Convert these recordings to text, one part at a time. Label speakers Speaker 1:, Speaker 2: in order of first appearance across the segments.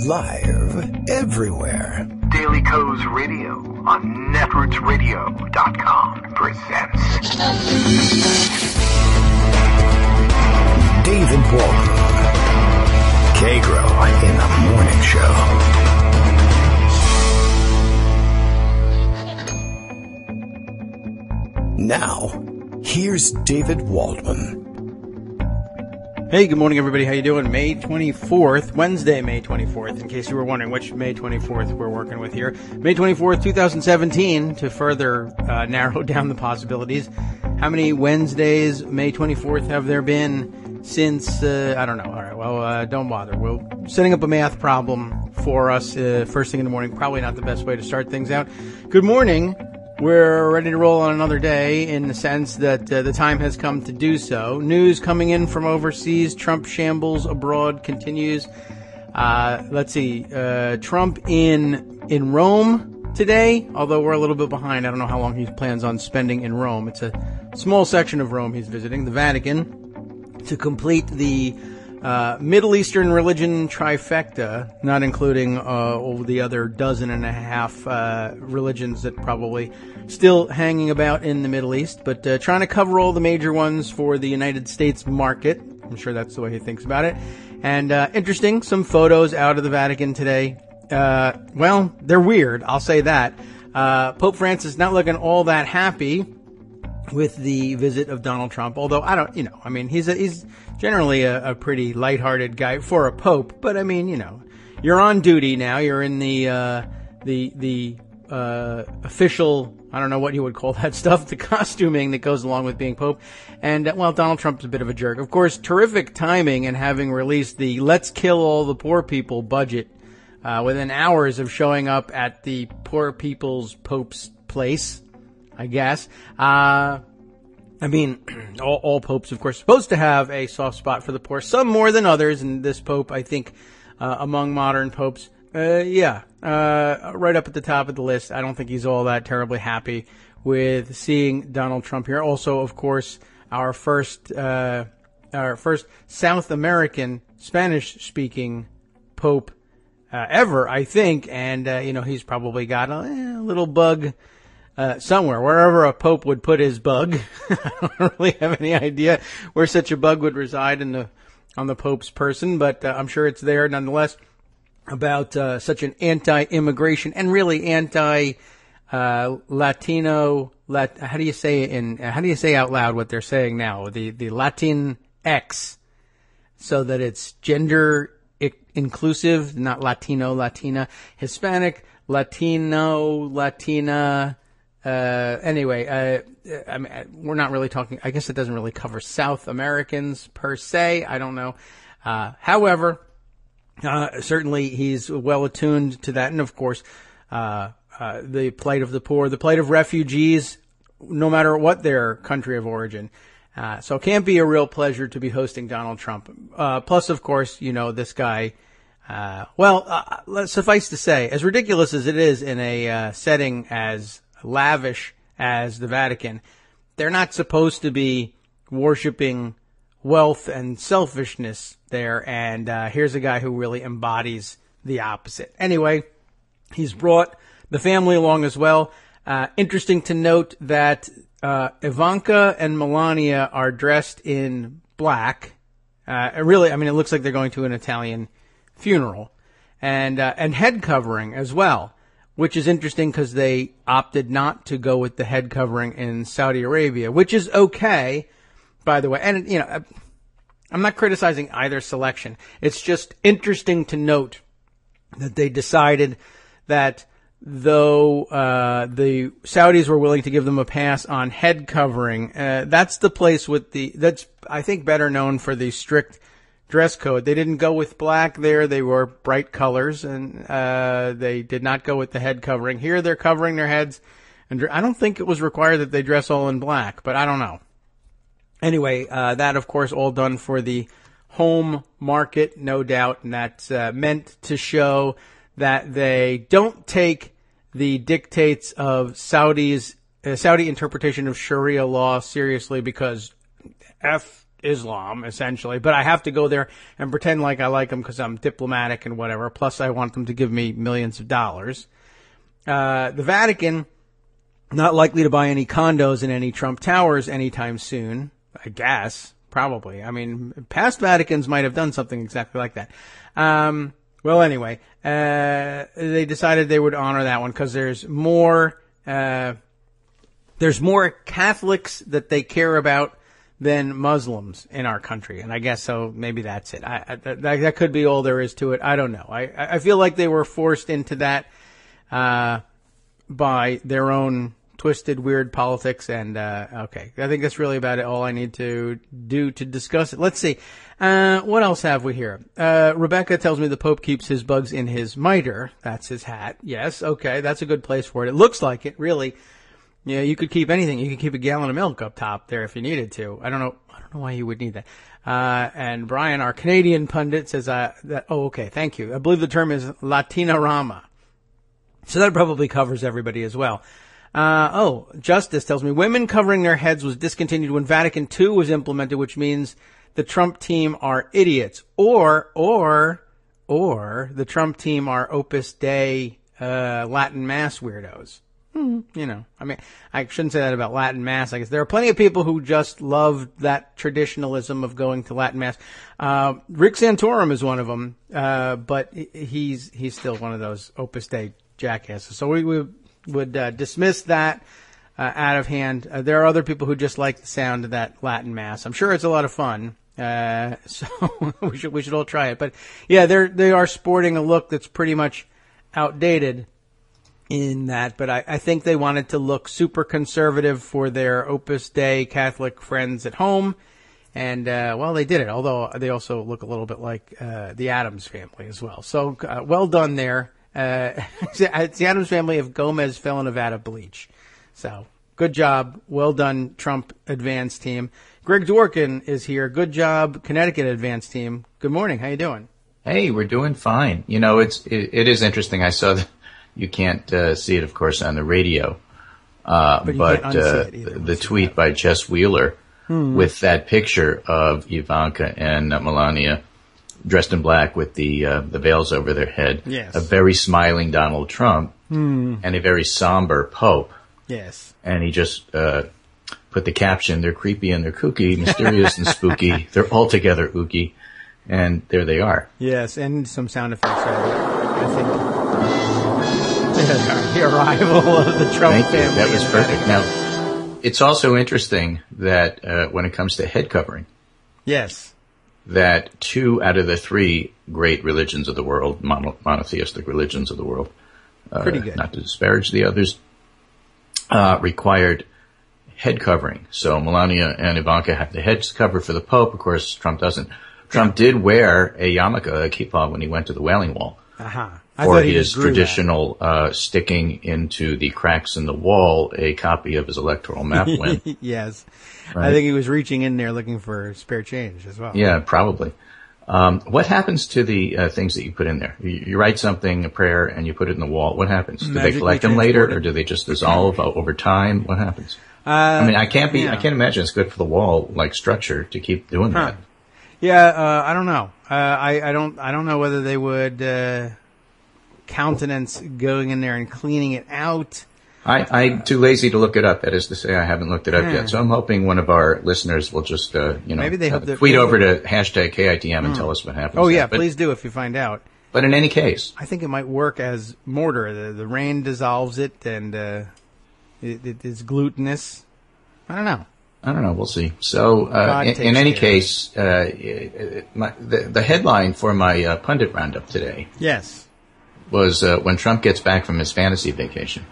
Speaker 1: Live everywhere.
Speaker 2: Daily Kos Radio on netrootsradio.com presents
Speaker 1: David Waldman. Kagro in the Morning Show. Now, here's David Waldman.
Speaker 3: Hey, good morning, everybody. How you doing? May 24th, Wednesday, May 24th, in case you were wondering which May 24th we're working with here. May 24th, 2017, to further narrow down the possibilities. How many Wednesdays, May 24th, have there been since, I don't know. All right, well, don't bother. We're setting up a math problem for us first thing in the morning. Probably not the best way to start things out. Good morning. We're ready to roll on another day in the sense that the time has come to do so. News coming in from overseas. Trump shambles abroad continues. Let's see. Trump in Rome today, although we're a little bit behind. I don't know how long he plans on spending in Rome. It's a small section of Rome he's visiting, the Vatican, to complete the Middle Eastern religion trifecta, not including all the other dozen and a half religions that probably still hanging about in the Middle East, but trying to cover all the major ones for the United States market. I'm sure that's the way he thinks about it. And interesting, some photos out of the Vatican today. Well, they're weird, I'll say that. Pope Francis not looking all that happy with the visit of Donald Trump, although he's generally a pretty lighthearted guy for a pope, but I mean, you're on duty now. You're in the official, I don't know what you would call that stuff, the costuming that goes along with being pope. And, Donald Trump's a bit of a jerk. Of course, terrific timing in having released the Let's Kill All the Poor People budget within hours of showing up at the poor people's pope's place, I guess. All popes, of course, supposed to have a soft spot for the poor, some more than others, and this pope, I think, among modern popes, right up at the top of the list. I don't think he's all that terribly happy with seeing Donald Trump here. Also, of course, our first South American Spanish-speaking pope ever, I think, and he's probably got a little bug somewhere, wherever a pope would put his bug. I don't really have any idea where such a bug would reside on the pope's person, but I'm sure it's there nonetheless. About such an anti-immigration and really anti-Latino. How do you say out loud what they're saying now? The Latin X, so that it's gender inclusive, not Latino, Latina, Hispanic, Latino, Latina. Anyway, we're not really talking. I guess it doesn't really cover South Americans per se. I don't know. However. Certainly he's well attuned to that. And of course, the plight of the poor, the plight of refugees, no matter what their country of origin. So it can't be a real pleasure to be hosting Donald Trump. Plus, of course, this guy, suffice to say, as ridiculous as it is in a setting as lavish as the Vatican, they're not supposed to be worshiping wealth and selfishness there, and here's a guy who really embodies the opposite. Anyway, he's brought the family along as well. Interesting to note that Ivanka and Melania are dressed in black. It looks like they're going to an Italian funeral, and head covering as well, which is interesting because they opted not to go with the head covering in Saudi Arabia, which is okay, by the way. And, I'm not criticizing either selection. It's just interesting to note that they decided that though the Saudis were willing to give them a pass on head covering, that's the place that's, I think, better known for the strict dress code. They didn't go with black there. They were bright colors, and they did not go with the head covering. Here they're covering their heads, and I don't think it was required that they dress all in black, but I don't know. Anyway, that, of course, all done for the home market, no doubt, and that's meant to show that they don't take the dictates of Saudi interpretation of Sharia law seriously, because F Islam, essentially, but I have to go there and pretend like I like them because I'm diplomatic and whatever. Plus, I want them to give me millions of dollars. The Vatican, not likely to buy any condos in any Trump towers anytime soon, I guess. Probably. I mean, past Vaticans might have done something exactly like that. Well, anyway, they decided they would honor that one because there's more Catholics that they care about than Muslims in our country. And I guess so. Maybe that's it. That could be all there is to it. I don't know. I feel like they were forced into that, by their own twisted, weird politics. And, okay. I think that's really about it. All I need to do to discuss it. Let's see. What else have we here? Rebecca tells me the Pope keeps his bugs in his mitre. That's his hat. Yes. Okay. That's a good place for it. It looks like it, really. Yeah, you could keep anything. You could keep a gallon of milk up top there if you needed to. I don't know why you would need that. And Brian, our Canadian pundit, says, okay, thank you. I believe the term is Latinarama. So that probably covers everybody as well. Justice tells me women covering their heads was discontinued when Vatican II was implemented, which means the Trump team are idiots. Or the Trump team are Opus Dei, Latin Mass weirdos. You know, I mean, I shouldn't say that about Latin Mass. I guess there are plenty of people who just love that traditionalism of going to Latin Mass. Rick Santorum is one of them, but he's still one of those Opus Dei jackasses. So we would dismiss that out of hand. There are other people who just like the sound of that Latin Mass. I'm sure it's a lot of fun. So we should all try it. But yeah, they are sporting a look that's pretty much outdated in that, but I think they wanted to look super conservative for their Opus Dei Catholic friends at home, and well, they did it. Although they also look a little bit like the Addams family as well. So well done there. It's the Addams family if Gomez fell in a vat of bleach. So good job, well done, Trump advance team. Greg Dworkin is here. Good job, Connecticut advance team. Good morning. How you doing?
Speaker 4: Hey, we're doing fine. You know, it is interesting. I saw that. You can't see it, of course, on the radio, but the tweet by Jess Wheeler with that picture of Ivanka and Melania dressed in black with the veils over their head,
Speaker 3: yes.
Speaker 4: A very smiling Donald Trump, and a very somber Pope.
Speaker 3: Yes.
Speaker 4: And he just put the caption, they're creepy and they're kooky, mysterious and spooky, they're altogether ooky, and there they are.
Speaker 3: Yes, and some sound effects. I think. The arrival of the Trump family.
Speaker 4: That was perfect. Now, it's also interesting that when it comes to head covering,
Speaker 3: yes,
Speaker 4: that 2 out of the 3 great religions of the world, monotheistic religions of the world,
Speaker 3: pretty good,
Speaker 4: not to disparage the others, required head covering. So Melania and Ivanka have the heads covered for the Pope. Of course, Trump doesn't. Trump did wear a yarmulke, a kippah, when he went to the Wailing Wall. For his traditional sticking into the cracks in the wall a copy of his electoral map win.
Speaker 3: Yes.
Speaker 4: Right?
Speaker 3: I think he was reaching in there looking for spare change as well.
Speaker 4: Yeah, probably. What happens to the things that you put in there? You write something, a prayer, and you put it in the wall. What happens? Do they collect them later, or do they just dissolve over time? What happens? I mean, I can't imagine it's good for the wall like structure to keep doing that.
Speaker 3: Yeah, I don't know. I don't know whether they would countenance going in there and cleaning it out.
Speaker 4: I'm too lazy to look it up. That is to say, I haven't looked it up yet. So I'm hoping one of our listeners will just,
Speaker 3: maybe they
Speaker 4: tweet over to #KITM and tell us what happens.
Speaker 3: Oh yeah, please do if you find out.
Speaker 4: But in any case,
Speaker 3: I think it might work as mortar. The rain dissolves it, and it is glutinous. I don't know. We'll see.
Speaker 4: So in any case, the headline for my pundit roundup today.
Speaker 3: Yes.
Speaker 4: Was when Trump gets back from his fantasy vacation.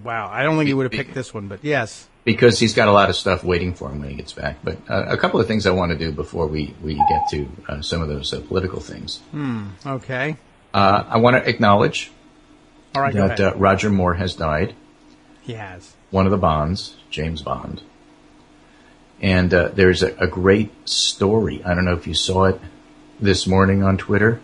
Speaker 3: Wow. I don't think he would have picked this one, but yes.
Speaker 4: Because he's got a lot of stuff waiting for him when he gets back. But a couple of things I want to do before we get to some of those political things.
Speaker 3: Okay.
Speaker 4: I want to acknowledge
Speaker 3: that
Speaker 4: Roger Moore has died.
Speaker 3: He has.
Speaker 4: One of the Bonds, James Bond. And there's a great story. I don't know if you saw it this morning on Twitter.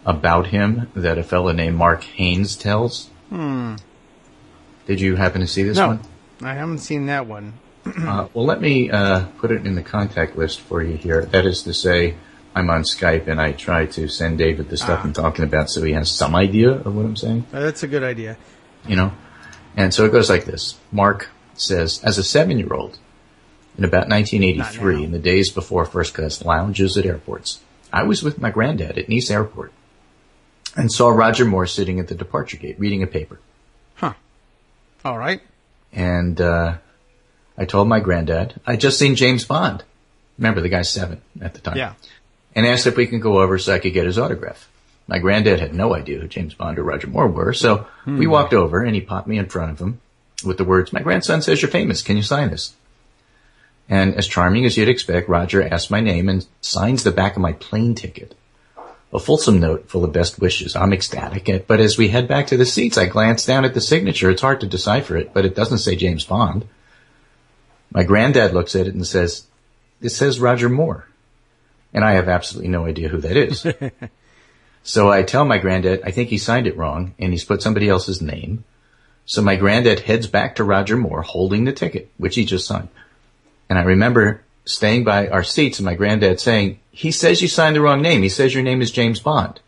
Speaker 4: About him that a fellow named Mark Haynes tells. Did you happen to see this one?
Speaker 3: I haven't seen that one.
Speaker 4: Well, let me put it in the contact list for you here. That is to say, I'm on Skype and I try to send David the stuff I'm talking about so he has some idea of what I'm saying.
Speaker 3: That's a good idea.
Speaker 4: You know? And so it goes like this. Mark says, as a 7-year-old, in about 1983, in the days before first-class lounges at airports, I was with my granddad at Nice Airport and saw Roger Moore sitting at the departure gate reading a paper.
Speaker 3: Huh. All right.
Speaker 4: And I told my granddad I'd just seen James Bond. Remember, the guy's 7 at the time.
Speaker 3: Yeah.
Speaker 4: And asked if we could go over so I could get his autograph. My granddad had no idea who James Bond or Roger Moore were, so we walked over and he popped me in front of him with the words, "My grandson says you're famous. Can you sign this?" And as charming as you'd expect, Roger asked my name and signs the back of my plane ticket. A fulsome note full of best wishes. I'm ecstatic, but as we head back to the seats, I glance down at the signature. It's hard to decipher it, but it doesn't say James Bond. My granddad looks at it and says, "It says Roger Moore." And I have absolutely no idea who that is. So I tell my granddad, I think he signed it wrong, and he's put somebody else's name. So my granddad heads back to Roger Moore holding the ticket, which he just signed. And I remember staying by our seats and my granddad saying, "He says you signed the wrong name. He says your name is James Bond."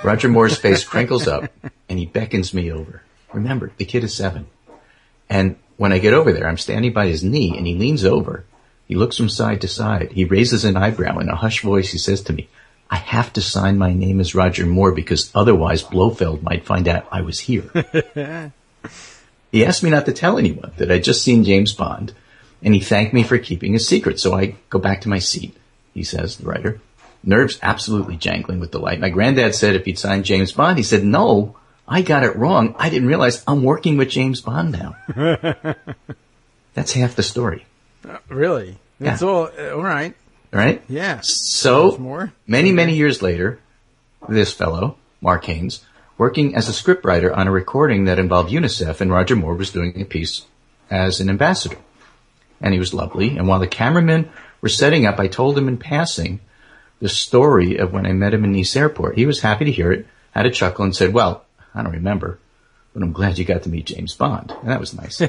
Speaker 4: Roger Moore's face crinkles up, and he beckons me over. Remember, the kid is 7. And when I get over there, I'm standing by his knee, and he leans over. He looks from side to side. He raises an eyebrow. In a hushed voice, he says to me, "I have to sign my name as Roger Moore because otherwise Blofeld might find out I was here." He asked me not to tell anyone that I'd just seen James Bond, and he thanked me for keeping a secret. So I go back to my seat, he says, the writer. Nerves absolutely jangling with delight. My granddad said if he'd signed James Bond, he said, "No, I got it wrong. I didn't realize I'm working with James Bond now." That's half the story.
Speaker 3: Really? That's all right.
Speaker 4: Right?
Speaker 3: Yeah.
Speaker 4: So, many years later, this fellow, Mark Haynes, working as a scriptwriter on a recording that involved UNICEF, and Roger Moore was doing a piece as an ambassador. And he was lovely. And while the cameramen were setting up, I told him in passing the story of when I met him in Nice Airport. He was happy to hear it, had a chuckle, and said, "Well, I don't remember, but I'm glad you got to meet James Bond." And that was nice.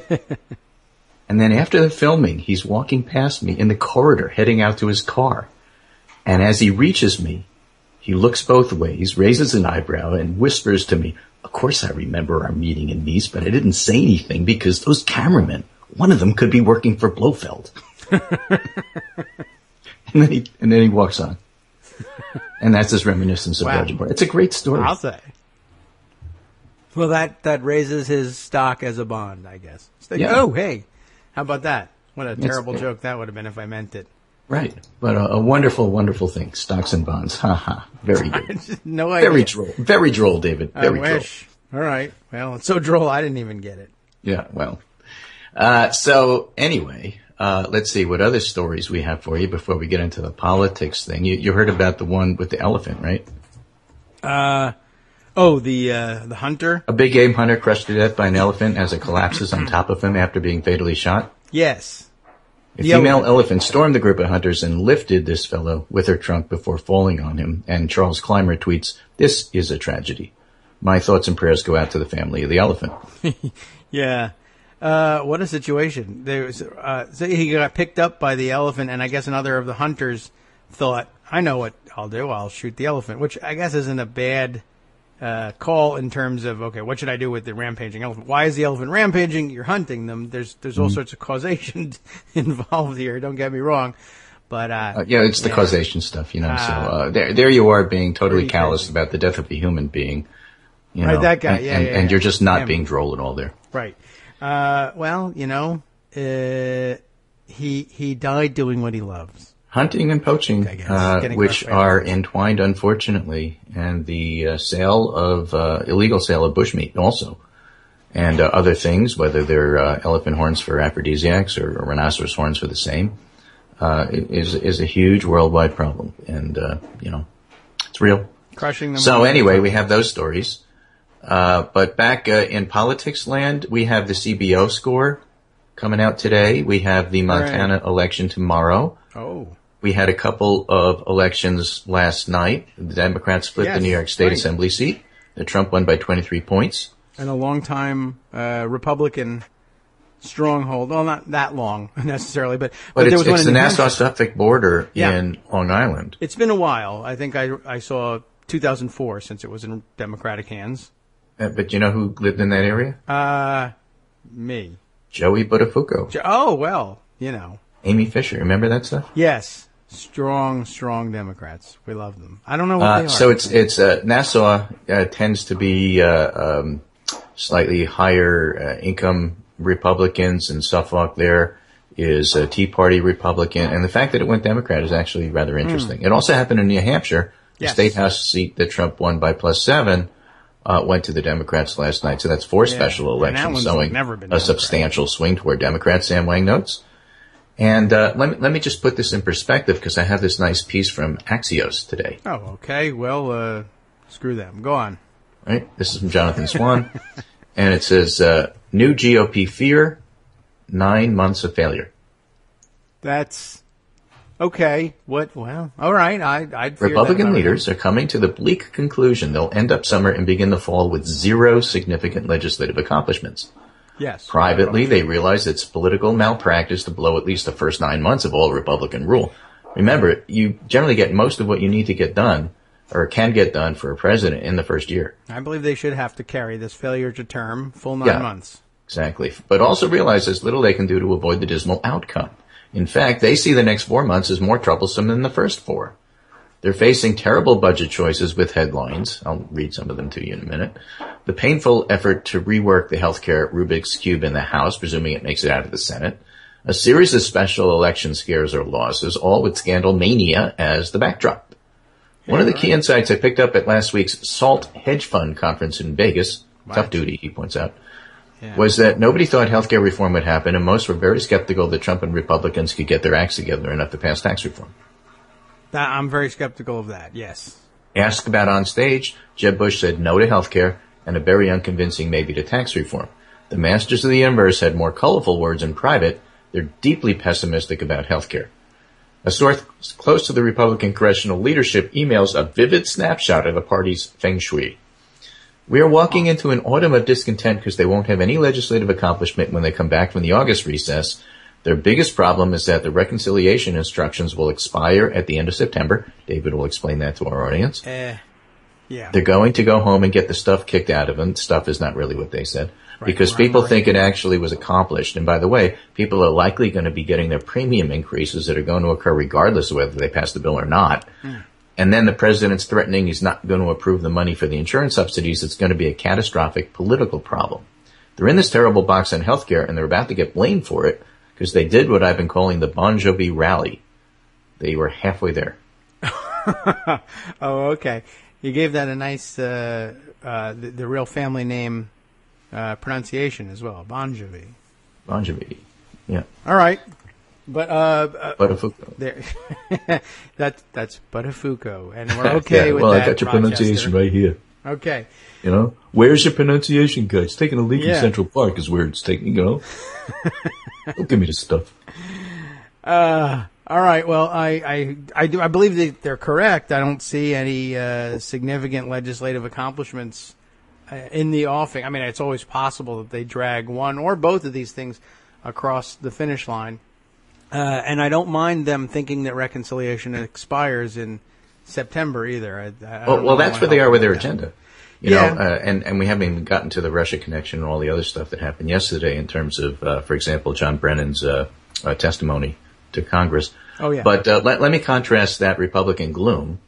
Speaker 4: And then after the filming, he's walking past me in the corridor, heading out to his car. And as he reaches me, he looks both ways, raises an eyebrow, and whispers to me, "Of course I remember our meeting in Nice, but I didn't say anything because those cameramen, one of them could be working for Blofeld." and then he walks on. And that's his reminiscence of Roger Moore. It's a great story.
Speaker 3: I'll say. Well, that raises his stock as a Bond, I guess. Oh, hey. How about that? What a terrible joke that would have been if I meant it.
Speaker 4: Right. But a wonderful, wonderful thing. Stocks and bonds. Ha ha. Very good.
Speaker 3: No idea.
Speaker 4: Very droll. Very droll, David. Very droll.
Speaker 3: All right. Well, it's so droll I didn't even get it.
Speaker 4: Yeah, well. So anyway, let's see what other stories we have for you before we get into the politics thing. You heard about the one with the elephant, right?
Speaker 3: The hunter?
Speaker 4: A big game hunter crushed to death by an elephant as it collapses on top of him after being fatally shot?
Speaker 3: Yes.
Speaker 4: A female elephant stormed the group of hunters and lifted this fellow with her trunk before falling on him. And Charles Clymer tweets, "This is a tragedy. My thoughts and prayers go out to the family of the elephant."
Speaker 3: Yeah. What a situation. So he got picked up by the elephant, and I guess another of the hunters thought, "I know what I'll do. I'll shoot the elephant," which I guess isn't a bad call in terms of, okay, what should I do with the rampaging elephant? Why is the elephant rampaging? You're hunting them. There's all sorts of causation involved here. Don't get me wrong. But,
Speaker 4: it's the causation stuff, so, there you are being totally callous about the death of a human being,
Speaker 3: Right, that guy,
Speaker 4: and you're just not being droll at all there.
Speaker 3: Right. He died doing what he loves.
Speaker 4: Hunting and poaching, which are entwined, unfortunately, and the illegal sale of bushmeat also, and other things, whether they're elephant horns for aphrodisiacs or rhinoceros horns for the same, is a huge worldwide problem, and it's real.
Speaker 3: Crushing them.
Speaker 4: So anyway, we have those stories, but back in politics land, we have the CBO score coming out today. We have the Montana election tomorrow.
Speaker 3: Oh.
Speaker 4: We had a couple of elections last night. The Democrats split the New York State Assembly seat. Trump won by 23 points.
Speaker 3: And a longtime Republican stronghold. Well, not that long necessarily, but
Speaker 4: it's,
Speaker 3: there was one in
Speaker 4: the
Speaker 3: New Hampshire.
Speaker 4: Nassau-Suffolk border in Long Island.
Speaker 3: It's been a while. I think I saw 2004 since it was in Democratic hands.
Speaker 4: But you know who lived in that area?
Speaker 3: Me.
Speaker 4: Joey Buttafuoco.
Speaker 3: Oh, well, you know.
Speaker 4: Amy Fisher. Remember that stuff?
Speaker 3: Yes. Strong Democrats. We love them. I don't know what they are.
Speaker 4: So it's Nassau tends to be slightly higher income Republicans, and Suffolk there is a Tea Party Republican. And the fact that it went Democrat is actually rather interesting. It also happened in New Hampshire. The state house seat that Trump won by +7 went to the Democrats last night. So that's 4 special elections showing a substantial swing toward Democrats. Sam Wang notes. And let me just put this in perspective because I have this nice piece from Axios today.
Speaker 3: Oh, okay. Well, screw them. Go on.
Speaker 4: Right. This is from Jonathan Swan. And it says, new GOP fear, 9 months of failure.
Speaker 3: That's okay. What? Well, all right. I'd fear
Speaker 4: Republican leaders are coming to the bleak conclusion they'll end up summer and begin the fall with 0 significant legislative accomplishments.
Speaker 3: Yes.
Speaker 4: Privately, they realize it's political malpractice to blow at least the first 9 months of all Republican rule. Remember, you generally get most of what you need to get done or can get done for a president in the first year.
Speaker 3: I believe they should have to carry this failure to term full 9 months.
Speaker 4: Exactly. But also realize there's little they can do to avoid the dismal outcome. In fact, they see the next 4 months as more troublesome than the first 4. They're facing terrible budget choices with headlines. I'll read some of them to you in a minute. The painful effort to rework the healthcare Rubik's Cube in the House, presuming it makes it out of the Senate. A series of special election scares or losses, all with scandal mania as the backdrop. One of the key insights I picked up at last week's SALT hedge fund conference in Vegas, tough duty, he points out, was that nobody thought healthcare reform would happen, and most were very skeptical that Trump and Republicans could get their acts together enough to pass tax reform.
Speaker 3: I'm very skeptical of that, yes.
Speaker 4: Asked about on stage, Jeb Bush said no to healthcare and a very unconvincing maybe to tax reform. The masters of the universe had more colorful words in private. They're deeply pessimistic about healthcare. A source close to the Republican congressional leadership emails a vivid snapshot of the party's feng shui. We are walking into an autumn of discontent because they won't have any legislative accomplishment when they come back from the August recess. Their biggest problem is that the reconciliation instructions will expire at the end of September. David will explain that to our audience.
Speaker 3: Yeah.
Speaker 4: They're going to go home and get the stuff kicked out of them. Stuff is not really what they said. Because people think it actually was accomplished. And by the way, people are likely going to be getting their premium increases that are going to occur regardless of whether they pass the bill or not. And then the president's threatening he's not going to approve the money for the insurance subsidies. It's going to be a catastrophic political problem. They're in this terrible box on healthcare, and they're about to get blamed for it because they did what I've been calling the Bon Jovi rally. They were halfway there.
Speaker 3: Oh, okay. You gave that a nice, the real family name pronunciation as well. Bon Jovi.
Speaker 4: Bon Jovi. Yeah.
Speaker 3: All right. But
Speaker 4: Buttafuoco.
Speaker 3: That's Buttafuoco, and we're okay with that.
Speaker 4: Well, I got your pronunciation right here.
Speaker 3: Okay.
Speaker 4: You know, where's your pronunciation, guys? Taking a leak in Central Park is where it's taking. You know, don't give me this stuff.
Speaker 3: All right. Well, I believe that they're correct. I don't see any significant legislative accomplishments in the offing. I mean, it's always possible that they drag one or both of these things across the finish line. And I don't mind them thinking that reconciliation expires in September either.
Speaker 4: Well, that's where they are with their agenda. You know, and we haven't even gotten to the Russia connection and all the other stuff that happened yesterday in terms of, for example, John Brennan's testimony to Congress.
Speaker 3: Oh, yeah.
Speaker 4: But let me contrast that Republican gloom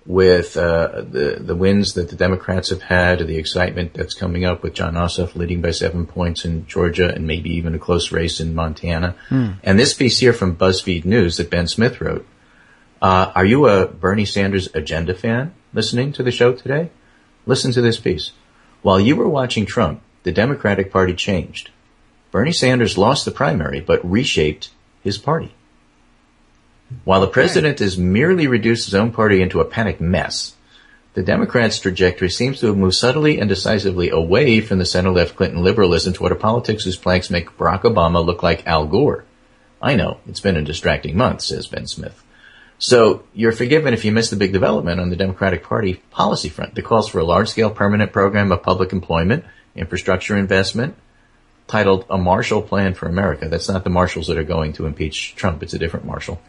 Speaker 4: with the wins that the Democrats have had, the excitement that's coming up with John Ossoff leading by 7 points in Georgia and maybe even a close race in Montana. And this piece here from BuzzFeed News that Ben Smith wrote. Are you a Bernie Sanders agenda fan listening to the show today? Listen to this piece. While you were watching Trump, the Democratic Party changed. Bernie Sanders lost the primary but reshaped his party. While the president has merely reduced his own party into a panic mess, the Democrats' trajectory seems to have moved subtly and decisively away from the center-left Clinton liberalism toward a politics whose planks make Barack Obama look like Al Gore. I know, it's been a distracting month, says Ben Smith. So you're forgiven if you miss the big development on the Democratic Party policy front. The calls for a large-scale permanent program of public employment, infrastructure investment, titled A Marshall Plan for America. That's not the marshals that are going to impeach Trump. It's a different Marshall.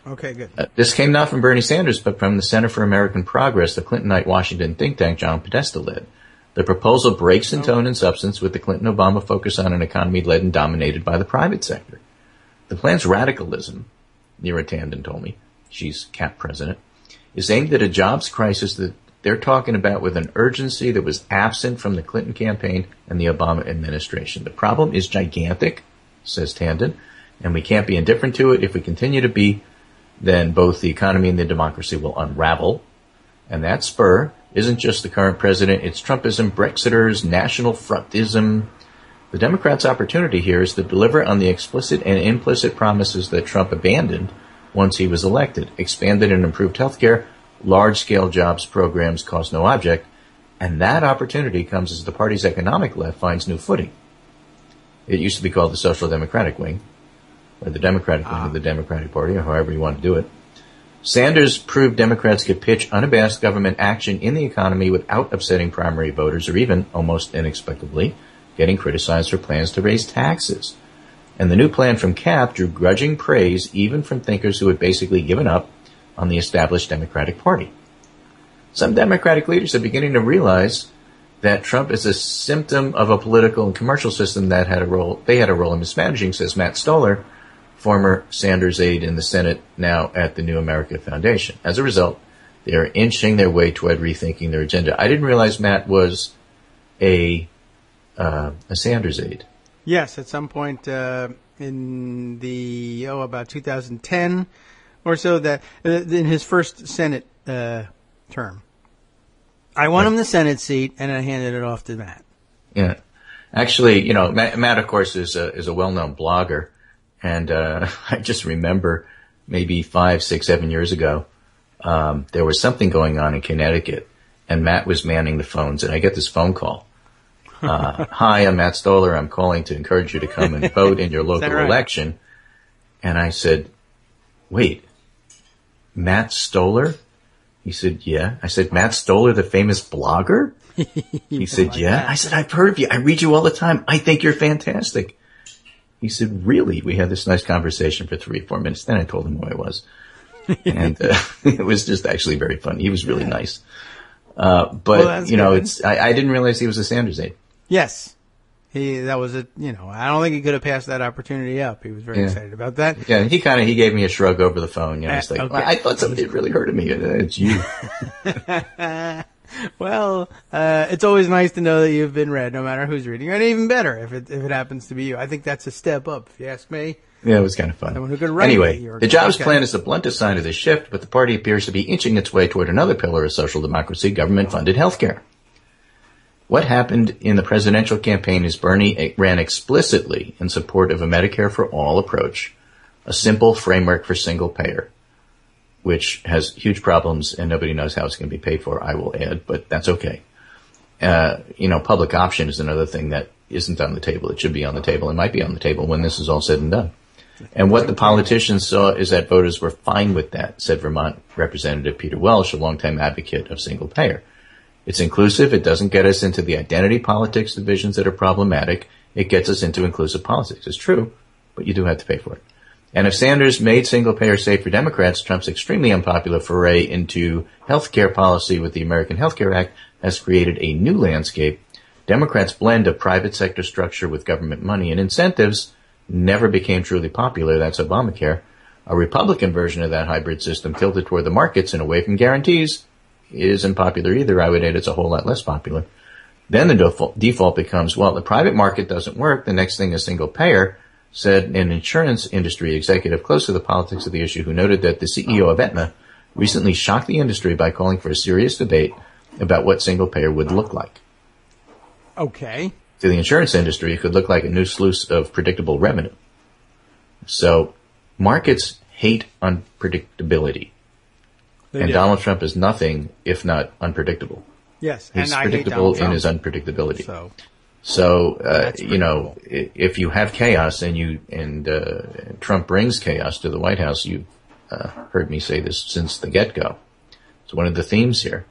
Speaker 3: Okay, good.
Speaker 4: This came not from Bernie Sanders, but from the Center for American Progress, the Clintonite Washington think tank John Podesta led. The proposal breaks in tone and substance with the Clinton-Obama focus on an economy led and dominated by the private sector. The plan's radicalism, Neera Tanden told me, she's CAP president, is aimed at a jobs crisis that they're talking about with an urgency that was absent from the Clinton campaign and the Obama administration. The problem is gigantic, says Tanden, and we can't be indifferent to it. If we continue to be, then both the economy and the democracy will unravel. And that spur isn't just the current president, it's Trumpism, Brexiters, national frontism. The Democrats' opportunity here is to deliver on the explicit and implicit promises that Trump abandoned once he was elected. Expanded and improved health care, large-scale jobs programs cost no object, and that opportunity comes as the party's economic left finds new footing. It used to be called the Social Democratic Wing, or the Democratic Wing of the Democratic Party, or however you want to do it. Sanders proved Democrats could pitch unabashed government action in the economy without upsetting primary voters or even, almost inexplicably, getting criticized for plans to raise taxes. And the new plan from CAP drew grudging praise even from thinkers who had basically given up on the established Democratic Party. Some Democratic leaders are beginning to realize that Trump is a symptom of a political and commercial system that had a role in mismanaging, says Matt Stoller, former Sanders aide in the Senate, now at the New America Foundation. As a result, they are inching their way toward rethinking their agenda. I didn't realize Matt was a Sanders aide.
Speaker 3: Yes, at some point in the about 2010 or so, that in his first Senate term, I won him the Senate seat, and I handed it off to Matt.
Speaker 4: Yeah, actually, Matt, of course, is a well-known blogger. And I just remember maybe 5, 6, 7 years ago, there was something going on in Connecticut, and Matt was manning the phones, and I get this phone call. Hi, I'm Matt Stoller. I'm calling to encourage you to come and vote in your local election. And I said, wait, Matt Stoller? He said, yeah. I said, Matt Stoller, the famous blogger? He said, yeah. That. I said, I've heard of you. I read you all the time. I think you're fantastic. He said, really? We had this nice conversation for 3 or 4 minutes. Then I told him who I was. And it was just actually very funny. He was really nice. But, I didn't realize he was a Sanders aide.
Speaker 3: Yes. I don't think he could have passed that opportunity up. He was very excited about that.
Speaker 4: Yeah, he gave me a shrug over the phone. He's like, okay. Well, I thought somebody had really heard of me. It's you.
Speaker 3: Well, it's always nice to know that you've been read, no matter who's reading. And even better if it happens to be you. I think that's a step up, if you ask me.
Speaker 4: Yeah, it was kind of fun.
Speaker 3: Someone who could write
Speaker 4: anyway, the jobs plan is the bluntest sign of this shift, but the party appears to be inching its way toward another pillar of social democracy, government-funded health care. What happened in the presidential campaign is Bernie ran explicitly in support of a Medicare for all approach, a simple framework for single payer, which has huge problems and nobody knows how it's going to be paid for, I will add, but that's okay. Public option is another thing that isn't on the table. It should be on the table. It might be on the table when this is all said and done. And what the politicians saw is that voters were fine with that, said Vermont Representative Peter Welsh, a longtime advocate of single payer. It's inclusive. It doesn't get us into the identity politics divisions that are problematic. It gets us into inclusive politics. It's true, but you do have to pay for it. And if Sanders made single payer safe for Democrats, Trump's extremely unpopular foray into health care policy with the American Health Care Act has created a new landscape. Democrats' blend of private sector structure with government money and incentives never became truly popular. That's Obamacare. A Republican version of that hybrid system tilted toward the markets and away from guarantees isn't popular either. I would add it's a whole lot less popular. Then the default becomes, well, the private market doesn't work. The next thing is single payer, said an insurance industry executive close to the politics of the issue who noted that the CEO of Aetna recently shocked the industry by calling for a serious debate about what single payer would look like.
Speaker 3: Okay.
Speaker 4: To the insurance industry, it could look like a new sluice of predictable revenue. So markets hate unpredictability. And Donald Trump is nothing if not unpredictable.
Speaker 3: Yes,
Speaker 4: he's
Speaker 3: and
Speaker 4: predictable in his unpredictability. So if you have chaos and Trump brings chaos to the White House, you've heard me say this since the get-go. It's one of the themes here.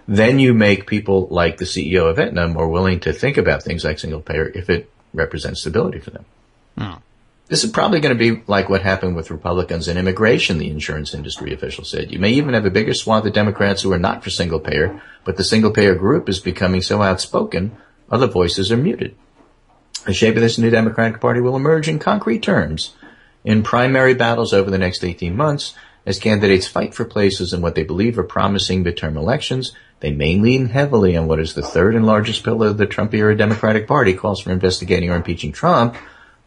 Speaker 4: Then you make people like the CEO of Aetna more willing to think about things like single payer if it represent stability for them.
Speaker 3: Hmm.
Speaker 4: This is probably going to be like what happened with Republicans and immigration, the insurance industry official said. You may even have a bigger swath of Democrats who are not for single payer, but the single payer group is becoming so outspoken, other voices are muted. The shape of this new Democratic Party will emerge in concrete terms in primary battles over the next 18 months as candidates fight for places in what they believe are promising midterm elections. They may lean heavily on what is the third and largest pillar of the Trump-era Democratic Party, calls for investigating or impeaching Trump.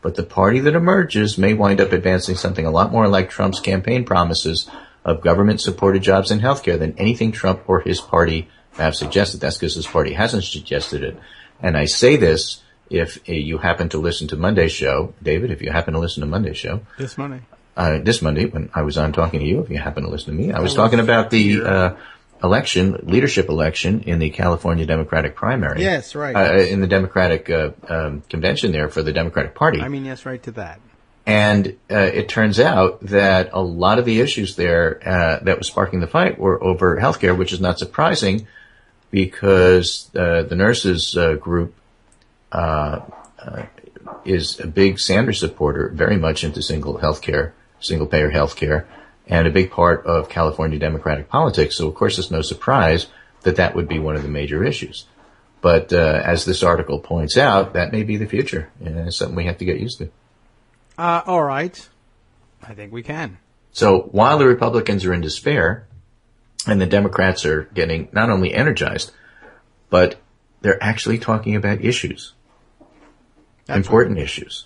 Speaker 4: But the party that emerges may wind up advancing something a lot more like Trump's campaign promises of government-supported jobs and health care than anything Trump or his party have suggested. That's because his party hasn't suggested it. And I say this if you happen to listen to Monday's show. David, if you happen to listen to Monday's show.
Speaker 3: This Monday,
Speaker 4: when I was on talking to you, if you happen to listen to me, I was talking about the leadership election in the California Democratic primary.
Speaker 3: Yes, right.
Speaker 4: In the Democratic convention there for the Democratic Party.
Speaker 3: I mean, yes, right to that.
Speaker 4: And it turns out that a lot of the issues there that was sparking the fight were over healthcare, which is not surprising because the nurses group is a big Sanders supporter, very much into single payer healthcare, and a big part of California Democratic politics. So, of course, it's no surprise that that would be one of the major issues. But as this article points out, that may be the future. And it's something we have to get used to.
Speaker 3: All right. I think we can.
Speaker 4: So while the Republicans are in despair and the Democrats are getting not only energized, but they're actually talking about issues, important issues.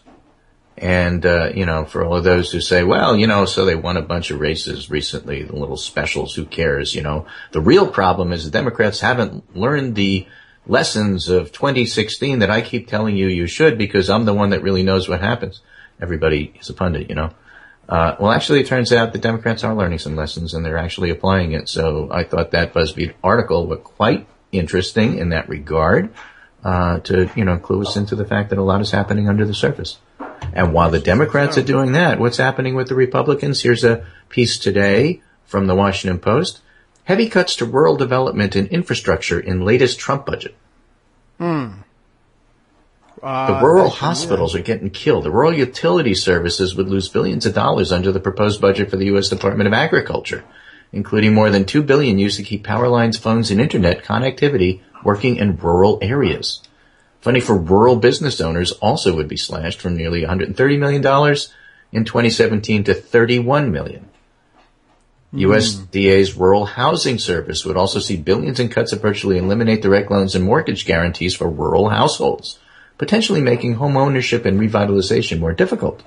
Speaker 4: And, for all of those who say, well, so they won a bunch of races recently, the little specials, who cares, The real problem is the Democrats haven't learned the lessons of 2016 that I keep telling you should because I'm the one that really knows what happens. Everybody is a pundit, Well, actually, it turns out the Democrats are learning some lessons and they're actually applying it. So I thought that BuzzFeed article was quite interesting in that regard, to, clue us into the fact that a lot is happening under the surface. And while the Democrats are doing that, what's happening with the Republicans? Here's a piece today from the Washington Post. Heavy cuts to rural development and infrastructure in latest Trump budget. The rural hospitals are getting killed. The rural utility services would lose billions of dollars under the proposed budget for the U.S. Department of Agriculture, including more than $2 billion used to keep power lines, phones, and internet connectivity working in rural areas. Funding for rural business owners also would be slashed from nearly $130 million in 2017 to $31 million. USDA's Rural Housing Service would also see billions in cuts that virtually eliminate direct loans and mortgage guarantees for rural households, potentially making home ownership and revitalization more difficult.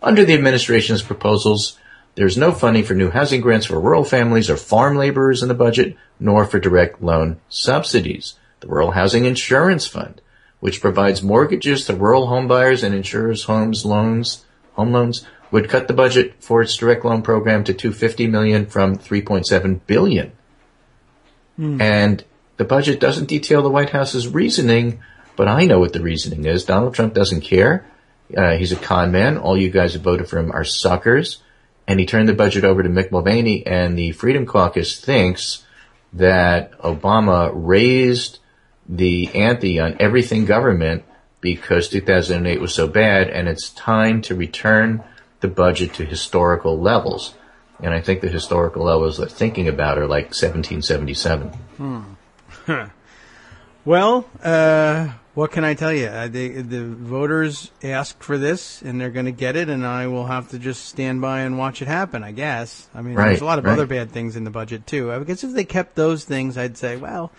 Speaker 4: Under the administration's proposals, there's no funding for new housing grants for rural families or farm laborers in the budget, nor for direct loan subsidies. The Rural Housing Insurance Fund, which provides mortgages to rural home buyers and insures home loans, would cut the budget for its direct loan program to $250 million from $3.7 billion. And the budget doesn't detail the White House's reasoning, but I know what the reasoning is. Donald Trump doesn't care. He's a con man. All you guys who voted for him are suckers. And he turned the budget over to Mick Mulvaney, and the Freedom Caucus thinks that Obama raised the ante on everything government because 2008 was so bad, and it's time to return the budget to historical levels. And I think the historical levels they're thinking about are like 1777.
Speaker 3: Well, what can I tell you? The voters asked for this, and they're going to get it, and I will have to just stand by and watch it happen, I guess. I mean, there's a lot of other bad things in the budget, too. I guess if they kept those things, I'd say, well,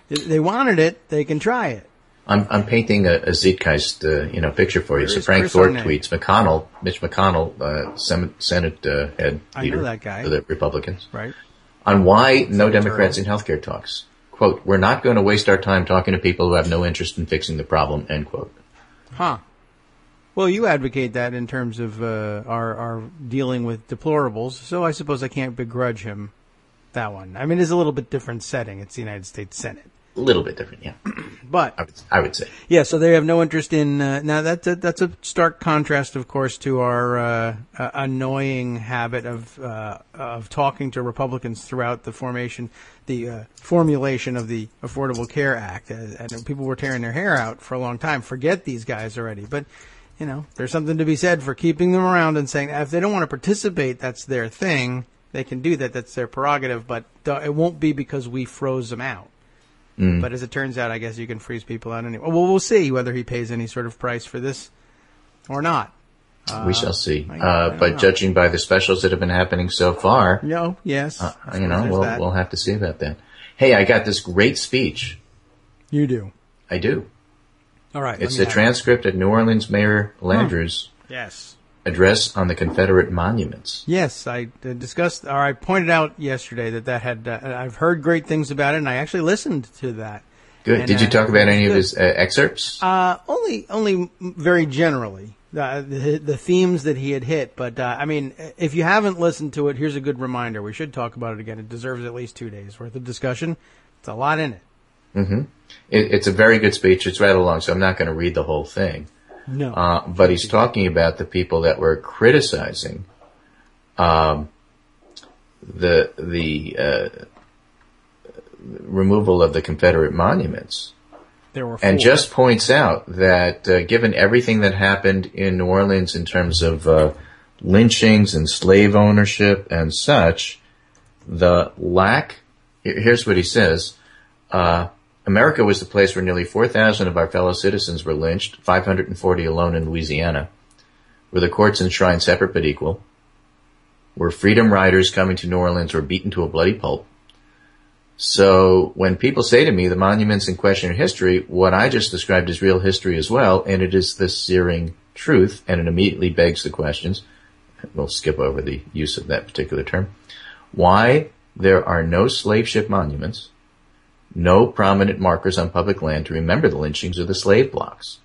Speaker 3: if they wanted it, they can try it.
Speaker 4: I'm painting a Zeitgeist, picture for you. So Frank Thorpe tweets, Mitch McConnell, Senate head leader for the Republicans,
Speaker 3: right?
Speaker 4: On why no Democrats in healthcare talks. Quote, "We're not going to waste our time talking to people who have no interest in fixing the problem," end quote.
Speaker 3: Well, you advocate that in terms of our dealing with deplorables, so I suppose I can't begrudge him that one. I mean, it's a little bit different setting. It's the United States Senate.
Speaker 4: A little bit different, yeah.
Speaker 3: But
Speaker 4: I would say.
Speaker 3: Yeah, so they have no interest in now. That's a stark contrast, of course, to our annoying habit of talking to Republicans throughout the formulation of the Affordable Care Act, and people were tearing their hair out for a long time. Forget these guys already, but there's something to be said for keeping them around and saying if they don't want to participate, that's their thing. They can do that. That's their prerogative, but it won't be because we froze them out. But as it turns out, I guess you can freeze people out anyway. Well, we'll see whether he pays any sort of price for this or not.
Speaker 4: We shall see. But judging by the specials that have been happening so far,
Speaker 3: we'll
Speaker 4: have to see about that. Hey, I got this great speech.
Speaker 3: You do?
Speaker 4: I do.
Speaker 3: All right.
Speaker 4: It's a transcript of New Orleans Mayor Landrieu's address on the Confederate monuments.
Speaker 3: Yes, I pointed out yesterday that had, I've heard great things about it, and I actually listened to that.
Speaker 4: Good.
Speaker 3: And,
Speaker 4: did you talk about any of his excerpts?
Speaker 3: Only very generally. The themes that he had hit. But, if you haven't listened to it, here's a good reminder. We should talk about it again. It deserves at least 2 days worth of discussion. It's a lot in it.
Speaker 4: Mm-hmm. It's a very good speech. It's rather long, so I'm not going to read the whole thing.
Speaker 3: No.
Speaker 4: But he's talking about the people that were criticizing the removal of the Confederate monuments.
Speaker 3: There were 4.
Speaker 4: And just points out that given everything that happened in New Orleans in terms of lynchings and slave ownership and such, the lack... Here's what he says. America was the place where nearly 4,000 of our fellow citizens were lynched, 540 alone in Louisiana, where the courts enshrined separate but equal, where freedom riders coming to New Orleans were beaten to a bloody pulp. So when people say to me the monuments in question are history, what I just described is real history as well, and it is the searing truth, and it immediately begs the questions. We'll skip over the use of that particular term. Why there are no slave ship monuments, no prominent markers on public land to remember the lynchings or the slave blocks.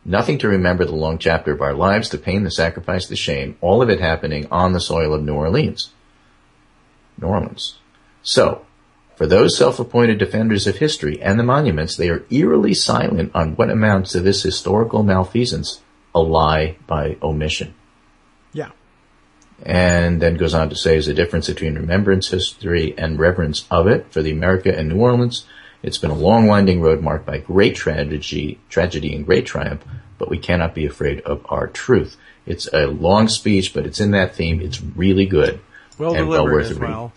Speaker 4: Nothing to remember the long chapter of our lives, the pain, the sacrifice, the shame, all of it happening on the soil of New Orleans. New Orleans. So, for those self-appointed defenders of history and the monuments, they are eerily silent on what amounts to this historical malfeasance, a lie by omission.
Speaker 3: Yeah.
Speaker 4: And then goes on to say, there's a difference between remembrance history and reverence of it. For the America and New Orleans, it's been a long, winding road marked by great tragedy and great triumph, but we cannot be afraid of our truth. It's a long speech, but it's in that theme. It's really good.
Speaker 3: Well
Speaker 4: and
Speaker 3: delivered
Speaker 4: well worth
Speaker 3: as
Speaker 4: a read.
Speaker 3: well.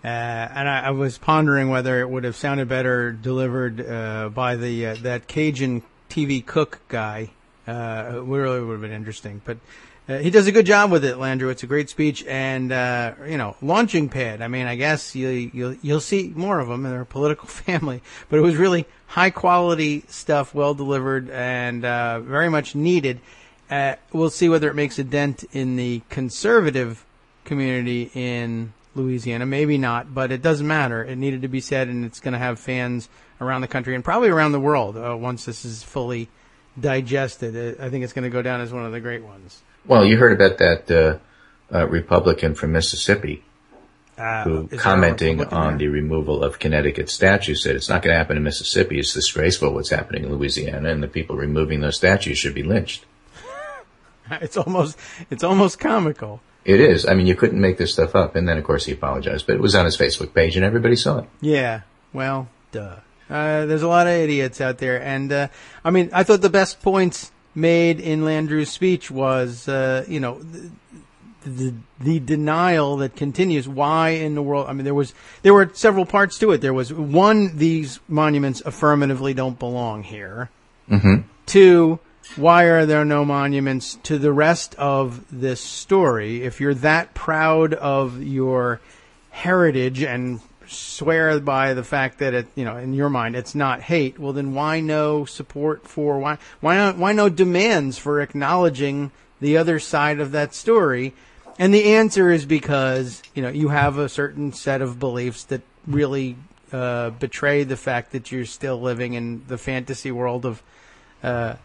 Speaker 3: And I was pondering whether it would have sounded better delivered by that Cajun TV cook guy. It really would have been interesting, but he does a good job with it, Landrieu. It's a great speech, and launching pad. I mean, I guess you'll see more of them. They're a political family, but it was really high quality stuff, well delivered, and very much needed. We'll see whether it makes a dent in the conservative community in Louisiana. Maybe not, but it doesn't matter. It needed to be said, and it's going to have fans around the country and probably around the world once this is fully digested. I think it's going to go down as one of the great ones.
Speaker 4: Well, you heard about that Republican from Mississippi who, commenting on the removal of Connecticut statues, said it's not going to happen in Mississippi. It's disgraceful what's happening in Louisiana, and the people removing those statues should be lynched.
Speaker 3: It's almost comical.
Speaker 4: It is. I mean, you couldn't make this stuff up. And then, of course, he apologized. But it was on his Facebook page, and everybody saw it.
Speaker 3: Yeah. Well, duh. There's a lot of idiots out there. And, I thought the best points made in Landrieu's speech was, the denial that continues. Why in the world? I mean, there were several parts to it. There was, 1, these monuments affirmatively don't belong here.
Speaker 4: Mm-hmm.
Speaker 3: 2, why are there no monuments to the rest of this story? If you're that proud of your heritage and swear by the fact that it, in your mind, it's not hate, well, then why no support for, why no demands for acknowledging the other side of that story? And the answer is because, you have a certain set of beliefs that really betray the fact that you're still living in the fantasy world of the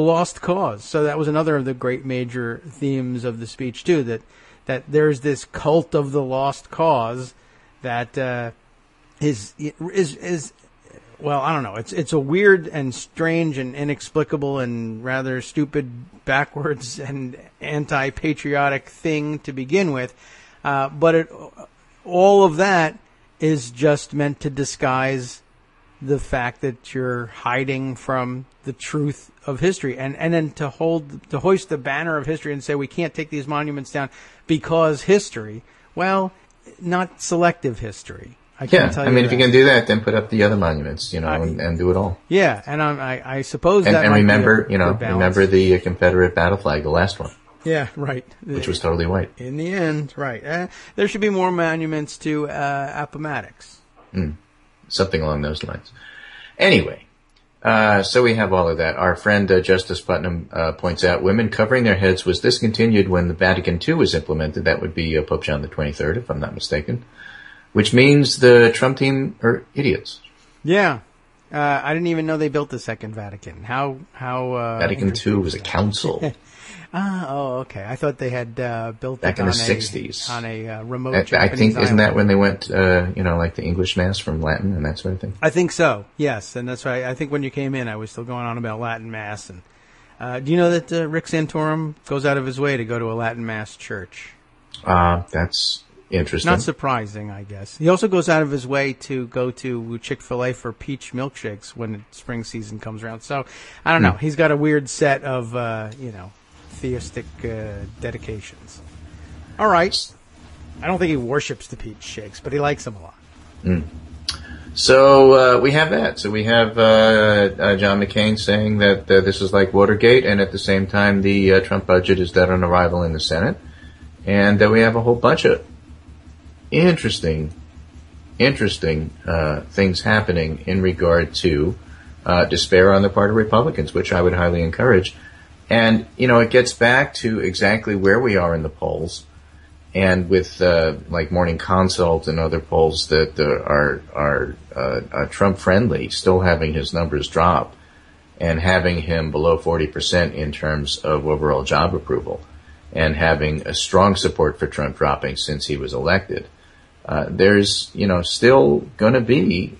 Speaker 3: lost cause. So that was another of the great major themes of the speech too, that there's this cult of the lost cause that is well, I don't know. It's a weird and strange and inexplicable and rather stupid, backwards and anti-patriotic thing to begin with. But all of that is just meant to disguise the fact that you're hiding from the truth of history, and then to hoist the banner of history and say we can't take these monuments down because history. Well, not selective history. I can't tell you.
Speaker 4: I mean, if you can do that, then put up the other monuments, and do it all.
Speaker 3: Yeah, and I suppose that.
Speaker 4: And remember, remember the Confederate battle flag, the last one.
Speaker 3: Yeah, right.
Speaker 4: Which was totally white.
Speaker 3: In the end, right. There should be more monuments to Appomattox.
Speaker 4: Something along those lines. Anyway, so we have all of that. Our friend Justice Putnam points out women covering their heads was discontinued when the Vatican II was implemented. That would be Pope John the 23rd, if I'm not mistaken. Which means the Trump team are idiots.
Speaker 3: Yeah. I didn't even know they built the Second Vatican. How
Speaker 4: Vatican II was a council.
Speaker 3: Okay. I thought they had built
Speaker 4: back
Speaker 3: it
Speaker 4: in the 60s
Speaker 3: on a remote Japanese
Speaker 4: I think, isn't
Speaker 3: island.
Speaker 4: that when they went, like the English Mass from Latin and that sort of thing?
Speaker 3: I think so, yes. And that's right. I think when you came in, I was still going on about Latin Mass. And do you know that Rick Santorum goes out of his way to go to a Latin Mass church?
Speaker 4: That's interesting.
Speaker 3: Not surprising, I guess. He also goes out of his way to go to Chick-fil-A for peach milkshakes when spring season comes around. So, I don't know. He's got a weird set of, theistic dedications. All right. I don't think he worships the peach shakes, but he likes them a lot.
Speaker 4: So we have that. So we have John McCain saying that this is like Watergate, and at the same time the Trump budget is dead on arrival in the Senate. And we have a whole bunch of interesting things happening in regard to despair on the part of Republicans, which I would highly encourage. And, it gets back to exactly where we are in the polls. And with, like Morning Consult and other polls that are Trump friendly, still having his numbers drop and having him below 40% in terms of overall job approval and having a strong support for Trump dropping since he was elected. There's, still going to be,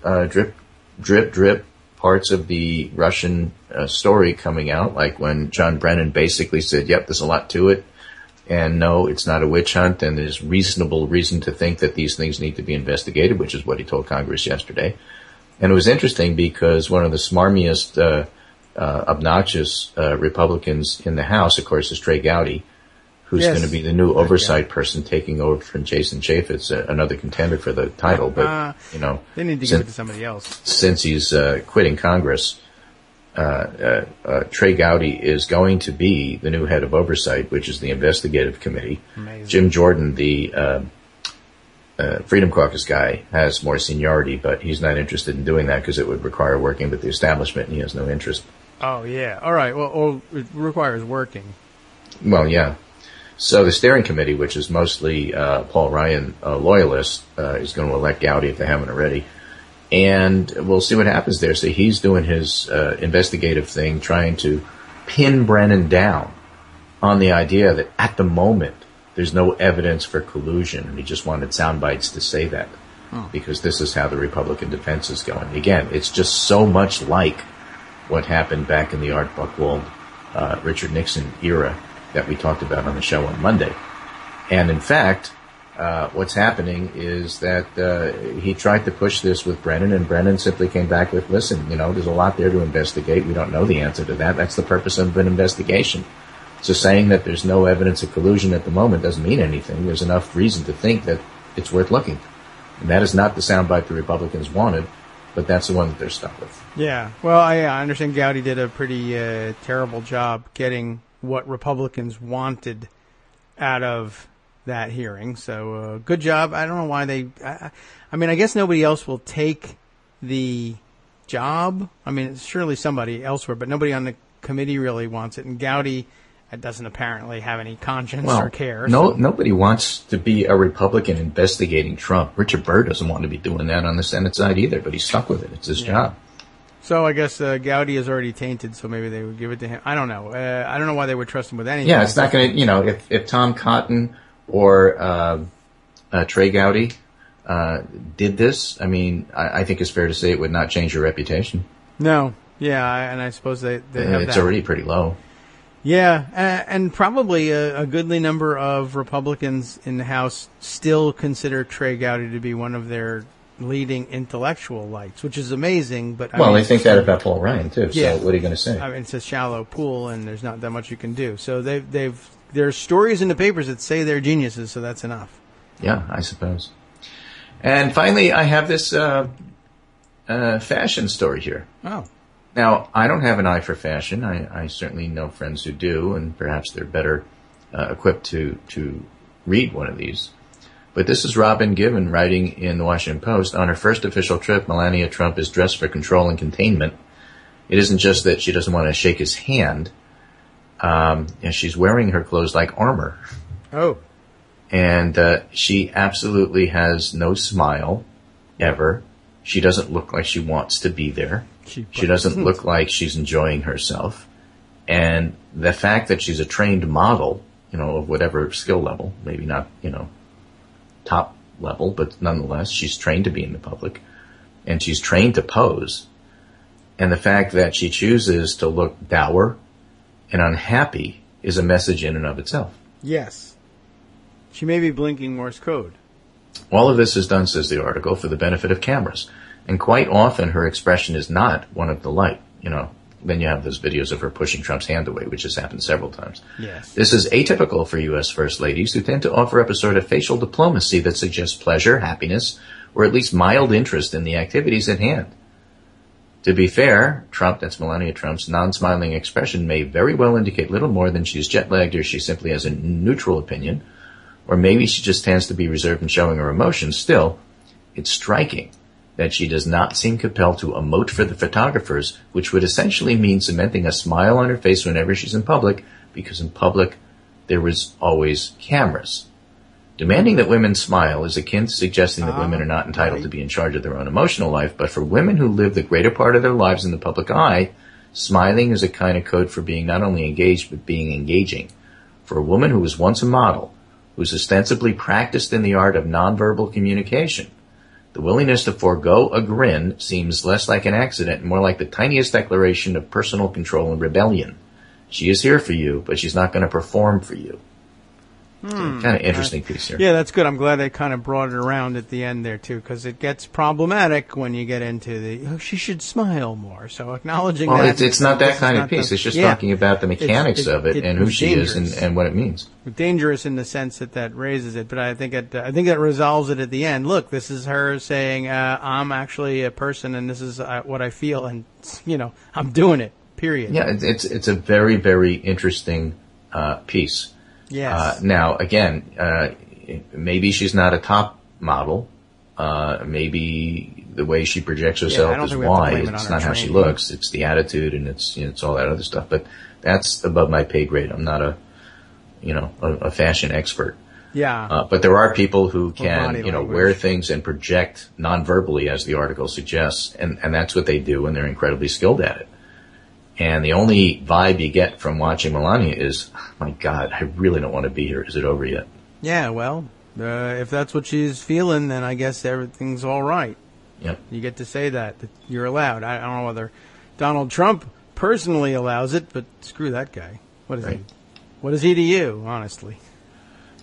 Speaker 4: drip parts of the Russian story coming out, like when John Brennan basically said, yep, there's a lot to it, and no, it's not a witch hunt, and there's reasonable reason to think that these things need to be investigated, which is what he told Congress yesterday. And it was interesting because one of the smarmiest, obnoxious Republicans in the House, of course, is Trey Gowdy, who's going to be the new oversight person taking over from Jason Chaffetz, another contender for the title. But,
Speaker 3: they need to give it to somebody else.
Speaker 4: Since he's quitting Congress, Trey Gowdy is going to be the new head of oversight, which is the investigative committee.
Speaker 3: Amazing.
Speaker 4: Jim Jordan, the Freedom Caucus guy, has more seniority, but he's not interested in doing that because it would require working with the establishment, and he has no interest.
Speaker 3: Oh, yeah. All right. Well, it requires working.
Speaker 4: Well, yeah. So the steering committee, which is mostly Paul Ryan loyalists, is going to elect Gowdy if they haven't already. And we'll see what happens there. So he's doing his investigative thing, trying to pin Brennan down on the idea that at the moment there's no evidence for collusion. And he just wanted sound bites to say that because this is how the Republican defense is going. Again, it's just so much like what happened back in the Art Buchwald, Richard Nixon era that we talked about on the show on Monday. And in fact, what's happening is that he tried to push this with Brennan, and Brennan simply came back with, listen, there's a lot there to investigate. We don't know the answer to that. That's the purpose of an investigation. So saying that there's no evidence of collusion at the moment doesn't mean anything. There's enough reason to think that it's worth looking. And that is not the soundbite the Republicans wanted, but that's the one that they're stuck with.
Speaker 3: Yeah. Well, I understand Gowdy did a pretty terrible job getting what Republicans wanted out of that hearing. So good job. I don't know why they. I guess nobody else will take the job. I mean, it's surely somebody elsewhere, but nobody on the committee really wants it. And Gowdy doesn't apparently have any conscience or care.
Speaker 4: Nobody wants to be a Republican investigating Trump. Richard Burr doesn't want to be doing that on the Senate side either, but he's stuck with it. It's his job.
Speaker 3: So I guess Gowdy is already tainted, so maybe they would give it to him. I don't know. I don't know why they would trust him with anything.
Speaker 4: Yeah, it's not going to, if Tom Cotton or Trey Gowdy did this, I mean, I think it's fair to say it would not change your reputation.
Speaker 3: No. Yeah, and I suppose they have that.
Speaker 4: It's already pretty low.
Speaker 3: Yeah, and probably a goodly number of Republicans in the House still consider Trey Gowdy to be one of their leading intellectual lights, which is amazing. But
Speaker 4: they think that about Paul Ryan too.
Speaker 3: Yeah.
Speaker 4: So what are you going to say?
Speaker 3: I mean, it's a shallow pool, and there's not that much you can do. So there's stories in the papers that say they're geniuses, so that's enough.
Speaker 4: Yeah, I suppose. And finally, I have this fashion story here.
Speaker 3: Oh.
Speaker 4: Now, I don't have an eye for fashion. I certainly know friends who do, and perhaps they're better equipped to read one of these. But this is Robin Gibbon writing in the Washington Post. On her first official trip, Melania Trump is dressed for control and containment. It isn't just that she doesn't want to shake his hand. She's wearing her clothes like armor.
Speaker 3: Oh.
Speaker 4: And she absolutely has no smile, ever. She doesn't look like she wants to be there. She doesn't look like she's enjoying herself. And the fact that she's a trained model, of whatever skill level, maybe not, top level, but nonetheless, she's trained to be in the public. And she's trained to pose. And the fact that she chooses to look dour and unhappy is a message in and of itself.
Speaker 3: Yes. She may be blinking Morse code.
Speaker 4: All of this is done, says the article, for the benefit of cameras. And quite often her expression is not one of delight. Then you have those videos of her pushing Trump's hand away, which has happened several times.
Speaker 3: Yes.
Speaker 4: This is atypical for U.S. First Ladies, who tend to offer up a sort of facial diplomacy that suggests pleasure, happiness, or at least mild interest in the activities at hand. To be fair, that's Melania Trump's non-smiling expression may very well indicate little more than she's jet-lagged or she simply has a neutral opinion, or maybe she just tends to be reserved in showing her emotions. Still, it's striking that she does not seem compelled to emote for the photographers, which would essentially mean cementing a smile on her face whenever she's in public, because in public there is always cameras. Demanding that women smile is akin to suggesting that women are not entitled to be in charge of their own emotional life, but for women who live the greater part of their lives in the public eye, smiling is a kind of code for being not only engaged, but being engaging. For a woman who was once a model, who's ostensibly practiced in the art of nonverbal communication, the willingness to forego a grin seems less like an accident and more like the tiniest declaration of personal control and rebellion. She is here for you, but she's not going to perform for you. Kind of interesting piece here.
Speaker 3: Yeah, that's good. I'm glad they kind of brought it around at the end there, too, because it gets problematic when you get into she should smile more. So acknowledging that.
Speaker 4: Well, it's not that kind of piece. It's just talking about the mechanics of it and who she is and what it means.
Speaker 3: Dangerous in the sense that raises it, but I think that resolves it at the end. Look, this is her saying, I'm actually a person and this is what I feel and, I'm doing it, period.
Speaker 4: Yeah, it's a very, very interesting piece.
Speaker 3: Yes.
Speaker 4: Now, again, maybe she's not a top model. Maybe the way she projects herself is why. It's not how she looks. It's the attitude and it's all that other stuff. But that's above my pay grade. I'm not a fashion expert.
Speaker 3: Yeah.
Speaker 4: But there are people who can, wear things and project non-verbally, as the article suggests. And that's what they do, and they're incredibly skilled at it. And the only vibe you get from watching Melania is, my God, I really don't want to be here. Is it over yet?
Speaker 3: Yeah, well, if that's what she's feeling, then I guess everything's all right.
Speaker 4: Yep.
Speaker 3: You get to say that you're allowed. I don't know whether Donald Trump personally allows it, but screw that guy. What is he? What is he to you, honestly?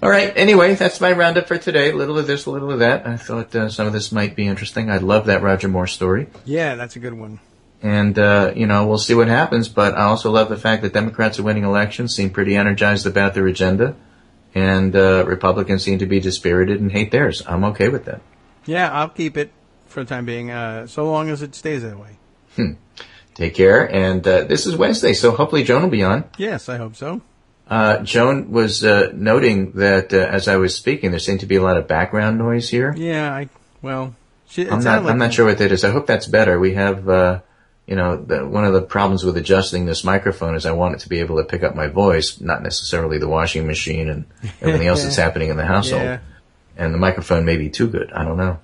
Speaker 4: All right. Anyway, that's my roundup for today. A little of this, a little of that. I thought some of this might be interesting. I love that Roger Moore story.
Speaker 3: Yeah, that's a good one.
Speaker 4: And, we'll see what happens, but I also love the fact that Democrats are winning elections, seem pretty energized about their agenda, and Republicans seem to be dispirited and hate theirs. I'm okay with that.
Speaker 3: Yeah, I'll keep it for the time being, so long as it stays that way.
Speaker 4: Take care, and this is Wednesday, so hopefully Joan will be on.
Speaker 3: Yes, I hope so.
Speaker 4: Joan was noting that as I was speaking, there seemed to be a lot of background noise here.
Speaker 3: Yeah,
Speaker 4: I'm not sure what that is. I hope that's better. We have... one of the problems with adjusting this microphone is I want it to be able to pick up my voice, not necessarily the washing machine and everything else that's happening in the household. Yeah. And the microphone may be too good. I don't know.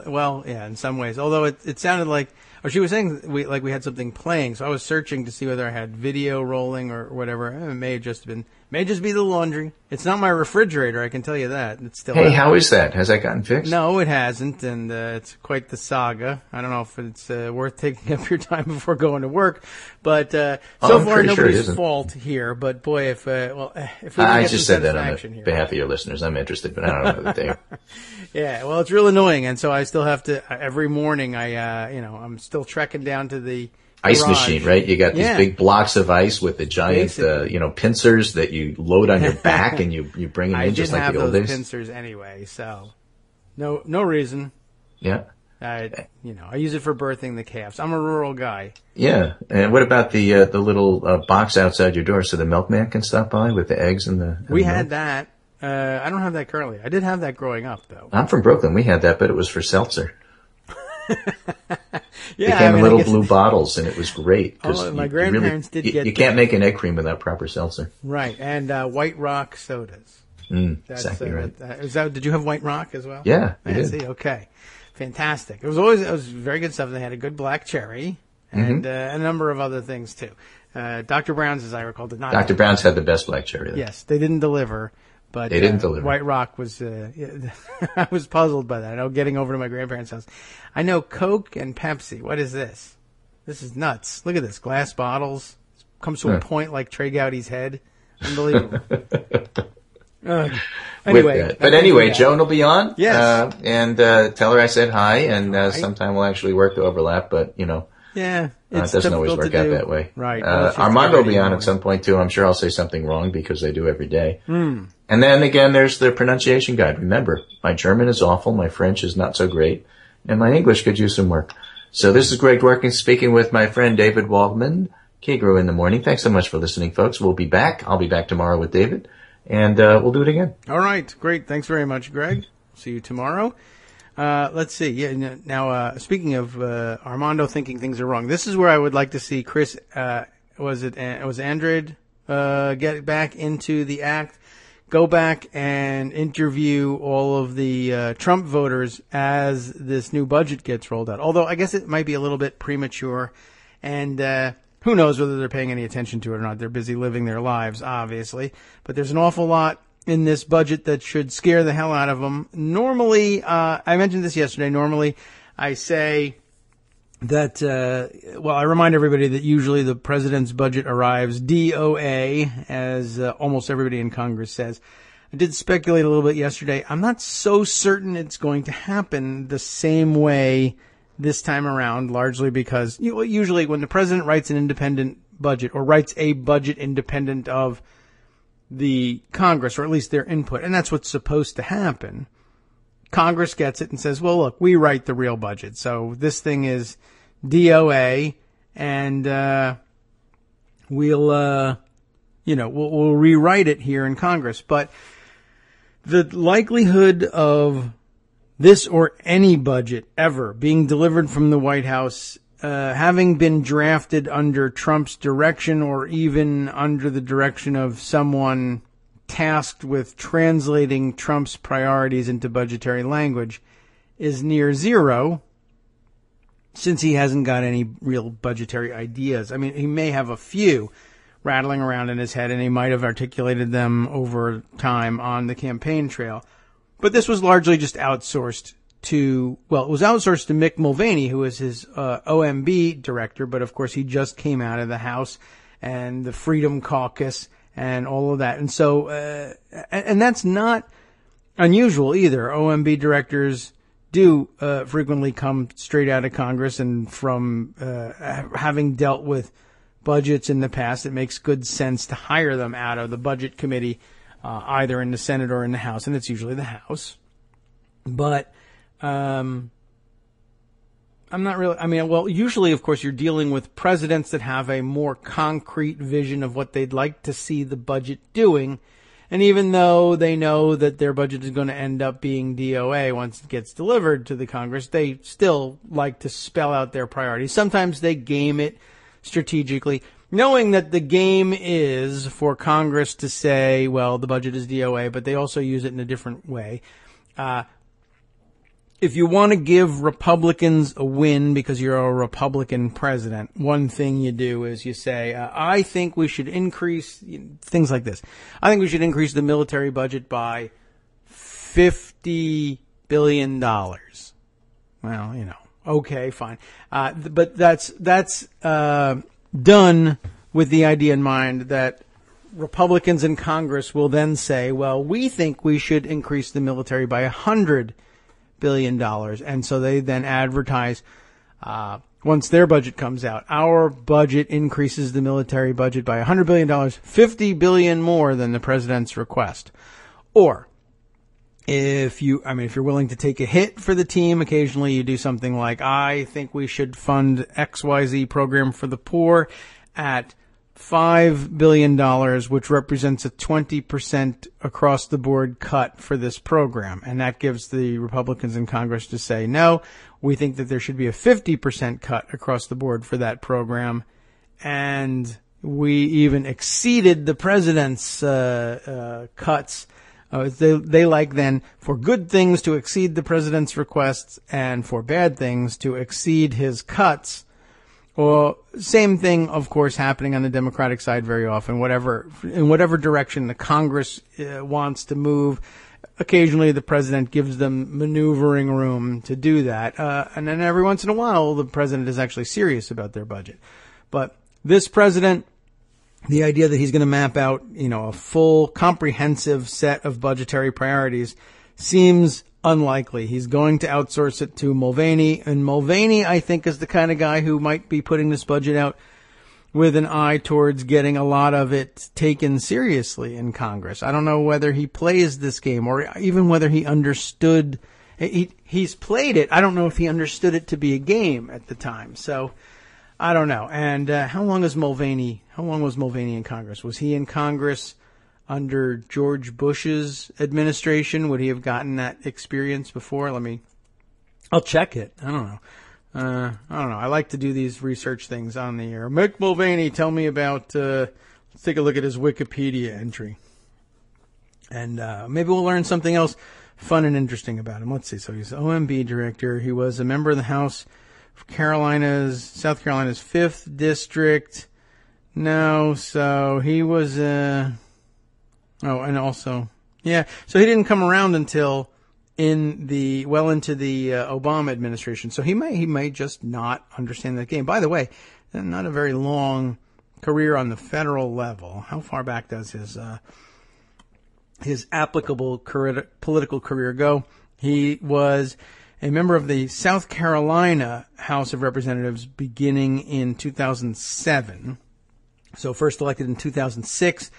Speaker 3: Well, yeah, in some ways. Although it sounded like, or she was saying we had something playing. So I was searching to see whether I had video rolling or whatever. It may have just been May just be the laundry. It's not my refrigerator, I can tell you that. It's still
Speaker 4: Hey,
Speaker 3: out.
Speaker 4: how is that? Has that gotten fixed?
Speaker 3: No, it hasn't, and it's quite the saga. I don't know if it's worth taking up your time before going to work, but so far nobody's fault here. But boy, if we
Speaker 4: I just said that on behalf of your listeners. I'm interested, but I don't know that they are.
Speaker 3: Yeah, well, it's real annoying, and so I still have to every morning. I'm still trekking down to the
Speaker 4: ice
Speaker 3: garage.
Speaker 4: Machine, right? You got these big blocks of ice with the giant, pincers that you load on your back and you bring them in just like the old days.
Speaker 3: I did have those pincers anyway, so no reason.
Speaker 4: Yeah.
Speaker 3: I use it for birthing the calves. I'm a rural guy.
Speaker 4: Yeah. And what about the little box outside your door so the milkman can stop by with the eggs and the
Speaker 3: We had that. I don't have that currently. I did have that growing up, though.
Speaker 4: I'm from Brooklyn. We had that, but it was for seltzer.
Speaker 3: Yeah,
Speaker 4: it came in little blue bottles, and it was great.
Speaker 3: My grandparents did get.
Speaker 4: You can't make an egg cream without proper seltzer.
Speaker 3: Right, and White Rock sodas. That's
Speaker 4: exactly right.
Speaker 3: Did you have White Rock as well?
Speaker 4: Yeah, I did.
Speaker 3: See, okay, fantastic. It was very good stuff. They had a good black cherry and a number of other things too. Dr. Brown's, as I recall, did not.
Speaker 4: Dr. Brown's had the best black cherry. Though.
Speaker 3: Yes, they didn't deliver. But
Speaker 4: they didn't deliver.
Speaker 3: White Rock was, I was puzzled by that. I know getting over to my grandparents' house. I know Coke and Pepsi. What is this? This is nuts. Look at this. Glass bottles. Comes to a point like Trey Gowdy's head. Unbelievable.
Speaker 4: Anyway, Joan will be on.
Speaker 3: Yes.
Speaker 4: And tell her I said hi, and sometime we'll actually work to overlap, but,
Speaker 3: Yeah.
Speaker 4: It doesn't always work out that way.
Speaker 3: Right.
Speaker 4: Armando will be on at some point, too. I'm sure I'll say something wrong because I do every day. And then, again, there's the pronunciation guide. Remember, my German is awful, my French is not so great, and my English could use some work. So this is Greg Dworkin speaking with my friend David Waldman, Kagro in the morning. Thanks so much for listening, folks. We'll be back. I'll be back tomorrow with David, and we'll do it again.
Speaker 3: All right. Great. Thanks very much, Greg. See you tomorrow. Let's see. Yeah. Now, speaking of Armando thinking things are wrong, this is where I would like to see Chris. Was Andred get back into the act? Go back and interview all of the Trump voters as this new budget gets rolled out. Although I guess it might be a little bit premature, and who knows whether they're paying any attention to it or not. They're busy living their lives, obviously. But there's an awful lot in this budget that should scare the hell out of them. Normally, I mentioned this yesterday, normally I say that, I remind everybody that usually the president's budget arrives DOA, as almost everybody in Congress says. I did speculate a little bit yesterday. I'm not so certain it's going to happen the same way this time around, largely because usually when the president writes an independent budget or writes a budget independent of the Congress, or at least their input, and that's what's supposed to happen. Congress gets it and says, well, look, we write the real budget. So this thing is DOA, and we'll rewrite it here in Congress. But the likelihood of this or any budget ever being delivered from the White House, having been drafted under Trump's direction or even under the direction of someone tasked with translating Trump's priorities into budgetary language, is near zero, since he hasn't got any real budgetary ideas. I mean, he may have a few rattling around in his head, and he might have articulated them over time on the campaign trail. But this was largely just outsourced it was outsourced to Mick Mulvaney, who is his OMB director, but of course he just came out of the House and the Freedom Caucus and all of that. And so, and that's not unusual either. OMB directors do frequently come straight out of Congress, and from having dealt with budgets in the past, it makes good sense to hire them out of the Budget Committee, either in the Senate or in the House, and it's usually the House. But I'm not really, usually, of course, you're dealing with presidents that have a more concrete vision of what they'd like to see the budget doing. And even though they know that their budget is going to end up being DOA once it gets delivered to the Congress, they still like to spell out their priorities. Sometimes they game it strategically, knowing that the game is for Congress to say, well, the budget is DOA, but they also use it in a different way. if you want to give Republicans a win because you're a Republican president, one thing you do is you say, I think we should increase, things like this. I think we should increase the military budget by $50 billion. Well, okay, fine. But that's done with the idea in mind that Republicans in Congress will then say, well, we think we should increase the military by $100 billion. And so they then advertise, once their budget comes out, our budget increases the military budget by $100 billion, $50 billion more than the president's request. Or if you're willing to take a hit for the team, occasionally you do something like, I think we should fund XYZ program for the poor at $5 billion, which represents a 20% across the board cut for this program. And that gives the Republicans in Congress to say, no, we think that there should be a 50% cut across the board for that program. And we even exceeded the president's cuts. They like then for good things to exceed the president's requests and for bad things to exceed his cuts. Well, same thing, of course, happening on the Democratic side very often. In whatever direction the Congress wants to move, occasionally the president gives them maneuvering room to do that. And then every once in a while, the president is actually serious about their budget. But this president, the idea that he's going to map out, a full comprehensive set of budgetary priorities seems unlikely. He's going to outsource it to Mulvaney, and Mulvaney, I think, is the kind of guy who might be putting this budget out with an eye towards getting a lot of it taken seriously in Congress. I don't know whether he plays this game or even whether he understood. He's played it. I don't know if he understood it to be a game at the time. So I don't know. And how long was Mulvaney in Congress? Was he in Congress under George Bush's administration? Would he have gotten that experience before? I'll check it. I don't know. I like to do these research things on the air. Mick Mulvaney, tell me about, let's take a look at his Wikipedia entry. And maybe we'll learn something else fun and interesting about him. Let's see. So he's OMB director. He was a member of the House of South Carolina's 5th District. No, so he was, so he didn't come around until into the Obama administration. So he may just not understand that game. By the way, not a very long career on the federal level. How far back does his applicable political career go? He was a member of the South Carolina House of Representatives beginning in 2007. So first elected in 2006.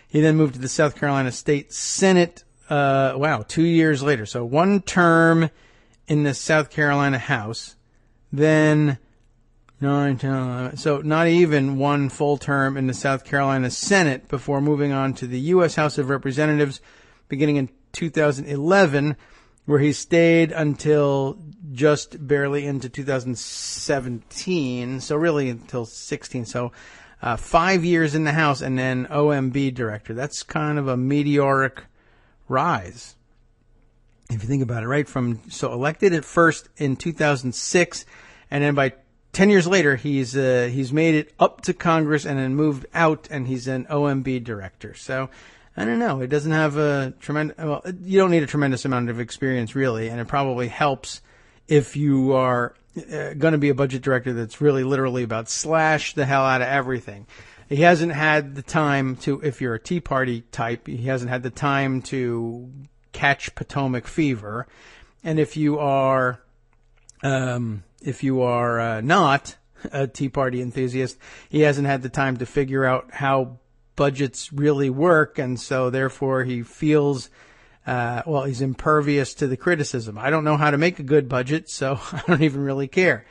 Speaker 3: He then moved to the South Carolina State Senate, 2 years later. So one term in the South Carolina House, then 9, 10, 11. So not even one full term in the South Carolina Senate before moving on to the U.S. House of Representatives beginning in 2011, where he stayed until just barely into 2017. So really until 16. So 5 years in the House and then OMB director. That's kind of a meteoric rise, if you think about it, right? So elected at first in 2006, and then by 10 years later, he's made it up to Congress and then moved out, and he's an OMB director. So I don't know. It doesn't have you don't need a tremendous amount of experience, really, and it probably helps if you are going to be a budget director that's really literally about slash the hell out of everything. He hasn't had the time to, if you're a Tea Party type, he hasn't had the time to catch Potomac fever. And if you are not a Tea Party enthusiast, he hasn't had the time to figure out how budgets really work. And so therefore he feels he's impervious to the criticism. I don't know how to make a good budget, so I don't even really care.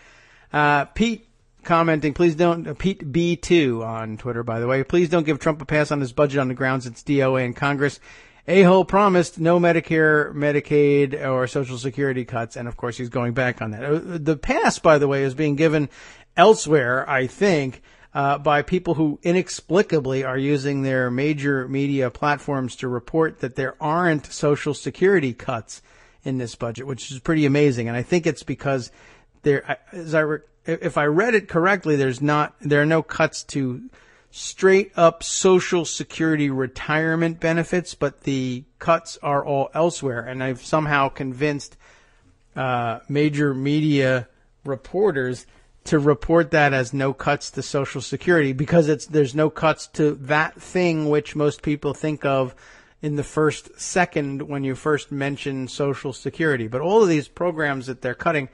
Speaker 3: Pete commenting, Pete B2 on Twitter, by the way, please don't give Trump a pass on his budget on the grounds it's DOA in Congress. A-hole promised no Medicare, Medicaid, or Social Security cuts, and of course he's going back on that. The pass, by the way, is being given elsewhere, I think, by people who inexplicably are using their major media platforms to report that there aren't Social Security cuts in this budget, which is pretty amazing. And I think it's because if I read it correctly, there are no cuts to straight up Social Security retirement benefits, but the cuts are all elsewhere. And I've somehow convinced major media reporters to report that as no cuts to Social Security, because there's no cuts to that thing which most people think of in the first second when you first mention Social Security. But all of these programs that they're cutting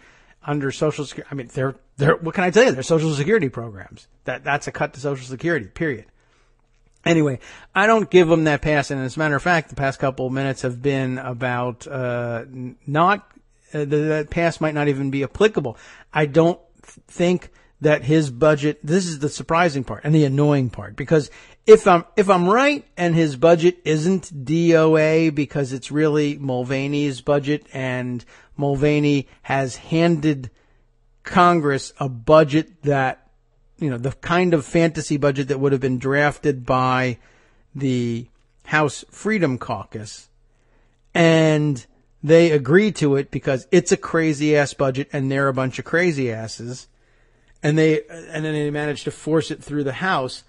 Speaker 3: under Social Security, I mean, they're what can I tell you? They're Social Security programs. That's a cut to Social Security, period. Anyway, I don't give them that pass. And as a matter of fact, the past couple of minutes have been about that pass might not even be applicable. I don't think that his budget, this is the surprising part and the annoying part, because if I'm right and his budget isn't DOA because it's really Mulvaney's budget, and Mulvaney has handed Congress a budget that, the kind of fantasy budget that would have been drafted by the House Freedom Caucus, and they agree to it because it's a crazy ass budget and they're a bunch of crazy asses, and then they manage to force it through the House.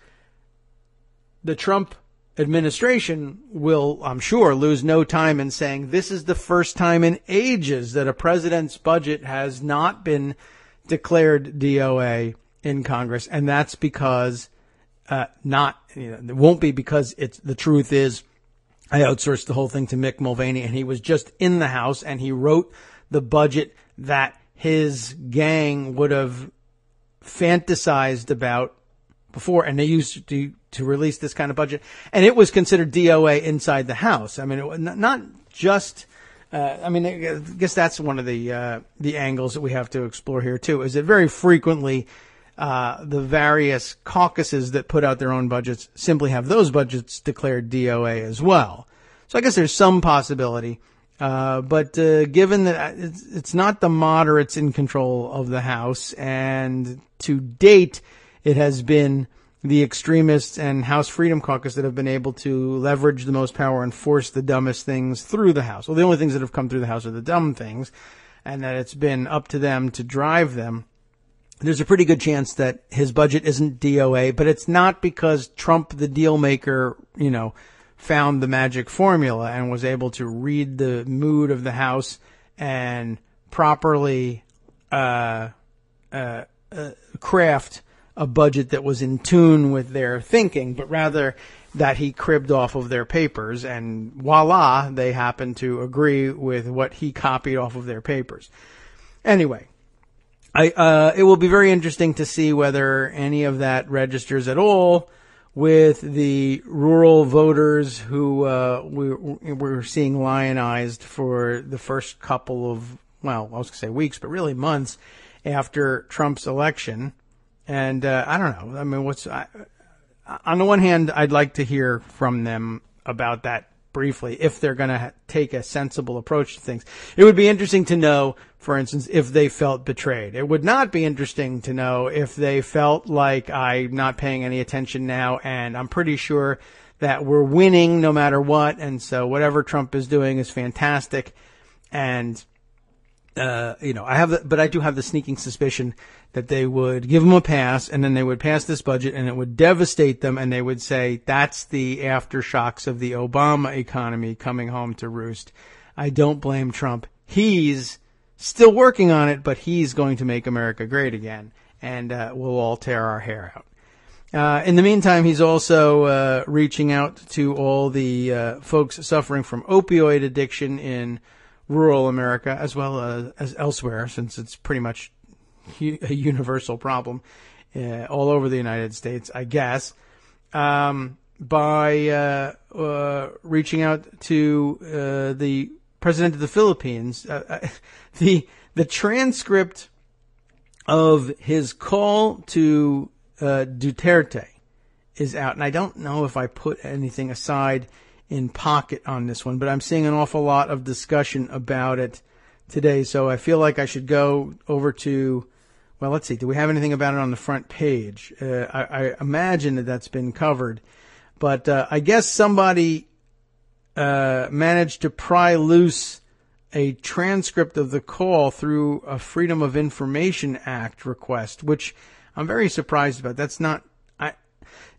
Speaker 3: The Trump administration will, I'm sure, lose no time in saying this is the first time in ages that a president's budget has not been declared DOA in Congress, and that's because it won't be because the truth is I outsourced the whole thing to Mick Mulvaney, and he was just in the House and he wrote the budget that his gang would have fantasized about before, and they used to release this kind of budget, and it was considered DOA inside the House. I mean, it, not just. I guess that's one of the angles that we have to explore here too. Is that very frequently the various caucuses that put out their own budgets simply have those budgets declared DOA as well. So I guess there's some possibility, but given that it's not the moderates in control of the House, and to date it has been the extremists and House Freedom Caucus that have been able to leverage the most power and force the dumbest things through the House. Well, the only things that have come through the House are the dumb things, and that it's been up to them to drive them. There's a pretty good chance that his budget isn't DOA, but it's not because Trump, the deal maker, found the magic formula and was able to read the mood of the House and properly craft a budget that was in tune with their thinking, but rather that he cribbed off of their papers, and voila, they happen to agree with what he copied off of their papers. Anyway, it will be very interesting to see whether any of that registers at all with the rural voters who we're seeing lionized for the first couple of, I was going to say weeks, but really months after Trump's election. And I don't know. I mean, on the one hand, I'd like to hear from them about that briefly, if they're going to take a sensible approach to things. It would be interesting to know, for instance, if they felt betrayed. It would not be interesting to know if they felt like I'm not paying any attention now, and I'm pretty sure that we're winning no matter what, and so whatever Trump is doing is fantastic. And I do have the sneaking suspicion that they would give them a pass, and then they would pass this budget, and it would devastate them, and they would say that's the aftershocks of the Obama economy coming home to roost. I don't blame Trump. He's still working on it, but he's going to make America great again, and we'll all tear our hair out. In the meantime, he's also reaching out to all the folks suffering from opioid addiction in rural America, as well as elsewhere, since it's pretty much a universal problem all over the United States, I guess, by reaching out to the president of the Philippines. The transcript of his call to Duterte is out, and I don't know if I put anything aside in pocket on this one, but I'm seeing an awful lot of discussion about it today, so I feel like I should go over to, let's see, do we have anything about it on the front page? I imagine that that's been covered, but I guess somebody managed to pry loose a transcript of the call through a Freedom of Information Act request, which I'm very surprised about. That's not,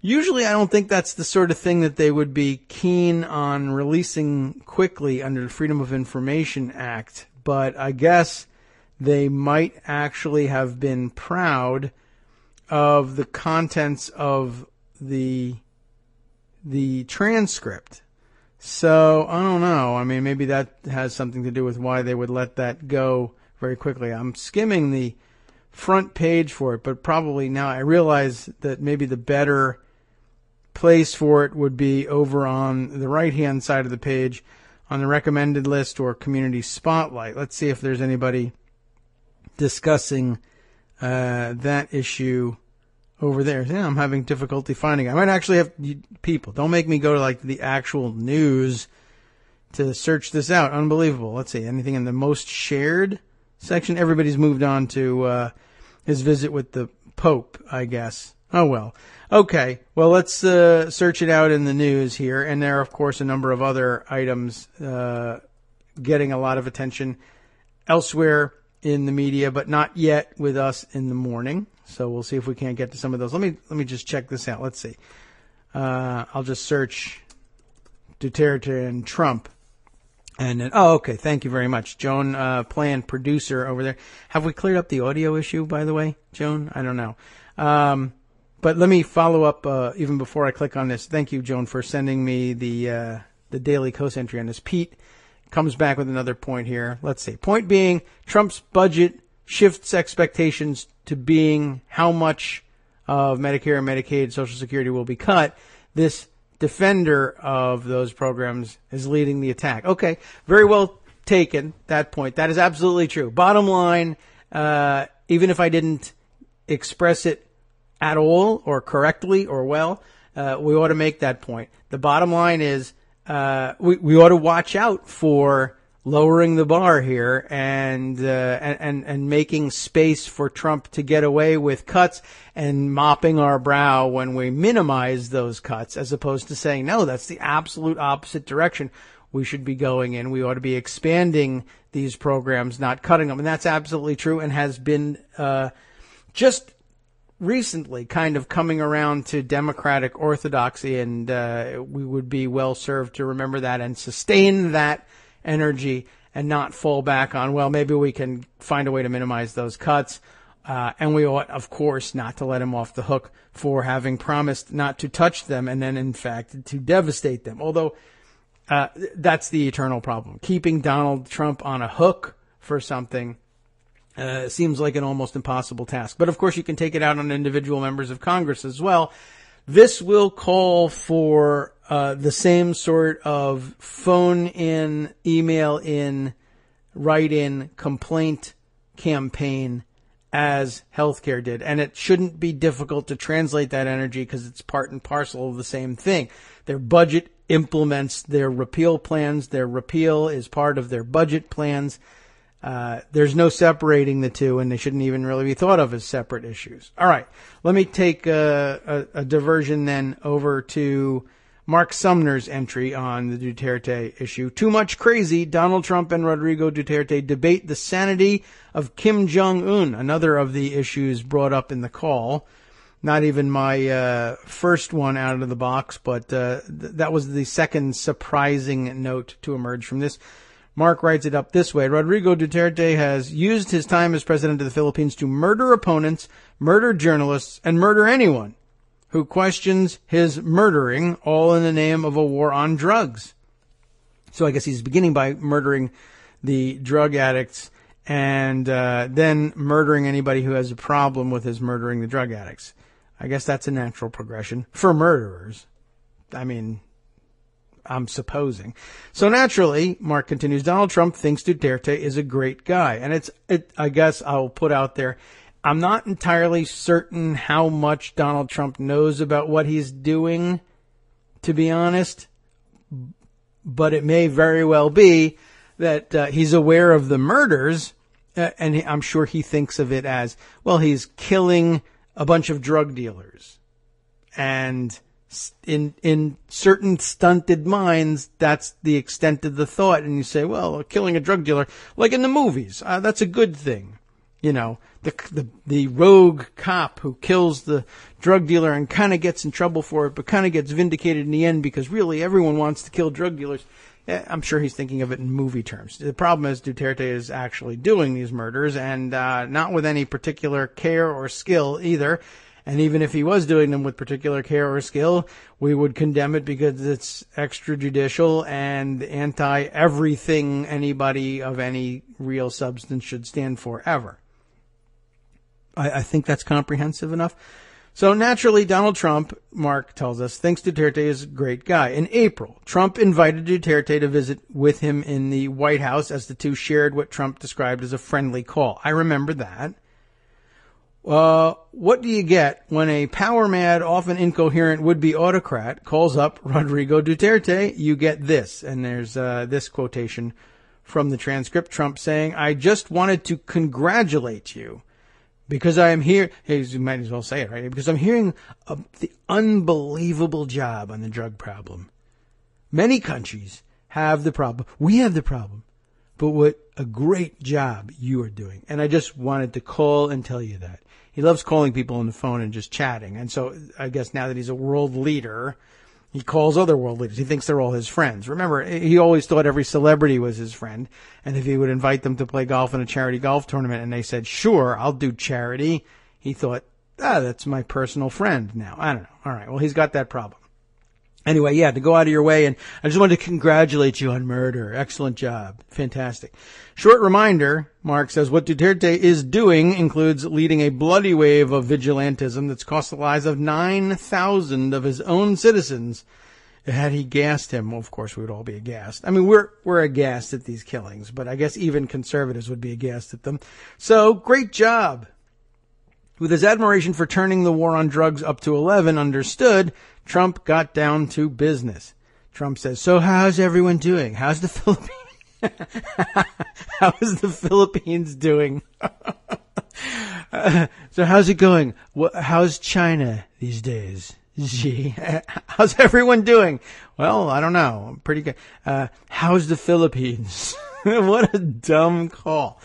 Speaker 3: usually I don't think that's the sort of thing that they would be keen on releasing quickly under the Freedom of Information Act, but I guess they might actually have been proud of the contents of the transcript. So, I don't know. I mean, maybe that has something to do with why they would let that go very quickly. I'm skimming the front page for it, but probably now I realize that maybe the better place for it would be over on the right-hand side of the page on the recommended list or community spotlight. Let's see if there's anybody discussing that issue over there. Yeah, I'm having difficulty finding it. I might actually have people. Don't make me go to like the actual news to search this out. Unbelievable. Let's see. Anything in the most shared section? Everybody's moved on to his visit with the Pope, I guess. Oh, well. Okay. Well, let's search it out in the news here. And there are, of course, a number of other items getting a lot of attention elsewhere in the media, but not yet with us in the morning. So we'll see if we can't get to some of those. Let me just check this out. Let's see. I'll just search Duterte and Trump. And then, okay. Thank you very much. Joan, plan producer over there. Have we cleared up the audio issue, by the way, Joan? I don't know. But let me follow up, even before I click on this. Thank you, Joan, for sending me the daily coast entry on this. Pete comes back with another point here. Let's see. Point being, Trump's budget shifts expectations to being how much of Medicare, Medicaid, Social Security will be cut. This defender of those programs is leading the attack. Okay, very well taken, that point. That is absolutely true. Bottom line, even if I didn't express it at all or correctly or well, we ought to make that point. The bottom line is we ought to watch out for lowering the bar here and making space for Trump to get away with cuts and mopping our brow when we minimize those cuts, as opposed to saying, no, that's the absolute opposite direction we should be going in. We ought to be expanding these programs, not cutting them. And that's absolutely true and has been just recently kind of coming around to democratic orthodoxy, and we would be well served to remember that and sustain that energy and not fall back on, well, maybe we can find a way to minimize those cuts. And we ought, of course, not to let him off the hook for having promised not to touch them and then, in fact, to devastate them. Although that's the eternal problem. Keeping Donald Trump on a hook for something seems like an almost impossible task. But, of course, you can take it out on individual members of Congress as well. This will call for the same sort of phone-in, email-in, write-in complaint campaign as healthcare did. And it shouldn't be difficult to translate that energy because it's part and parcel of the same thing. Their budget implements their repeal plans. Their repeal is part of their budget plans. There's no separating the two, and they shouldn't even really be thought of as separate issues. All right, let me take a diversion then over to Mark Sumner's entry on the Duterte issue. Too much crazy. Donald Trump and Rodrigo Duterte debate the sanity of Kim Jong-un, another of the issues brought up in the call. Not even my first one out of the box, but that was the second surprising note to emerge from this. Mark writes it up this way. Rodrigo Duterte has used his time as president of the Philippines to murder opponents, murder journalists, and murder anyone who questions his murdering, all in the name of a war on drugs. So I guess he's beginning by murdering the drug addicts and then murdering anybody who has a problem with his murdering the drug addicts. I guess that's a natural progression for murderers. I mean, I'm supposing. So naturally, Mark continues, Donald Trump thinks Duterte is a great guy. And I guess I'll put out there, I'm not entirely certain how much Donald Trump knows about what he's doing, to be honest. But it may very well be that he's aware of the murders, and I'm sure he thinks of it as, well, he's killing a bunch of drug dealers. And In certain stunted minds, that's the extent of the thought. And you say, well, killing a drug dealer, like in the movies, that's a good thing. You know, the rogue cop who kills the drug dealer and kind of gets in trouble for it, but kind of gets vindicated in the end because really everyone wants to kill drug dealers. I'm sure he's thinking of it in movie terms. The problem is Duterte is actually doing these murders and not with any particular care or skill either. And even if he was doing them with particular care or skill, we would condemn it because it's extrajudicial and anti-everything anybody of any real substance should stand for ever. I think that's comprehensive enough. So naturally, Donald Trump, Mark tells us, thinks Duterte is a great guy. In April, Trump invited Duterte to visit with him in the White House as the two shared what Trump described as a friendly call. I remember that. What do you get when a power-mad, often incoherent would-be autocrat calls up Rodrigo Duterte? You get this. And there's this quotation from the transcript. Trump saying, I just wanted to congratulate you because I am here. Hey, you might as well say it, right? Because I'm hearing the unbelievable job on the drug problem. Many countries have the problem. We have the problem. But what a great job you are doing. And I just wanted to call and tell you that. He loves calling people on the phone and just chatting. And so I guess now that he's a world leader, he calls other world leaders. He thinks they're all his friends. Remember, he always thought every celebrity was his friend. And if he would invite them to play golf in a charity golf tournament and they said, sure, I'll do charity, he thought, that's my personal friend now. I don't know. All right. Well, he's got that problem. Anyway, yeah, to go out of your way, and I just wanted to congratulate you on murder. Excellent job. Fantastic. Short reminder, Mark says, what Duterte is doing includes leading a bloody wave of vigilantism that's cost the lives of 9,000 of his own citizens. Had he gassed him, well, of course, we would all be aghast. I mean, we're aghast at these killings, but I guess even conservatives would be aghast at them. So, great job. With his admiration for turning the war on drugs up to 11 understood, Trump got down to business. Trump says, so how's everyone doing? How's the Philippines? How is the Philippines doing? So how's it going? How's China these days? Gee, how's everyone doing? Well, I don't know. I'm pretty good. How's the Philippines? What a dumb call.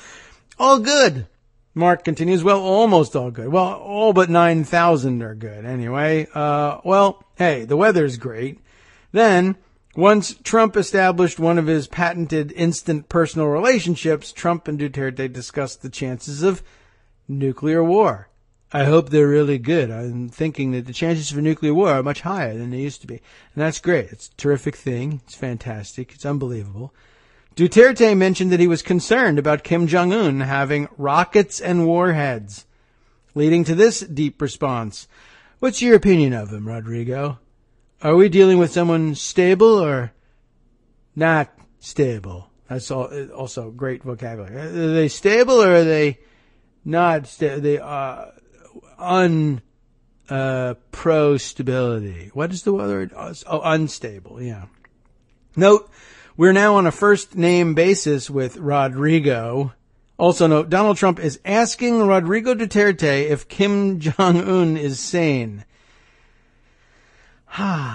Speaker 3: All good. Mark continues, well, almost all good. Well, all but 9,000 are good anyway. Well, hey, the weather's great. Then, once Trump established one of his patented instant personal relationships, Trump and Duterte discussed the chances of nuclear war. I hope they're really good. I'm thinking that the chances for nuclear war are much higher than they used to be. And that's great. It's a terrific thing. It's fantastic. It's unbelievable. Duterte mentioned that he was concerned about Kim Jong-un having rockets and warheads, leading to this deep response. What's your opinion of him, Rodrigo? Are we dealing with someone stable or not stable? That's also great vocabulary. Are they stable or are they not stable? They are pro-stability. What is the word? Oh, unstable, yeah. Note, we're now on a first-name basis with Rodrigo. Also note, Donald Trump is asking Rodrigo Duterte if Kim Jong-un is sane.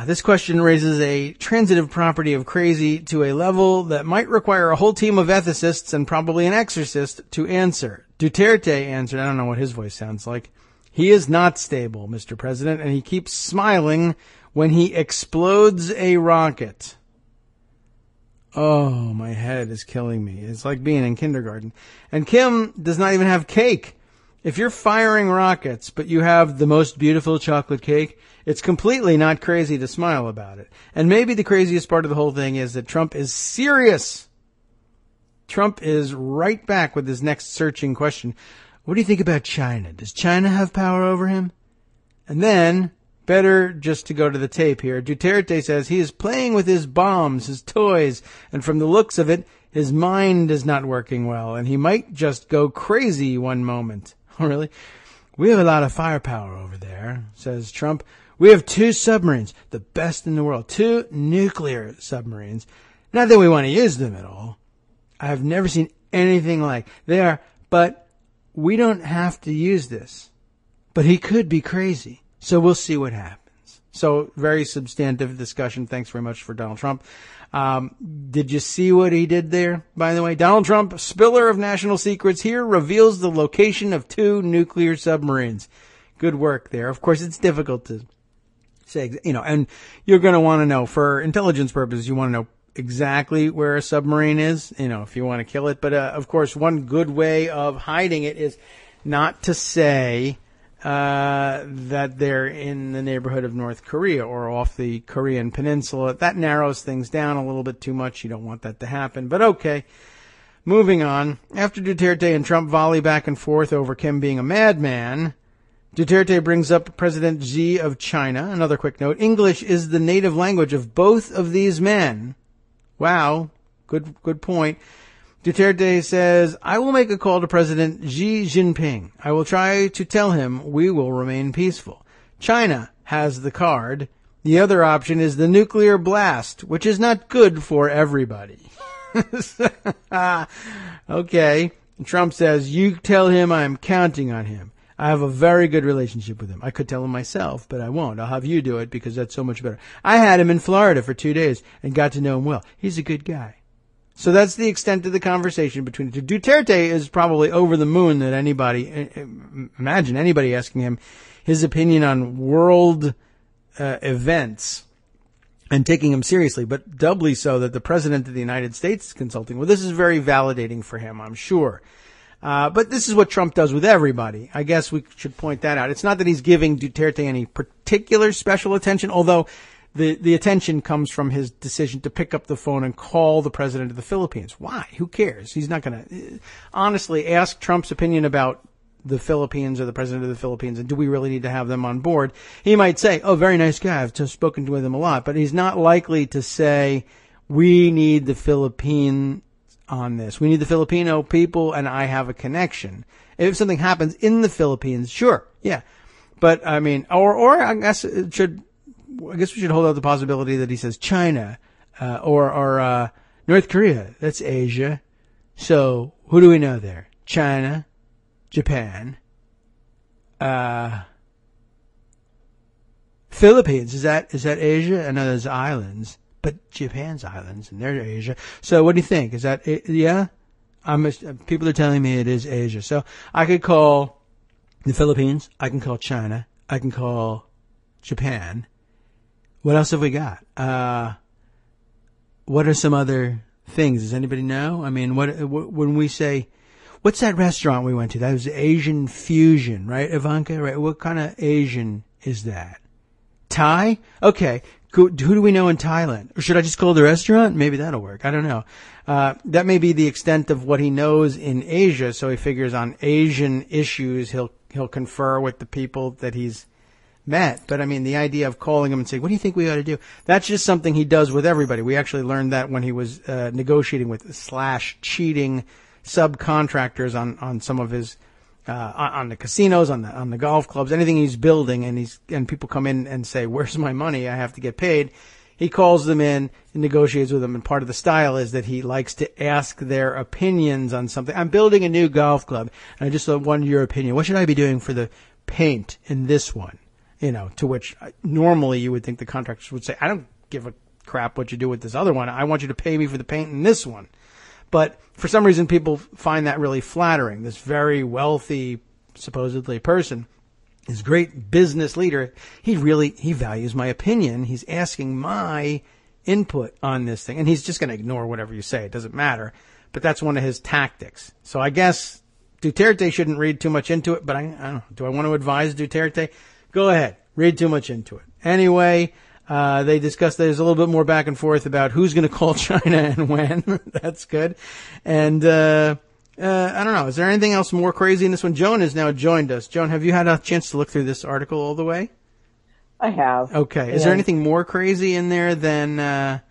Speaker 3: This question raises a transitive property of crazy to a level that might require a whole team of ethicists and probably an exorcist to answer. Duterte answered, I don't know what his voice sounds like. He is not stable, Mr. President, and he keeps smiling when he explodes a rocket. Oh, my head is killing me. It's like being in kindergarten. And Kim does not even have cake. If you're firing rockets, but you have the most beautiful chocolate cake, it's completely not crazy to smile about it. And maybe the craziest part of the whole thing is that Trump is serious. Trump is right back with his next searching question. What do you think about China? Does China have power over him? And then, better just to go to the tape here, Duterte says he is playing with his bombs, his toys, and from the looks of it, his mind is not working well, and he might just go crazy one moment. Oh, really? We have a lot of firepower over there, says Trump. We have 2 submarines, the best in the world, 2 nuclear submarines. Not that we want to use them at all. I've never seen anything like they are, but we don't have to use this. But he could be crazy, so we'll see what happens, So very substantive discussion. Thanks very much for Donald Trump. Did you see what he did there, by the way? Donald Trump, spiller of national secrets here, reveals the location of 2 nuclear submarines. Good work there. Of course, it's difficult to say, and you're going to want to know, for intelligence purposes, you want to know exactly where a submarine is, if you want to kill it. But, of course, one good way of hiding it is not to say that they're in the neighborhood of North Korea or off the Korean peninsula. That narrows things down a little bit too much. You don't want that to happen. But okay, moving on. After Duterte and Trump volley back and forth over Kim being a madman, Duterte brings up President Xi of China. Another quick note. English is the native language of both of these men. Wow. Good point. Duterte says, I will make a call to President Xi Jinping. I will try to tell him we will remain peaceful. China has the card. The other option is the nuclear blast, which is not good for everybody. Okay. Trump says, you tell him I'm counting on him. I have a very good relationship with him. I could tell him myself, but I won't. I'll have you do it because that's so much better. I had him in Florida for 2 days and got to know him well. He's a good guy. So that's the extent of the conversation between the two. Duterte is probably over the moon that imagine anybody asking him his opinion on world events and taking him seriously, but doubly so that the President of the United States is consulting. Well, this is very validating for him, I'm sure. But this is what Trump does with everybody. I guess we should point that out. It's not that he's giving Duterte any particular special attention, although the attention comes from his decision to pick up the phone and call the president of the Philippines. Why? Who cares? He's not going to honestly ask Trump's opinion about the Philippines or the president of the Philippines, and do we really need to have them on board? He might say, oh, very nice guy. I've just spoken with him a lot. But he's not likely to say, we need the Philippines on this. We need the Filipino people, and I have a connection. If something happens in the Philippines, sure, yeah. But, I mean, or I guess we should hold out the possibility that he says China, or North Korea. That's Asia. So, who do we know there? China, Japan, Philippines. Is that Asia? I know there's islands, but Japan's islands, and they're Asia. So, what do you think? Is that, yeah? People are telling me it is Asia. So, I could call the Philippines. I can call China. I can call Japan. What else have we got? What are some other things? Does anybody know? I mean, when we say, what's that restaurant we went to? That was Asian Fusion, right, Ivanka? Right? What kind of Asian is that? Thai? Okay. Who do we know in Thailand? Or should I just call the restaurant? Maybe that'll work. I don't know. That may be the extent of what he knows in Asia. So he figures on Asian issues, he'll confer with the people that he's met. But I mean, the idea of calling him and saying, what do you think we ought to do? That's just something he does with everybody. We actually learned that when he was negotiating with / cheating subcontractors on some of his on the casinos, on the golf clubs, anything he's building, and people come in and say, where's my money? I have to get paid. He calls them in and negotiates with them, and part of the style is that he likes to ask their opinions on something. I'm building a new golf club, and I just wanted your opinion. What should I be doing for the paint in this one? To which normally you would think the contractors would say, I don't give a crap what you do with this other one. I want you to pay me for the paint in this one. But for some reason, people find that really flattering. This very wealthy, supposedly person, this great business leader, he values my opinion. He's asking my input on this thing. And he's just going to ignore whatever you say. It doesn't matter. But that's one of his tactics. So I guess Duterte shouldn't read too much into it. But I don't know. Do I want to advise Duterte? Go ahead. Read too much into it. Anyway, they discussed there's a little bit more back and forth about who's going to call China and when. That's good. And I don't know. Is there anything else more crazy in this one? Joan has now joined us. Joan, have you had a chance to look through this article all the way?
Speaker 5: I have.
Speaker 3: Okay. Is there anything more crazy in there than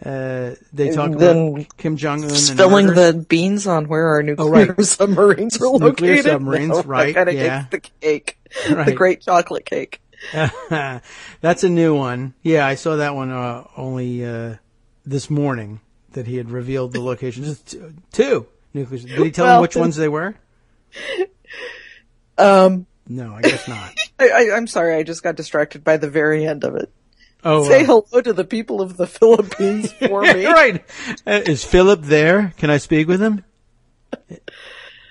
Speaker 3: they talk about Kim Jong-un
Speaker 6: spilling the beans on where our nuclear submarines were located?
Speaker 3: Nuclear submarines, right?
Speaker 6: That kind of the cake. Right. The great chocolate cake.
Speaker 3: That's a new one. Yeah, I saw that one only this morning, that he had revealed the locations. Two nuclear. Did he tell them which ones they were?
Speaker 6: No,
Speaker 3: I guess not.
Speaker 6: I'm sorry, I just got distracted by the very end of it.
Speaker 3: Oh,
Speaker 6: Say hello to the people of the Philippines for me.
Speaker 3: Right. Is Philip there? Can I speak with him?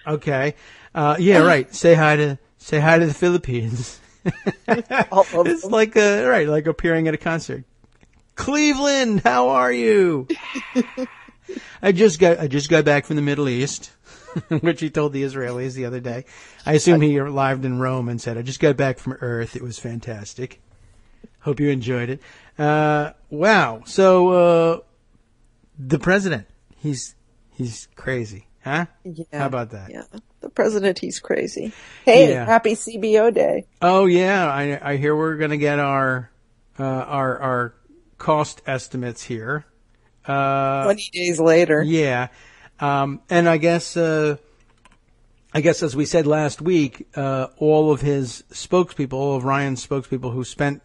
Speaker 3: Okay. Yeah, right. Say hi to the Philippines. It's like like appearing at a concert. Cleveland, how are you? I just got back from the Middle East, which he told the Israelis the other day. I assume he arrived in Rome and said, I just got back from Earth. It was fantastic. Hope you enjoyed it. Wow. So, the president, he's crazy, huh? Yeah. How about that?
Speaker 6: Yeah. The president, he's crazy. Hey,
Speaker 3: yeah.
Speaker 6: Happy CBO Day.
Speaker 3: Oh yeah. I hear we're going to get our cost estimates here.
Speaker 6: 20 days later.
Speaker 3: Yeah. And I guess as we said last week, all of his spokespeople, all of Ryan's spokespeople who spent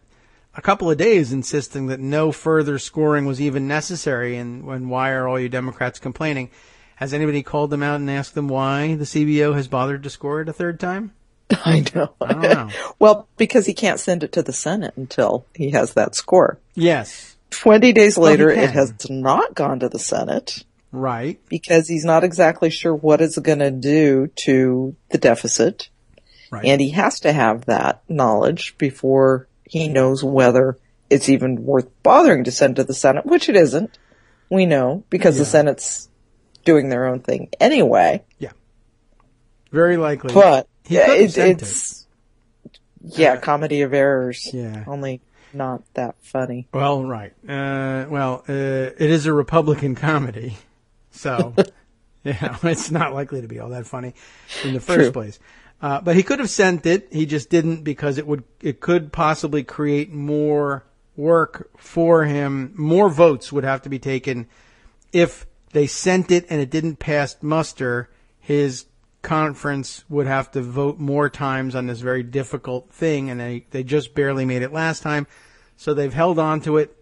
Speaker 3: a couple of days insisting that no further scoring was even necessary, and why are all you Democrats complaining? Has anybody called them out and asked them why the CBO has bothered to score it a third time?
Speaker 6: I know.
Speaker 3: I don't know.
Speaker 6: Well, because he can't send it to the Senate until he has that score.
Speaker 3: Yes.
Speaker 6: 20 days later, it has not gone to the Senate.
Speaker 3: Right.
Speaker 6: Because he's not exactly sure what it's going to do to the deficit.
Speaker 3: Right.
Speaker 6: And he has to have that knowledge before he knows whether it's even worth bothering to send to the Senate, which it isn't. We know, because the Senate's doing their own thing anyway.
Speaker 3: Yeah. Very likely.
Speaker 6: But
Speaker 3: it's
Speaker 6: comedy of errors.
Speaker 3: Yeah.
Speaker 6: Only not that funny.
Speaker 3: Well, right. It is a Republican comedy. So, it's not likely to be all that funny in the first place. But he could have sent it. He just didn't, because it could possibly create more work for him. More votes would have to be taken if they sent it and it didn't pass muster. His conference would have to vote more times on this very difficult thing, and they just barely made it last time. So they've held on to it.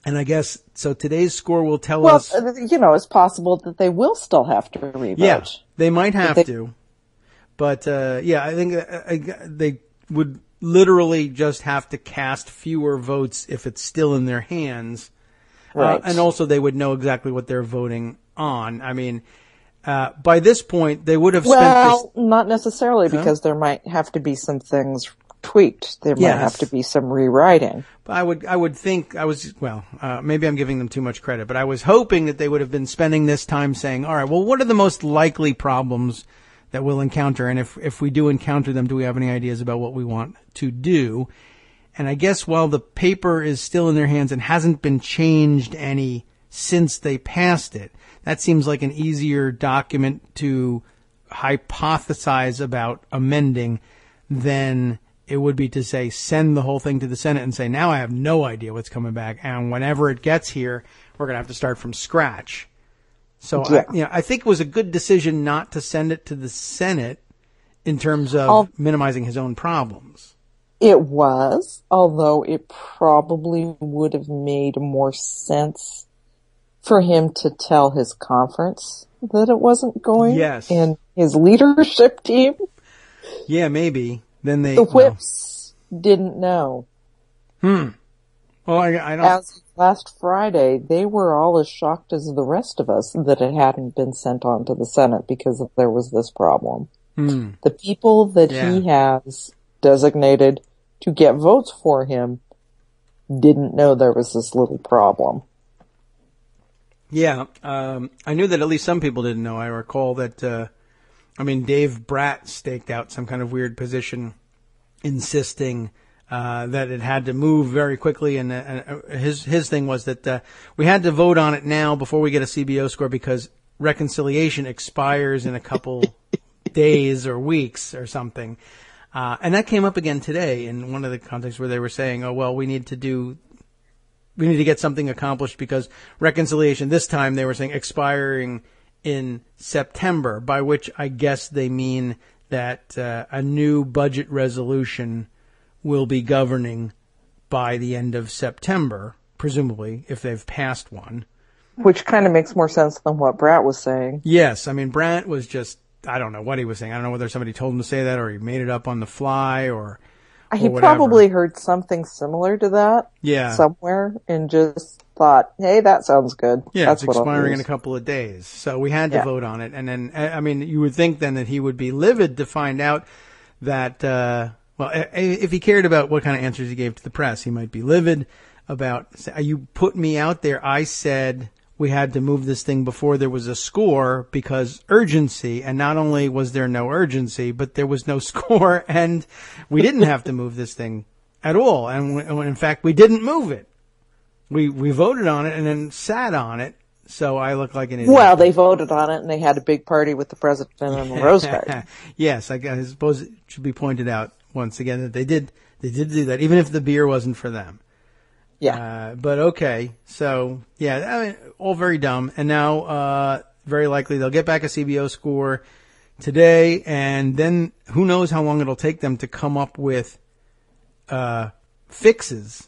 Speaker 3: And I guess, so today's score will tell us.
Speaker 6: Well, it's possible that they will still have to revote.
Speaker 3: Yeah, they might have to. But, I think they would literally just have to cast fewer votes if it's still in their hands.
Speaker 6: Right.
Speaker 3: And also they would know exactly what they're voting on. I mean, by this point, they would have spent
Speaker 6: Well, not necessarily, because there might have to be some things tweaked. There might have to be some rewriting.
Speaker 3: But I would think maybe I'm giving them too much credit, but I was hoping that they would have been spending this time saying, all right, well, what are the most likely problems that we'll encounter? And if we do encounter them, do we have any ideas about what we want to do? And I guess while the paper is still in their hands and hasn't been changed any since they passed it, that seems like an easier document to hypothesize about amending than it would be to say, send the whole thing to the Senate and say, now I have no idea what's coming back. And whenever it gets here, we're going to have to start from scratch. So, I think it was a good decision not to send it to the Senate in terms of minimizing his own problems.
Speaker 6: It was, although it probably would have made more sense for him to tell his conference that it wasn't going.
Speaker 3: Yes.
Speaker 6: And his leadership team.
Speaker 3: Yeah, maybe. Then the
Speaker 6: whips didn't know.
Speaker 3: Well, I don't.
Speaker 6: As last Friday, they were all as shocked as the rest of us that it hadn't been sent on to the Senate because there was this problem. The people that he has designated to get votes for him didn't know there was this little problem.
Speaker 3: Yeah, I knew that at least some people didn't know. I recall that, Dave Bratt staked out some kind of weird position insisting that it had to move very quickly, and his thing was that we had to vote on it now before we get a CBO score because reconciliation expires in a couple days or weeks or something. And that came up again today in one of the contexts where they were saying, oh, well, we need to get something accomplished because reconciliation this time, they were saying, expiring in September, by which I guess they mean that a new budget resolution will be governing by the end of September, presumably, if they've passed one.
Speaker 6: Which kind of makes more sense than what Bratt was saying.
Speaker 3: Yes, Bratt was just, I don't know what he was saying. I don't know whether somebody told him to say that or he made it up on the fly or
Speaker 6: He probably heard something similar to that.
Speaker 3: Yeah.
Speaker 6: Somewhere and just thought, hey, that sounds good.
Speaker 3: Yeah,
Speaker 6: That's
Speaker 3: it's expiring in a couple of days. So we had to vote on it. And then, I mean, you would think then that he would be livid to find out that, well, if he cared about what kind of answers he gave to the press, he might be livid about, you put me out there. I said we had to move this thing before there was a score because urgency. And not only was there no urgency, but there was no score and we didn't have to move this thing at all. And in fact, we didn't move it. We voted on it and then sat on it. So I look like an idiot.
Speaker 6: Well, they voted on it and they had a big party with the president and the Rose Garden.
Speaker 3: Yes, I suppose it should be pointed out once again that they did do that, even if the beer wasn't for them.
Speaker 6: Yeah.
Speaker 3: But okay. So yeah, I mean, all very dumb. And now, very likely they'll get back a CBO score today. And then who knows how long it'll take them to come up with, fixes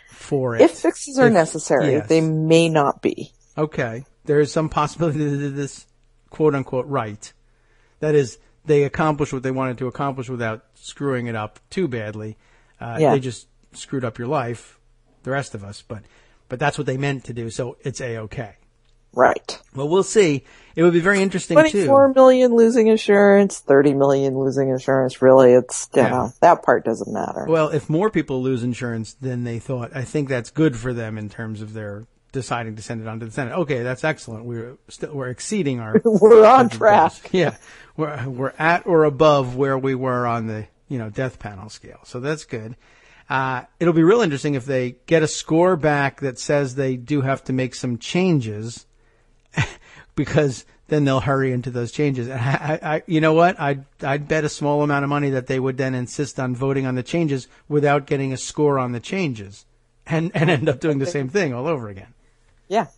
Speaker 3: for it.
Speaker 6: If fixes are necessary, they may not be.
Speaker 3: Okay. There is some possibility that they did this quote unquote right. That is, they accomplished what they wanted to accomplish without screwing it up too badly. They just screwed up your life. The rest of us, but that's what they meant to do, so it's A-okay.
Speaker 6: Right.
Speaker 3: Well, we'll see. It would be very interesting,
Speaker 6: 24 million losing insurance, 30 million losing insurance, really, it's, you know, that part doesn't matter.
Speaker 3: Well, if more people lose insurance than they thought, I think that's good for them in terms of their deciding to send it on to the Senate. Okay, that's excellent. We're exceeding our...
Speaker 6: We're on track.
Speaker 3: Goals. Yeah. We're at or above where we were on the, death panel scale, so that's good. It'll be real interesting if they get a score back that says they do have to make some changes, because then they'll hurry into those changes. And you know what? I'd bet a small amount of money that they would then insist on voting on the changes without getting a score on the changes, and end up doing the same thing all over again.
Speaker 6: Yeah.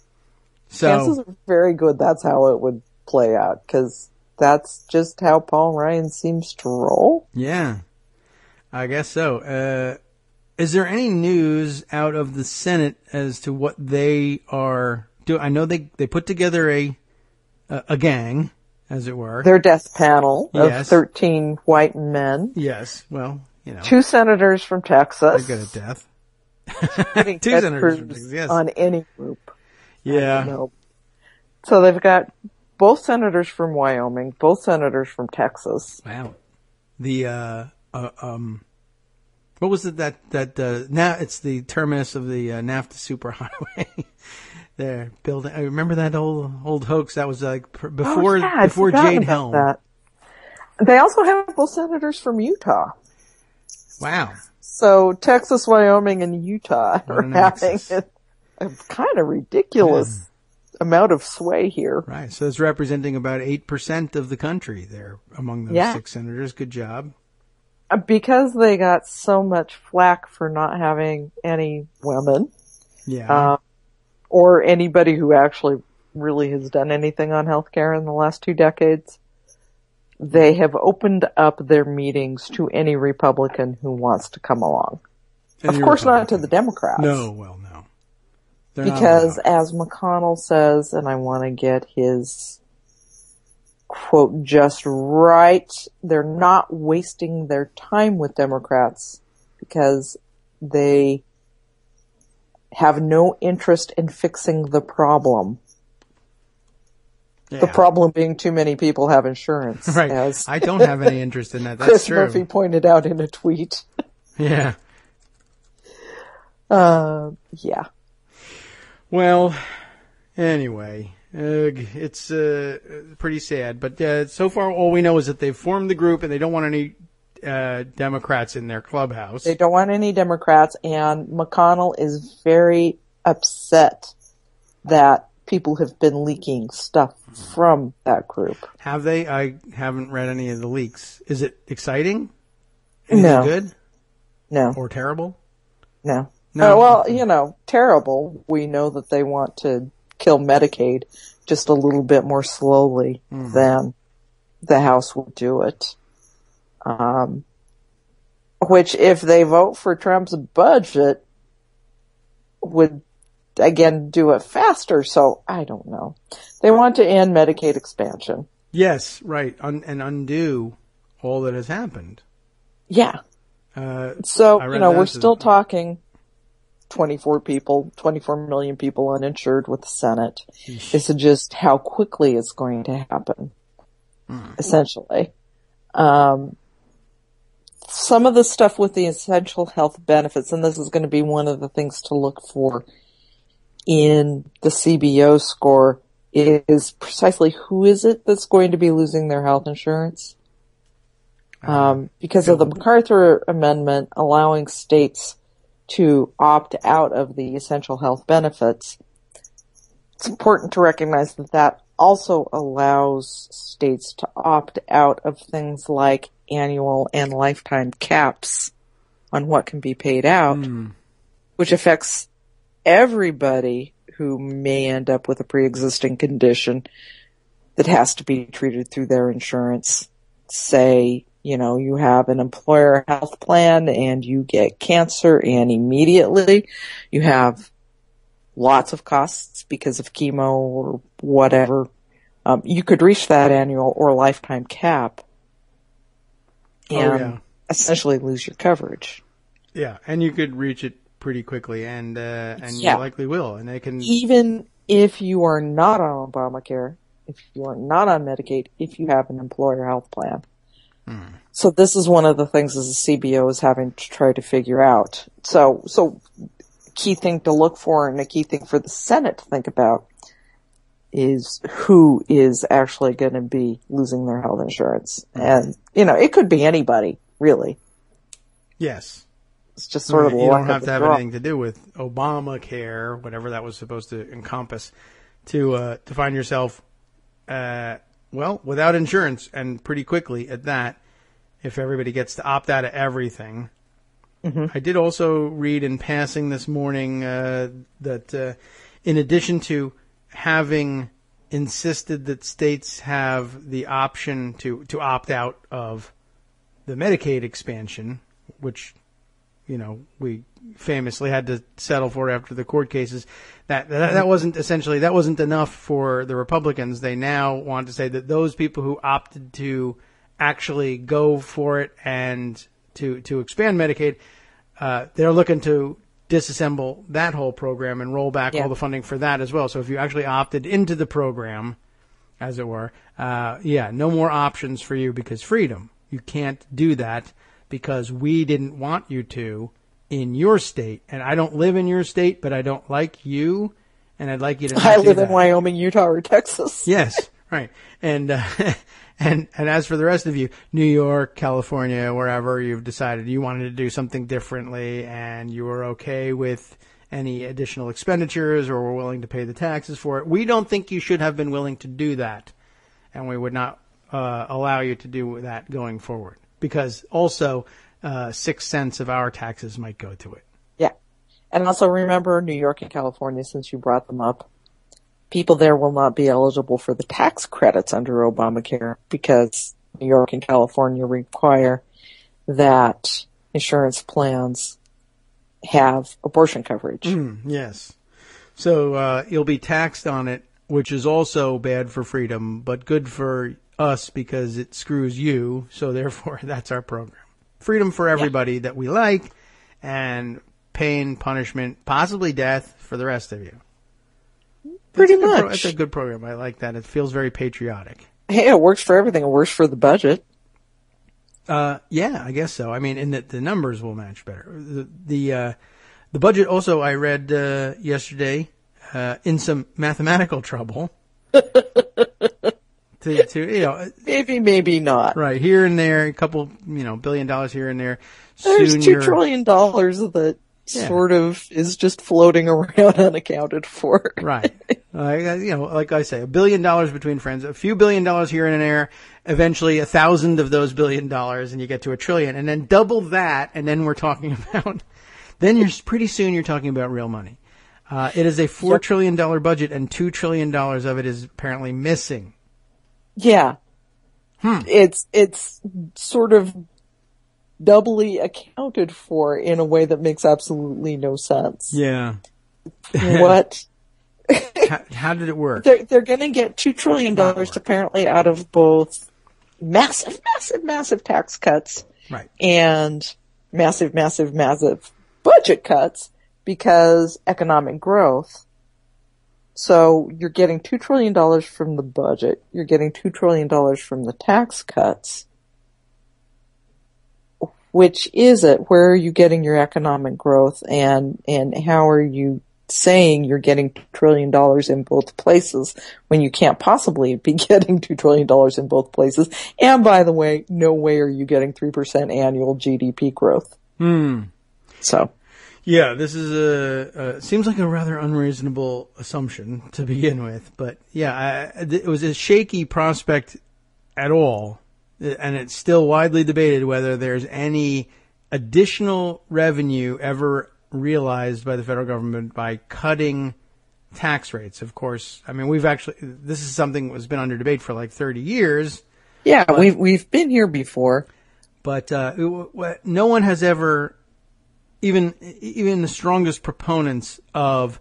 Speaker 3: So
Speaker 6: chances are very good that's how it would play out, because that's just how Paul Ryan seems to roll.
Speaker 3: Yeah, I guess so. Is there any news out of the Senate as to what they are doing? I know they put together a gang, as it were.
Speaker 6: Their death panel of 13 white men.
Speaker 3: Yes, well,
Speaker 6: 2 senators from Texas.
Speaker 3: They're good at death.
Speaker 6: 2 senators from Texas, yes. On any group.
Speaker 3: Yeah.
Speaker 6: So they've got both senators from Wyoming, both senators from Texas.
Speaker 3: Wow. The, what was it that now it's the terminus of the NAFTA superhighway. They're building. I remember that old hoax. That was like before Jade Helm. That.
Speaker 6: They also have both senators from Utah.
Speaker 3: Wow.
Speaker 6: So Texas, Wyoming, and Utah are having a kind of ridiculous amount of sway here.
Speaker 3: Right. So it's representing about 8% of the country there among those 6 senators. Good job.
Speaker 6: Because they got so much flack for not having any women.
Speaker 3: Yeah.
Speaker 6: Or anybody who actually really has done anything on healthcare in the last 2 decades. They have opened up their meetings to any Republican who wants to come along. Of course not to the Democrats.
Speaker 3: No, well, no.
Speaker 6: Because as McConnell says, and I want to get his quote just right, they're not wasting their time with Democrats because they have no interest in fixing the problem. Yeah. The problem being too many people have insurance.
Speaker 3: Right. I don't have any interest in that. That's
Speaker 6: Chris
Speaker 3: true.
Speaker 6: Murphy pointed out in a tweet.
Speaker 3: Yeah.
Speaker 6: Yeah.
Speaker 3: Well, anyway, it's pretty sad. But so far, all we know is that they've formed the group and they don't want any Democrats in their clubhouse.
Speaker 6: They don't want any Democrats, and McConnell is very upset that people have been leaking stuff from that group.
Speaker 3: Have they? I haven't read any of the leaks. Is it exciting?
Speaker 6: No.
Speaker 3: Good?
Speaker 6: No.
Speaker 3: Or terrible?
Speaker 6: No.
Speaker 3: No.
Speaker 6: Well, terrible. We know that they want to kill Medicaid just a little bit more slowly than the House will do it. Which, if they vote for Trump's budget, would again do it faster. So I don't know. They want to end Medicaid expansion.
Speaker 3: Yes, right, and undo all that has happened.
Speaker 6: Yeah. So, we're still talking 24 million people uninsured with the Senate. This is just how quickly it's going to happen, essentially. Some of the stuff with the essential health benefits, and this is going to be one of the things to look for in the CBO score, is precisely who is it that's going to be losing their health insurance. Because of the MacArthur Amendment allowing states to opt out of the essential health benefits, it's important to recognize that that also allows states to opt out of things like annual and lifetime caps on what can be paid out, which affects everybody who may end up with a pre-existing condition that has to be treated through their insurance. Say, you have an employer health plan and you get cancer, and immediately you have lots of costs because of chemo or whatever. You could reach that annual or lifetime cap and essentially lose your coverage.
Speaker 3: Yeah, and you could reach it pretty quickly, and you likely will. And they can,
Speaker 6: even if you are not on Obamacare, if you are not on Medicaid, if you have an employer health plan. So this is one of the things as a CBO is having to try to figure out. So key thing to look for, and a key thing for the Senate to think about, is who is actually going to be losing their health insurance. And, it could be anybody, really.
Speaker 3: Yes.
Speaker 6: It's just sort of
Speaker 3: you don't have to have anything to do with Obamacare, whatever that was supposed to encompass, to find yourself, without insurance, and pretty quickly at that, if everybody gets to opt out of everything. I did also read in passing this morning that in addition to having insisted that states have the option to opt out of the Medicaid expansion, which, we famously had to settle for after the court cases, that wasn't enough for the Republicans. They now want to say that those people who opted to actually go for it and to expand Medicaid, they're looking to disassemble that whole program and roll back all the funding for that as well. So if you actually opted into the program, as it were, no more options for you, because freedom. You can't do that because we didn't want you to in your state. And I don't live in your state, but I don't like you, and I'd like you to not
Speaker 6: I
Speaker 3: do
Speaker 6: live
Speaker 3: that.
Speaker 6: in Wyoming, Utah, or Texas.
Speaker 3: Yes, right. And and as for the rest of you, New York, California, wherever you've decided you wanted to do something differently, and you were okay with any additional expenditures or were willing to pay the taxes for it, we don't think you should have been willing to do that, and we would not allow you to do that going forward, because also 6 cents of our taxes might go to it.
Speaker 6: Yeah. And also remember, New York and California, since you brought them up, people there will not be eligible for the tax credits under Obamacare, because New York and California require that insurance plans have abortion coverage.
Speaker 3: Yes. So you'll be taxed on it, which is also bad for freedom, but good for us because it screws you. So therefore, that's our program. Freedom for everybody that we like, and pain, punishment, possibly death for the rest of you.
Speaker 6: Pretty much.
Speaker 3: It's a good program. I like that. It feels very patriotic.
Speaker 6: Hey, it works for everything. It works for the budget.
Speaker 3: Yeah, I guess so. I mean, and the numbers will match better. The budget also, I read yesterday, in some mathematical trouble.
Speaker 6: Maybe not.
Speaker 3: Right, here and there, a couple, $1 billion here and there.
Speaker 6: There's $2 trillion that sort of is just floating around unaccounted for.
Speaker 3: Right. Like I say, $1 billion between friends, a few $1 billion here and there, eventually 1,000 of those $1 billion, and you get to $1 trillion, and then double that, and then we're talking about, pretty soon you're talking about real money. It is a $4 trillion budget, and $2 trillion of it is apparently missing.
Speaker 6: Yeah. It's sort of doubly accounted for in a way that makes absolutely no sense.
Speaker 3: Yeah.
Speaker 6: What?
Speaker 3: How did it work?
Speaker 6: They're going to get $2 trillion apparently out of both massive tax cuts,
Speaker 3: right,
Speaker 6: and massive, massive, massive budget cuts because economic growth. So you're getting $2 trillion from the budget. You're getting $2 trillion from the tax cuts. Which is it? Where are you getting your economic growth, and how are you saying you're getting $2 trillion in both places when you can't possibly be getting $2 trillion in both places? And by the way, no way are you getting 3% annual GDP growth. So.
Speaker 3: Yeah, this is seems like a rather unreasonable assumption to begin with, but yeah, it was a shaky prospect at all. And it's still widely debated whether there's any additional revenue ever realized by the federal government by cutting tax rates. Of course, I mean, this is something that's been under debate for like 30 years.
Speaker 6: Yeah, we've been here before.
Speaker 3: But no one has ever, even the strongest proponents of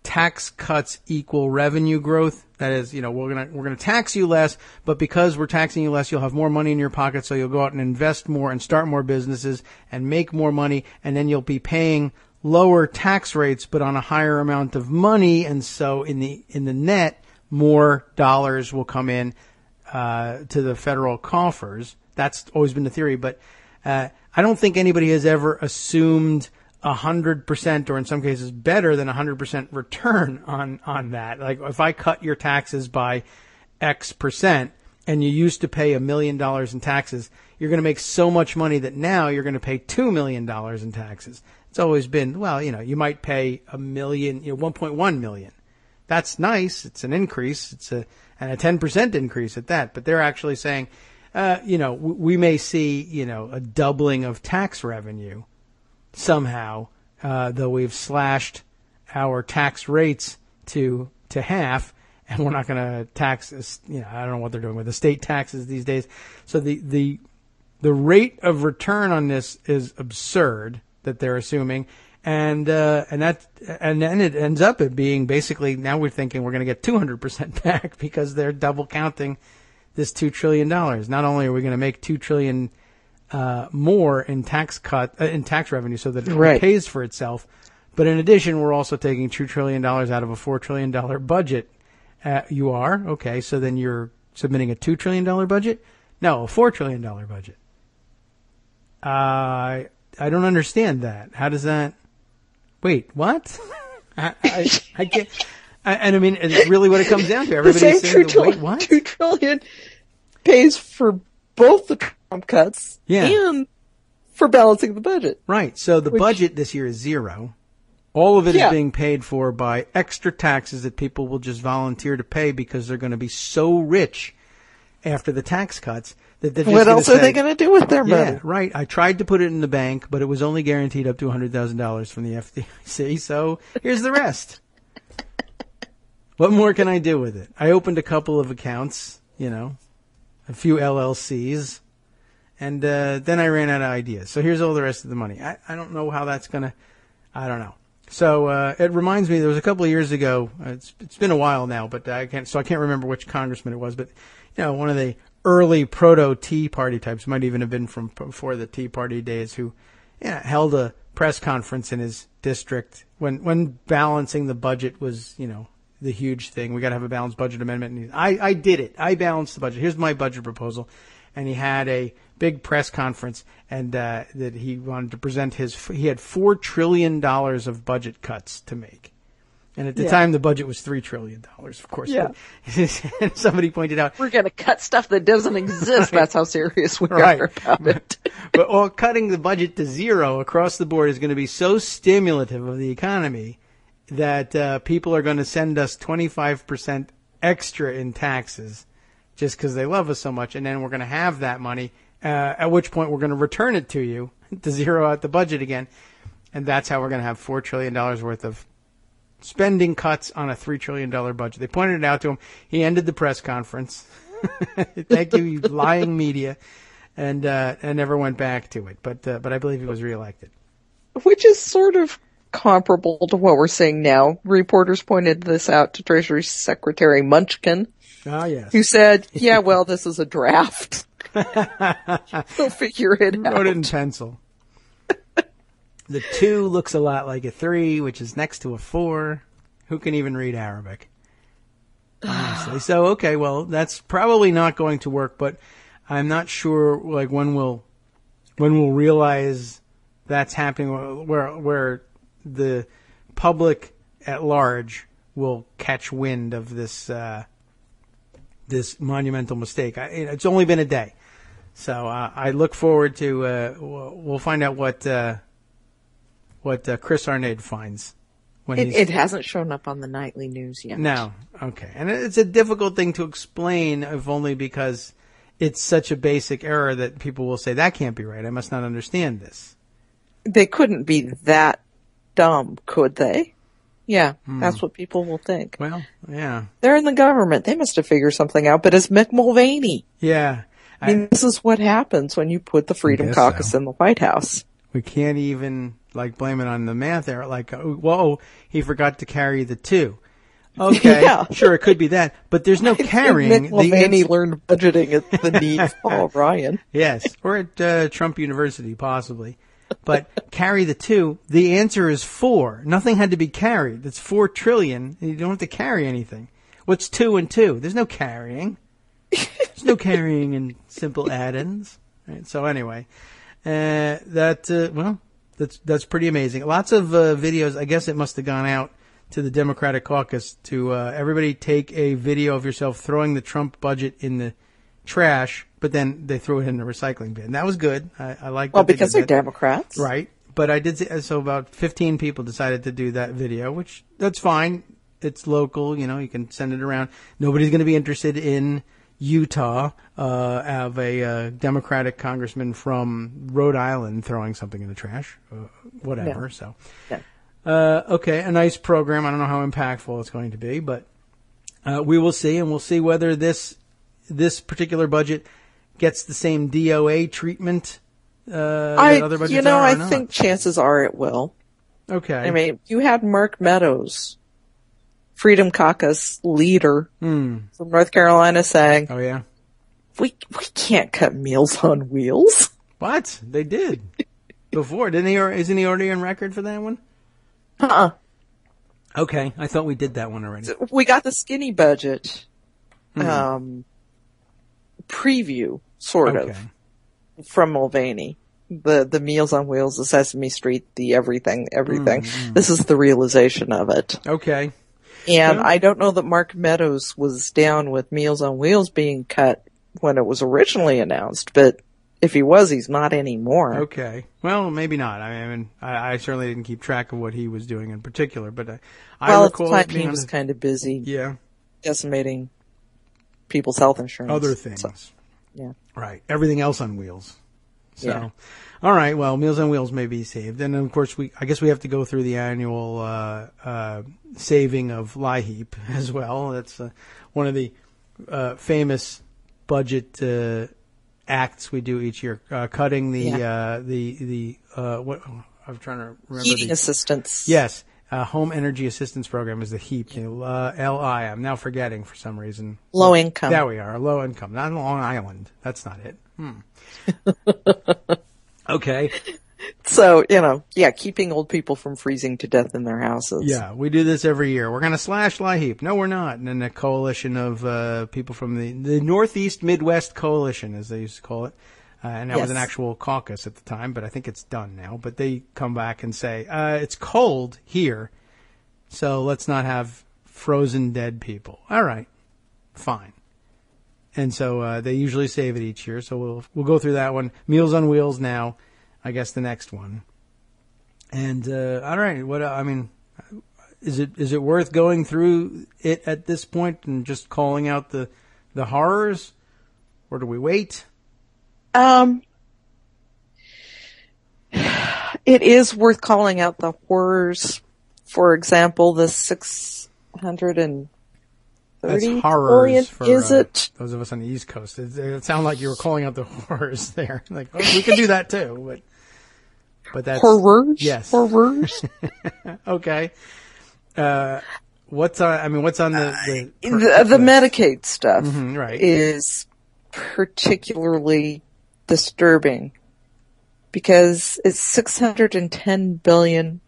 Speaker 3: tax cuts equal revenue growth. That is, we're gonna tax you less, but because we're taxing you less, you'll have more money in your pocket, so you'll go out and invest more and start more businesses and make more money, and then you'll be paying lower tax rates, but on a higher amount of money, and so in the net, more dollars will come in to the federal coffers. That's always been the theory, but I don't think anybody has ever assumed 100%, or in some cases better than 100% return on that. Like if I cut your taxes by X percent and you used to pay $1 million in taxes, you're going to make so much money that now you're going to pay $2 million in taxes. It's always been, well, you might pay $1 million, 1.1 million. That's nice. It's an increase. And a 10% increase at that. But they're actually saying, we may see, a doubling of tax revenue somehow, though we've slashed our tax rates to half, and we're not going to tax, I don't know what they're doing with the state taxes these days. So the rate of return on this is absurd that they're assuming, and then it ends up at being basically, now we're thinking we're going to get 200% back because they're double counting this $2 trillion. Not only are we going to make $2 trillion more in tax revenue so that it pays for itself. But in addition, we're also taking $2 trillion out of a $4 trillion budget. You are? Okay, so then you're submitting a $2 trillion budget? No, a $4 trillion budget. I don't understand that. How does that... Wait, what? I can't... And I mean, it's really what it comes down to. Everybody's saying, wait, what?
Speaker 6: $2 trillion pays for both the Trump cuts and for balancing the budget.
Speaker 3: Right. So the budget this year is zero. All of it is being paid for by extra taxes that people will just volunteer to pay because they're going to be so rich after the tax cuts that they're just
Speaker 6: what else are they going to do with their money?
Speaker 3: Yeah, right. I tried to put it in the bank, but it was only guaranteed up to $100,000 from the FDIC. So here's the rest. What more can I do with it? I opened a couple of accounts, a few LLCs, and then I ran out of ideas. So here's all the rest of the money. I don't know how that's going to, I don't know. So it reminds me, there was a couple of years ago, it's been a while now, but I can't remember which congressman it was, but one of the early proto Tea Party types, might even have been from before the Tea Party days, who held a press conference in his district when balancing the budget was, the huge thing. We got to have a balanced budget amendment. And I did it. I balanced the budget. Here's my budget proposal. And he had a big press conference, and that he wanted to present he had $4 trillion of budget cuts to make. And at the time, the budget was $3 trillion, of course.
Speaker 6: Yeah.
Speaker 3: And somebody pointed out,
Speaker 6: we're going to cut stuff that doesn't exist. That's how serious we are about it.
Speaker 3: But cutting the budget to zero across the board is going to be so stimulative of the economy that people are going to send us 25% extra in taxes just because they love us so much. And then we're going to have that money, at which point we're going to return it to you to zero out the budget again. And that's how we're going to have $4 trillion worth of spending cuts on a $3 trillion budget. They pointed it out to him. He ended the press conference. Thank you, you lying media. And never went back to it. But I believe he was reelected.
Speaker 6: Which is sort of comparable to what we're seeing now. Reporters pointed this out to Treasury Secretary Munchkin.
Speaker 3: Oh, yes.
Speaker 6: Who said, yeah, well, this is a draft. They'll figure it out.
Speaker 3: Wrote it in pencil. The 2 looks a lot like a 3, which is next to a 4. Who can even read Arabic? Honestly. So, okay, well, that's probably not going to work, but I'm not sure, like, when we'll realize that's happening, where the public at large will catch wind of this this monumental mistake. It's only been a day, so I look forward to. We'll find out what Chris Arnade finds.
Speaker 6: It hasn't shown up on the nightly news yet.
Speaker 3: No, okay, and it's a difficult thing to explain, if only because it's such a basic error that people will say that can't be right. I must not understand this.
Speaker 6: They couldn't be that dumb, could they? Yeah, that's what people will think.
Speaker 3: Well, yeah.
Speaker 6: They're in the government. They must have figured something out, but it's Mick Mulvaney.
Speaker 3: Yeah.
Speaker 6: I mean, this is what happens when you put the Freedom Caucus in the White House.
Speaker 3: We can't even, blame it on the math error. Whoa, he forgot to carry the 2. Okay, yeah. Sure, it could be that, but there's no carrying.
Speaker 6: Mick Mulvaney learned budgeting at the Neat Paul Ryan.
Speaker 3: Yes, or at Trump University, possibly. But carry the 2, the answer is 4. Nothing had to be carried. It's 4 trillion, and you don't have to carry anything. What's 2 and 2? There's no carrying. There's no carrying in simple add-ins. Right, so anyway, that's pretty amazing. Lots of videos. I guess it must have gone out to the Democratic caucus to everybody take a video of yourself throwing the Trump budget in the trash, but then they threw it in the recycling bin. That was good. I like that.
Speaker 6: Well, because they're Democrats.
Speaker 3: Right. But I did see, so about 15 people decided to do that video, which that's fine. It's local, you can send it around. Nobody's going to be interested in Utah, of a Democratic congressman from Rhode Island throwing something in the trash, whatever. No. So, no. Okay, a nice program. I don't know how impactful it's going to be, but we will see, and we'll see whether this particular budget gets the same DOA treatment that other budgets are.
Speaker 6: I think chances are it will.
Speaker 3: Okay.
Speaker 6: I mean, you had Mark Meadows, Freedom Caucus leader from North Carolina, saying,
Speaker 3: "Oh yeah,
Speaker 6: we can't cut Meals on Wheels."
Speaker 3: What? They did before, didn't he? Or isn't he already on record for that one? Okay, I thought we did that one already.
Speaker 6: We got the skinny budget preview, sort of, from Mulvaney. The Meals on Wheels, the Sesame Street, the everything. This is the realization of it.
Speaker 3: Okay.
Speaker 6: And I don't know that Mark Meadows was down with Meals on Wheels being cut when it was originally announced, but if he was, he's not anymore.
Speaker 3: Okay. Well, maybe not. I mean, I certainly didn't keep track of what he was doing in particular, but I recall
Speaker 6: at the time he was kind of busy.
Speaker 3: Yeah.
Speaker 6: Decimating people's health insurance.
Speaker 3: Other things.
Speaker 6: So, yeah.
Speaker 3: Right. Everything else on wheels. So,
Speaker 6: yeah.
Speaker 3: All right. Well, Meals on Wheels may be saved. And of course, I guess we have to go through the annual, saving of LIHEAP as well. That's, one of the, famous budget, acts we do each year, cutting what, I'm trying to remember.
Speaker 6: Heating assistance.
Speaker 3: Yes. Home Energy Assistance Program is the HEAP. LI. I'm now forgetting for some reason.
Speaker 6: Low income.
Speaker 3: There we are. Low income. Not Long Island. That's not it. Okay.
Speaker 6: So, keeping old people from freezing to death in their houses.
Speaker 3: Yeah, we do this every year. We're going to slash LIHEAP. No, we're not. And then a coalition of people from the Northeast Midwest Coalition, as they used to call it. And that was an actual caucus at the time, but I think it's done now. But they come back and say, it's cold here, so let's not have frozen dead people. All right, fine. And so they usually save it each year, so we'll go through that one. Meals on Wheels now, I guess the next one. And all right, is it worth going through it at this point and just calling out the horrors, or do we wait?
Speaker 6: It is worth calling out the horrors. For example, the 630
Speaker 3: That's horrors for
Speaker 6: is it?
Speaker 3: Those of us on the East Coast. It sounded like you were calling out the horrors there. Like, we can do that too, but that's
Speaker 6: horrors.
Speaker 3: Yes,
Speaker 6: horrors.
Speaker 3: Okay. What's on the
Speaker 6: Medicaid stuff?
Speaker 3: Right.
Speaker 6: Is particularly disturbing because it's $610 billion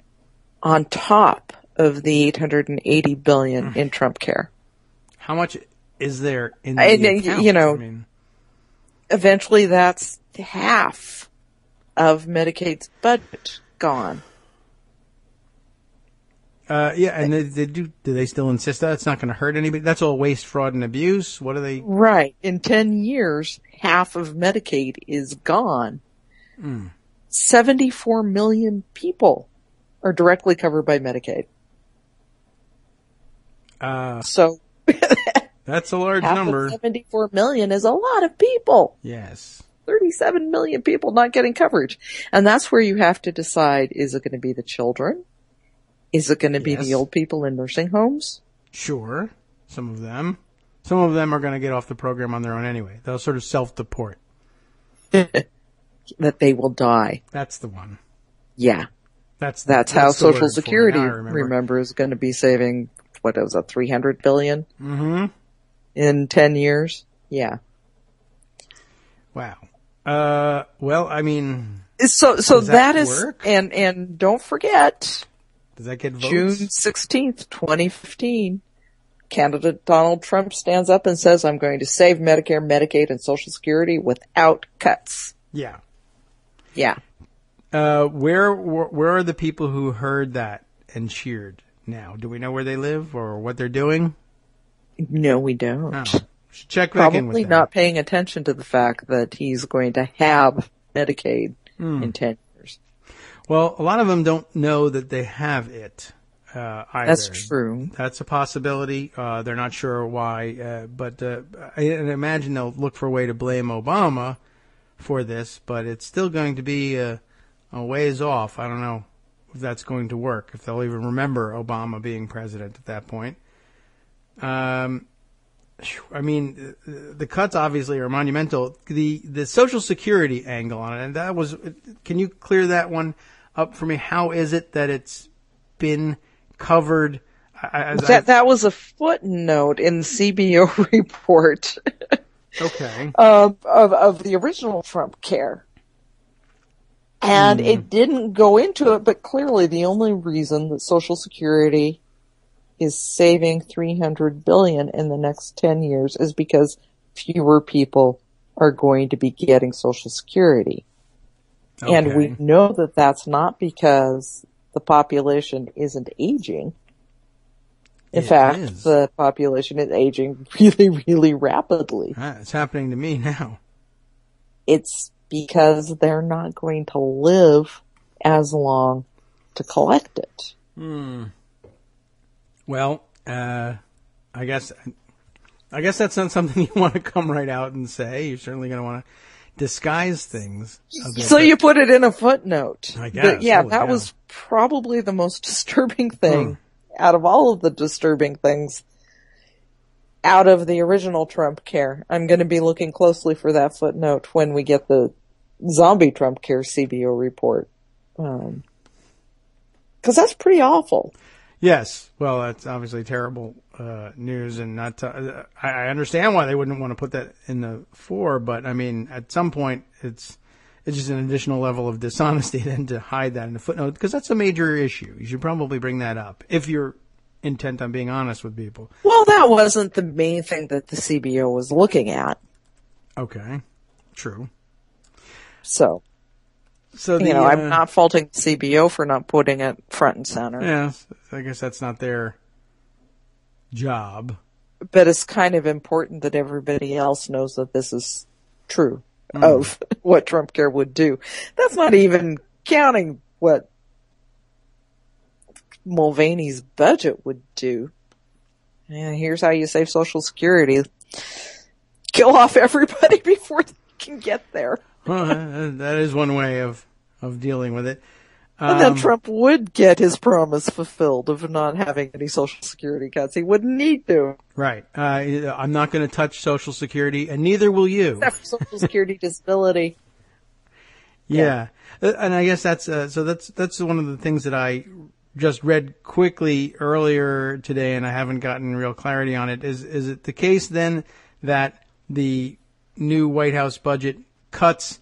Speaker 6: on top of the $880 billion in Trump Care.
Speaker 3: How much is there in the account?
Speaker 6: You know, eventually that's half of Medicaid's budget gone.
Speaker 3: Yeah, and do they still insist that it's not going to hurt anybody? That's all waste, fraud, and abuse. What are they?
Speaker 6: Right. In 10 years, half of Medicaid is gone. 74 million people are directly covered by Medicaid. So
Speaker 3: that's a large
Speaker 6: half
Speaker 3: number.
Speaker 6: Of 74 million is a lot of people.
Speaker 3: Yes.
Speaker 6: 37 million people not getting coverage. And that's where you have to decide, is it going to be the children? Is it going to be the old people in nursing homes?
Speaker 3: Sure. Some of them. Some of them are going to get off the program on their own anyway. They'll sort of self-deport.
Speaker 6: That they will die.
Speaker 3: That's the one.
Speaker 6: Yeah.
Speaker 3: That's
Speaker 6: how Social Security, remember, is going to be saving, what was it, $300 billion?
Speaker 3: Mm-hmm.
Speaker 6: In 10 years? Yeah.
Speaker 3: Wow. Well, I mean.
Speaker 6: So that is,
Speaker 3: work?
Speaker 6: and don't forget.
Speaker 3: Does that get votes?
Speaker 6: June 16th, 2015, candidate Donald Trump stands up and says, I'm going to save Medicare, Medicaid, and Social Security without cuts.
Speaker 3: Yeah.
Speaker 6: Yeah.
Speaker 3: Where are the people who heard that and cheered now? Do we know where they live or what they're doing?
Speaker 6: No, we don't.
Speaker 3: Oh. Should check back in with
Speaker 6: Probably
Speaker 3: them.
Speaker 6: not paying attention to the fact that he's going to have Medicaid in 10 years.
Speaker 3: Well, a lot of them don't know that they have it either.
Speaker 6: That's true.
Speaker 3: That's a possibility. They're not sure why, but I imagine they'll look for a way to blame Obama for this, but it's still going to be a ways off. I don't know if that's going to work, if they'll even remember Obama being president at that point. I mean, the cuts obviously are monumental. The Social Security angle on it, and that was, can you clear that one up for me? How is it that it's been covered?
Speaker 6: That was a footnote in the CBO report.
Speaker 3: Okay.
Speaker 6: Of the original Trump Care. And it didn't go into it, but clearly the only reason that Social Security is saving $300 billion in the next 10 years is because fewer people are going to be getting Social Security. Okay. And we know that that's not because the population isn't aging. In fact, the population is aging really, really rapidly.
Speaker 3: It's happening to me now.
Speaker 6: It's because they're not going to live as long to collect it.
Speaker 3: Well, I guess that's not something you want to come right out and say. You're certainly going to want to disguise things a bit.
Speaker 6: So you put it in a footnote.
Speaker 3: I guess.
Speaker 6: That was probably the most disturbing thing out of all of the disturbing things out of the original Trump Care. I'm going to be looking closely for that footnote when we get the zombie Trump Care CBO report. 'Cause that's pretty awful.
Speaker 3: Yes. Well, that's obviously terrible news, and not. I understand why they wouldn't want to put that in the fore, but I mean, at some point, it's just an additional level of dishonesty then to hide that in the footnote, because that's a major issue. You should probably bring that up if you're intent on being honest with people.
Speaker 6: Well, that wasn't the main thing that the CBO was looking at.
Speaker 3: Okay. True.
Speaker 6: So I'm not faulting the CBO for not putting it front and center.
Speaker 3: Yeah, I guess that's not their job.
Speaker 6: But it's kind of important that everybody else knows that this is true of what Trump Care would do. That's not even counting what Mulvaney's budget would do. Yeah, here's how you save Social Security. Kill off everybody before they can get there.
Speaker 3: Well, that is one way of dealing with it.
Speaker 6: And then Trump would get his promise fulfilled of not having any Social Security cuts. He wouldn't need to.
Speaker 3: Right. I'm not going to touch Social Security, and neither will you.
Speaker 6: Except for Social Security disability.
Speaker 3: Yeah. And I guess that's one of the things that I just read quickly earlier today, and I haven't gotten real clarity on it. Is it the case then that the new White House budget cuts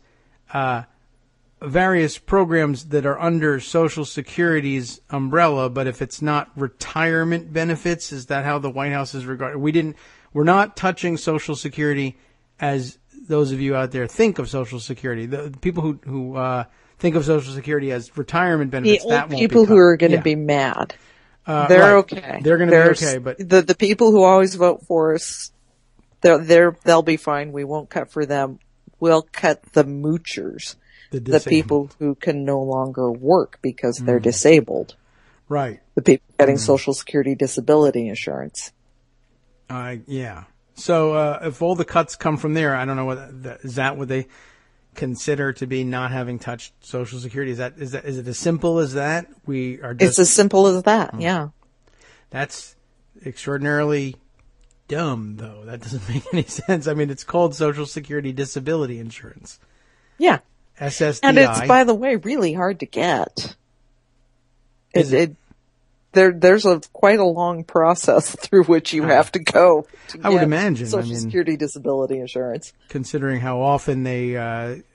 Speaker 3: various programs that are under Social Security's umbrella, but if it's not retirement benefits, is that how the White House is regarded? We're not touching Social Security as those of you out there think of Social Security. The people who think of Social Security as retirement benefits,
Speaker 6: the
Speaker 3: that
Speaker 6: old
Speaker 3: won't
Speaker 6: people
Speaker 3: be cut.
Speaker 6: who are going to be mad. They're
Speaker 3: right.
Speaker 6: okay.
Speaker 3: They're going to be okay, but
Speaker 6: the people who always vote for us, they'll be fine. We won't cut for them. We'll cut the moochers, the people who can no longer work because they're disabled.
Speaker 3: Right.
Speaker 6: The people getting Social Security disability insurance.
Speaker 3: Yeah. So if all the cuts come from there, I don't know is that what they consider to be not having touched Social Security? Is it as simple as that?
Speaker 6: It's as simple as that. Yeah.
Speaker 3: That's extraordinarily dumb, though. That doesn't make any sense. I mean, it's called Social Security Disability Insurance.
Speaker 6: Yeah.
Speaker 3: SSDI.
Speaker 6: And it's, by the way, really hard to get. There's quite a long process through which you have to go to
Speaker 3: I would imagine.
Speaker 6: Social Security Disability Insurance.
Speaker 3: Considering how often they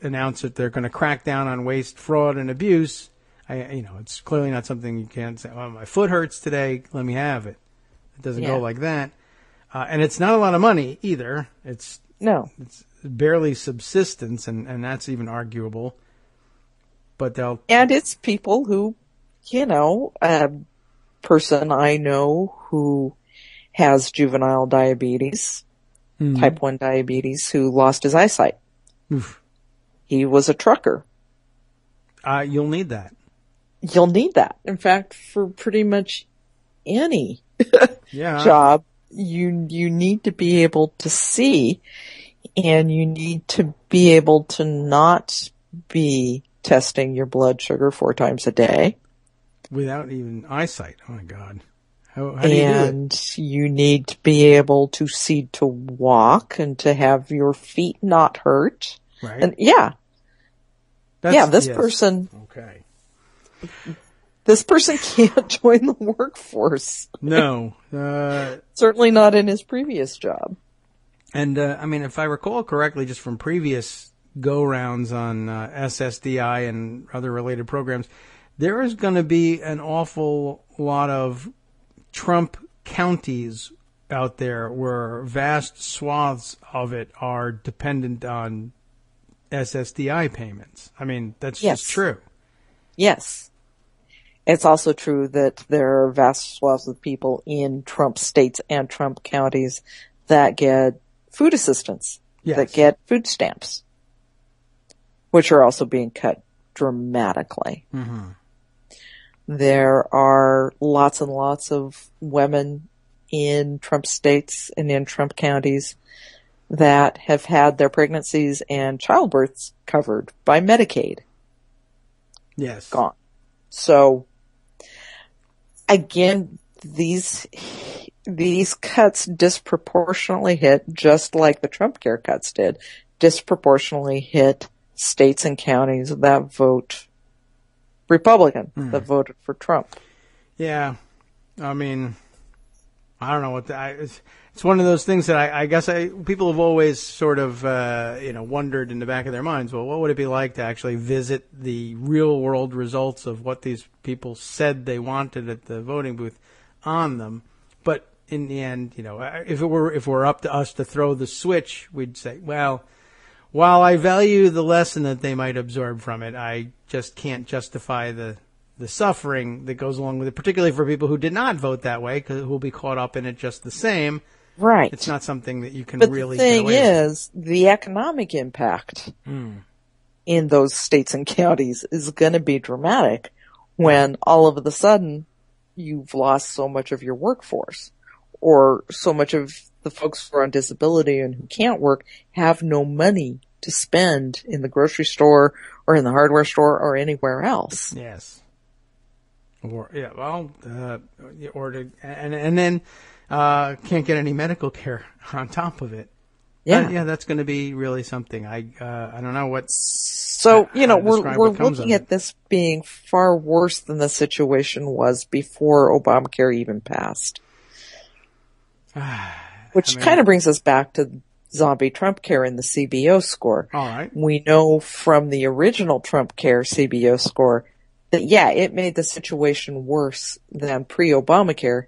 Speaker 3: announce that they're going to crack down on waste, fraud, and abuse, it's clearly not something you can't say, "Oh, my foot hurts today, let me have it." It doesn't go like that. And it's not a lot of money either. It's barely subsistence, and that's even arguable. But and
Speaker 6: it's people who, person I know who has juvenile diabetes, type 1 diabetes, who lost his eyesight.
Speaker 3: Oof.
Speaker 6: He was a trucker.
Speaker 3: You'll need that.
Speaker 6: You'll need that. In fact, for pretty much any job, you need to be able to see, and you need to be able to not be testing your blood sugar 4 times a day.
Speaker 3: Without even eyesight. Oh my God. How do you do it?
Speaker 6: And you need to be able to see to walk and to have your feet not hurt.
Speaker 3: Right.
Speaker 6: And person.
Speaker 3: Okay.
Speaker 6: This person can't join the workforce.
Speaker 3: No.
Speaker 6: Certainly not in his previous job.
Speaker 3: And, if I recall correctly, just from previous go-rounds on SSDI and other related programs, there is going to be an awful lot of Trump counties out there where vast swaths of it are dependent on SSDI payments. I mean, that's just true. Yes.
Speaker 6: It's also true that there are vast swaths of people in Trump states and Trump counties that get food assistance, that get food stamps, which are also being cut dramatically.
Speaker 3: Mm-hmm.
Speaker 6: There are lots and lots of women in Trump states and in Trump counties that have had their pregnancies and childbirths covered by Medicaid.
Speaker 3: Yes.
Speaker 6: Gone. So, again, these cuts disproportionately hit, just like the Trump care cuts did, disproportionately hit states and counties that vote Republican, that voted for Trump.
Speaker 3: Yeah. I mean, I don't know what it's one of those things that I guess people have always sort of, wondered in the back of their minds, well, what would it be like to actually visit the real world results of what these people said they wanted at the voting booth on them? But in the end, if it were up to us to throw the switch, we'd say, well, while I value the lesson that they might absorb from it, I just can't justify the suffering that goes along with it, particularly for people who did not vote that way, who will be caught up in it just the same.
Speaker 6: Right.
Speaker 3: It's not something that you can really
Speaker 6: get away
Speaker 3: with.
Speaker 6: The thing is, the economic impact in those states and counties is going to be dramatic when all of a sudden you've lost so much of your workforce, or so much of the folks who are on disability and who can't work have no money to spend in the grocery store or in the hardware store or anywhere else.
Speaker 3: Yes. And then can't get any medical care on top of it.
Speaker 6: Yeah.
Speaker 3: That's going to be really something. I don't know what.
Speaker 6: So, we're looking at this being far worse than the situation was before Obamacare even passed. Which kind of brings us back to zombie Trump care in the CBO score.
Speaker 3: All right.
Speaker 6: We know from the original Trump care CBO score that, yeah, it made the situation worse than pre-Obamacare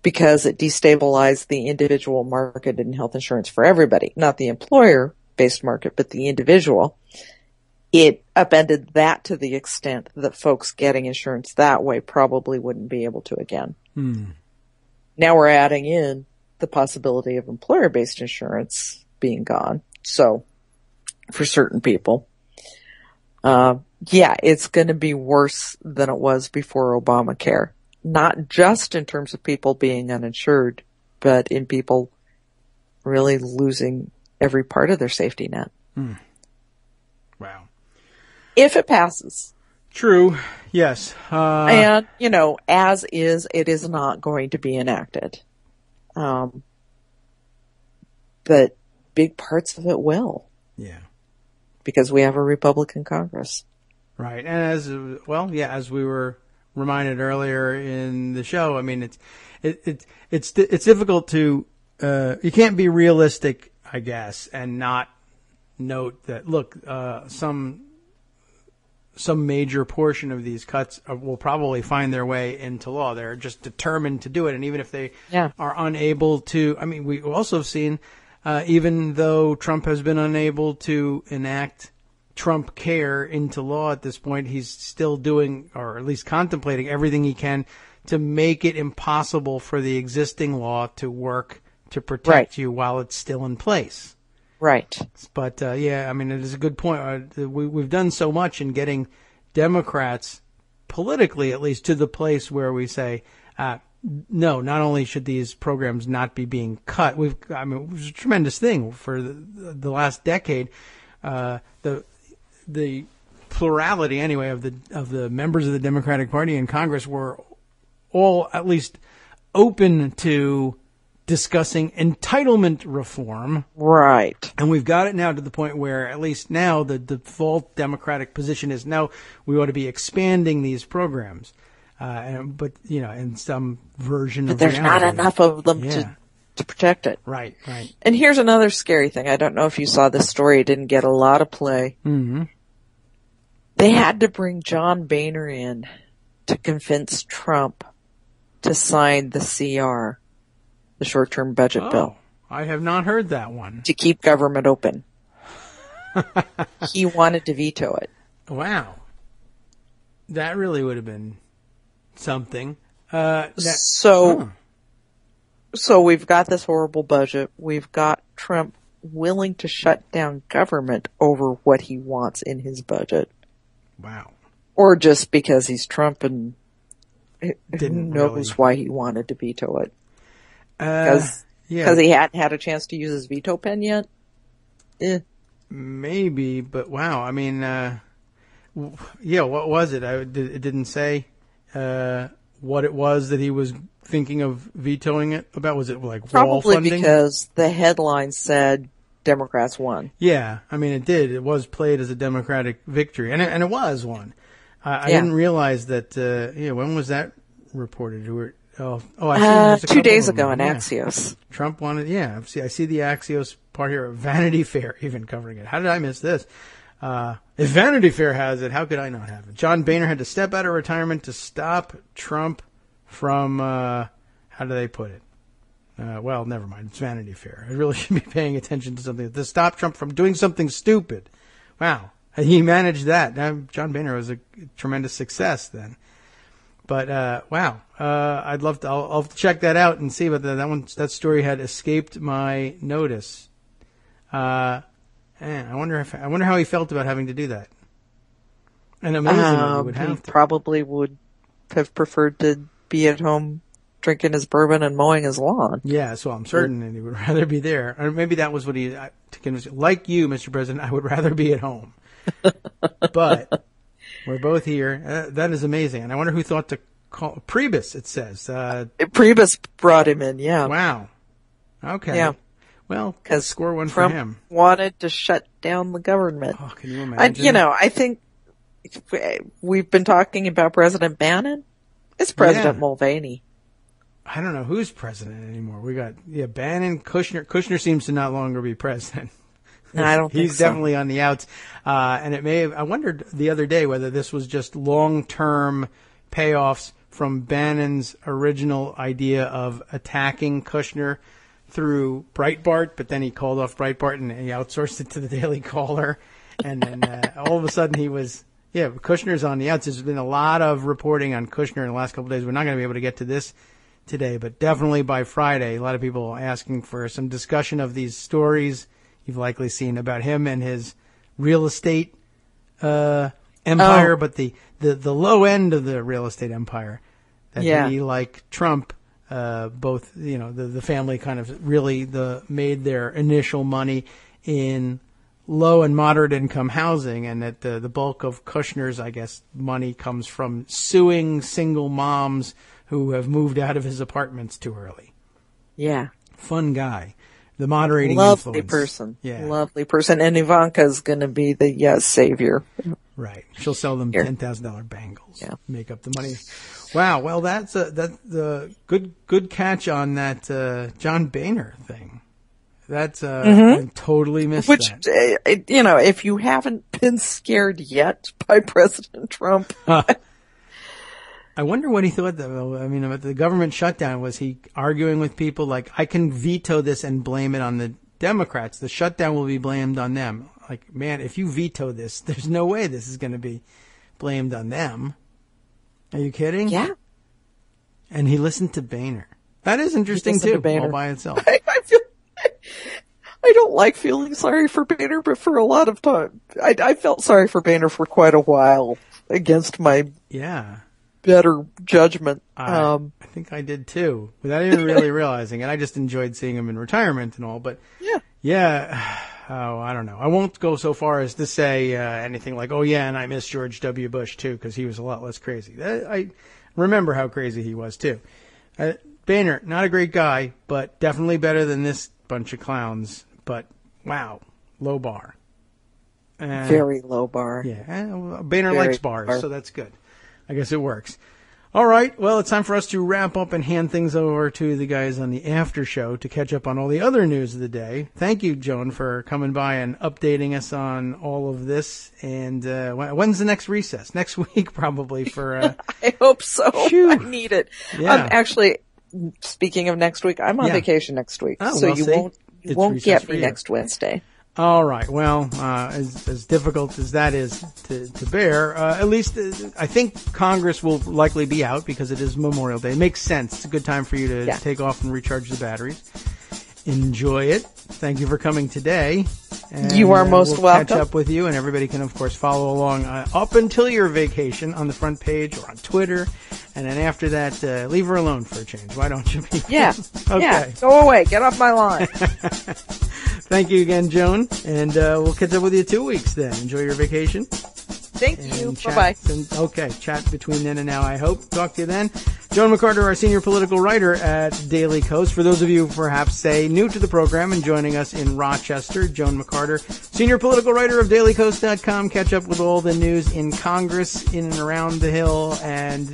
Speaker 6: because it destabilized the individual market in health insurance for everybody, not the employer-based market, but the individual. It upended that to the extent that folks getting insurance that way probably wouldn't be able to again. Now we're adding in the possibility of employer-based insurance being gone. So, for certain people, yeah, it's going to be worse than it was before Obamacare. Not just in terms of people being uninsured, but in people really losing every part of their safety net.
Speaker 3: Wow.
Speaker 6: If it passes.
Speaker 3: True. Yes.
Speaker 6: And, you know, as is, it is not going to be enacted. But big parts of it will. Yeah. Because we have a Republican Congress.
Speaker 3: Right. And as we were reminded earlier in the show, I mean, it's difficult to, you can't be realistic, I guess, and not note that, look, some major portion of these cuts will probably find their way into law. They're just determined to do it. And even if they are unable to, I mean, we also have seen, even though Trump has been unable to enact Trump care into law at this point, he's still doing, or at least contemplating, everything he can to make it impossible for the existing law to work to protect you while it's still in place.
Speaker 6: Right.
Speaker 3: But, yeah, I mean, it is a good point. We've done so much in getting Democrats, politically at least, to the place where we say, no, not only should these programs not be being cut, it was a tremendous thing for the last decade. The plurality, anyway, of the members of the Democratic Party in Congress were all at least open to discussing entitlement reform.
Speaker 6: Right.
Speaker 3: And we've got it now to the point where, at least now, the default Democratic position is, no, we ought to be expanding these programs. But, you know, in some version of reality.
Speaker 6: But there's not enough of them to protect it.
Speaker 3: Right.
Speaker 6: And here's another scary thing. I don't know if you saw this story. It didn't get a lot of play.
Speaker 3: Mm-hmm.
Speaker 6: They had to bring John Boehner in to convince Trump to sign the CR. The short-term budget bill.
Speaker 3: I have not heard that one.
Speaker 6: To keep government open. He wanted to veto it.
Speaker 3: Wow. That really would have been something.
Speaker 6: So we've got this horrible budget. We've got Trump willing to shut down government over what he wants in his budget.
Speaker 3: Wow.
Speaker 6: Or just because he's Trump and who knows why he wanted to veto it. Because he hadn't had a chance to use his veto pen yet?
Speaker 3: Maybe, but wow. I mean, what was it? It didn't say what it was that he was thinking of vetoing it about. Was it like wall funding?
Speaker 6: Probably because the headline said Democrats won.
Speaker 3: Yeah, I mean, it did. It was played as a Democratic victory, and it was one. I didn't realize that. When was that reported? I see.
Speaker 6: 2 days ago in Axios.
Speaker 3: Trump wanted, I see the Axios part here. Vanity Fair even covering it. How did I miss this? If Vanity Fair has it, how could I not have it? John Boehner had to step out of retirement to stop Trump from, how do they put it? Well, never mind. It's Vanity Fair. I really should be paying attention to something. To stop Trump from doing something stupid. Wow. He managed that. John Boehner was a tremendous success then. But, wow. I'd love to, I'll check that out and see, but that story had escaped my notice. I wonder how he felt about having to do that. And amazingly, he would have to.
Speaker 6: Probably would have preferred to be at home drinking his bourbon and mowing his lawn.
Speaker 3: Yeah, so I'm certain that he would rather be there. Or maybe that was what to convince, like you, Mr. President, I would rather be at home. But we're both here. That is amazing. And I wonder who thought to call Priebus, it says.
Speaker 6: Priebus brought him in, yeah.
Speaker 3: Wow. Okay.
Speaker 6: Yeah.
Speaker 3: Well, score one
Speaker 6: Trump
Speaker 3: for him.
Speaker 6: Wanted to shut down the government.
Speaker 3: Oh, can you imagine?
Speaker 6: I think we've been talking about President Bannon. It's President Mulvaney.
Speaker 3: I don't know who's president anymore. We got Bannon, Kushner. Kushner seems to not longer be president.
Speaker 6: No, I don't think
Speaker 3: He's definitely on the outs. And it may have, I wondered the other day whether this was just long-term payoffs from Bannon's original idea of attacking Kushner through Breitbart, but then he called off Breitbart and he outsourced it to the Daily Caller. And then all of a sudden he was, Kushner's on the outs. There's been a lot of reporting on Kushner in the last couple of days. We're not going to be able to get to this today, but definitely by Friday, a lot of people asking for some discussion of these stories you've likely seen about him and his real estate empire, but the low end of the real estate empire that he, like Trump, both, the family kind of really made their initial money in low and moderate income housing, and that the bulk of Kushner's, I guess, money comes from suing single moms who have moved out of his apartments too early.
Speaker 6: Yeah.
Speaker 3: Fun guy. The moderating
Speaker 6: lovely
Speaker 3: influence.
Speaker 6: Person.
Speaker 3: Yeah.
Speaker 6: Lovely person. And Ivanka's going to be the savior.
Speaker 3: Right. She'll sell them $10,000 bangles.
Speaker 6: Yeah.
Speaker 3: Make up the money. Wow. Well, that's the good catch on that John Boehner thing. That's I totally missed that.
Speaker 6: If you haven't been scared yet by President Trump.
Speaker 3: I wonder what he thought, though. I mean, about the government shutdown. Was he arguing with people like, I can veto this and blame it on the Democrats. The shutdown will be blamed on them. Like, man, if you veto this, there's no way this is going to be blamed on them. Are you kidding?
Speaker 6: Yeah.
Speaker 3: And he listened to Boehner. That is interesting, too, all by itself.
Speaker 6: I don't like feeling sorry for Boehner, but for a lot of time, I felt sorry for Boehner for quite a while against my better judgment.
Speaker 3: I think I did too, without even really realizing it. I just enjoyed seeing him in retirement and all, but I don't know. I won't go so far as to say anything like, and I miss George W. Bush too, because he was a lot less crazy. I remember how crazy he was too. Boehner, not a great guy, but definitely better than this bunch of clowns. But wow, low bar.
Speaker 6: Very low bar.
Speaker 3: Yeah, Boehner likes bars, so that's good. I guess it works. All right. Well, it's time for us to wrap up and hand things over to the guys on the after show to catch up on all the other news of the day. Thank you, Joan, for coming by and updating us on all of this. And when's the next recess? Next week, probably. For
Speaker 6: I hope so.
Speaker 3: Phew.
Speaker 6: I need it.
Speaker 3: Yeah.
Speaker 6: Actually, speaking of next week, I'm on vacation next week, so you won't get me next Wednesday.
Speaker 3: All right. Well, as difficult as that is to bear, at least I think Congress will likely be out because it is Memorial Day. It makes sense. It's a good time for you to take off and recharge the batteries. Enjoy it. Thank you for coming today. And,
Speaker 6: you are most welcome.
Speaker 3: Catch up with you, and everybody can, of course, follow along up until your vacation on the front page or on Twitter. And then after that, leave her alone for a change. Why don't you?
Speaker 6: Yeah.
Speaker 3: Okay.
Speaker 6: Yeah. Go away. Get off my lawn.
Speaker 3: Thank you again, Joan. And we'll catch up with you 2 weeks then. Enjoy your vacation.
Speaker 6: Thank you. Bye-bye.
Speaker 3: Okay. Chat between then and now, I hope. Talk to you then. Joan McCarter, our senior political writer at Daily Kos. For those of you perhaps, say, new to the program and joining us in Rochester, Joan McCarter, senior political writer of dailykos.com. Catch up with all the news in Congress, in and around the Hill, and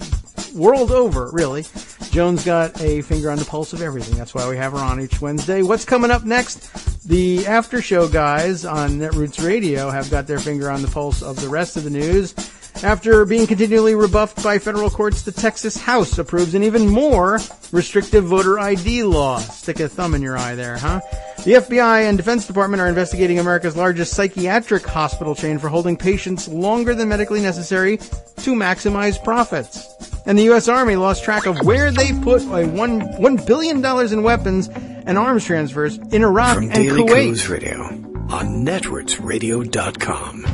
Speaker 3: world over, really. Joan's got a finger on the pulse of everything. That's why we have her on each Wednesday. What's coming up next? The after show guys on Netroots Radio have got their finger on the pulse of the rest of the news. After being continually rebuffed by federal courts, the Texas House approves an even more restrictive voter ID law. Stick a thumb in your eye there, huh? The FBI and Defense Department are investigating America's largest psychiatric hospital chain for holding patients longer than medically necessary to maximize profits. And the U.S. Army lost track of where they put $1 billion in weapons and arms transfers in Iraq and Kuwait.
Speaker 1: From Daily Kos Radio on netrootsradio.com.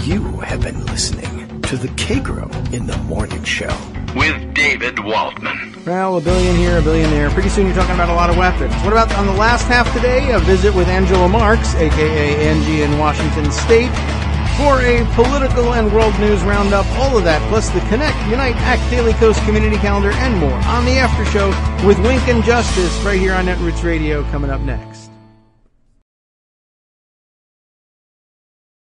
Speaker 1: You have been listening to the Kagro in the Morning Show
Speaker 2: with David Waldman.
Speaker 3: Well, $1 billion here, $1 billion there. Pretty soon you're talking about a lot of weapons. What about on the last half today? A visit with Angela Marks, a.k.a. Angie in Washington State, for a political and world news roundup. All of that, plus the Connect, Unite, Act, Daily Kos community calendar, and more on the after show with Wink and Justice right here on Netroots Radio coming up next.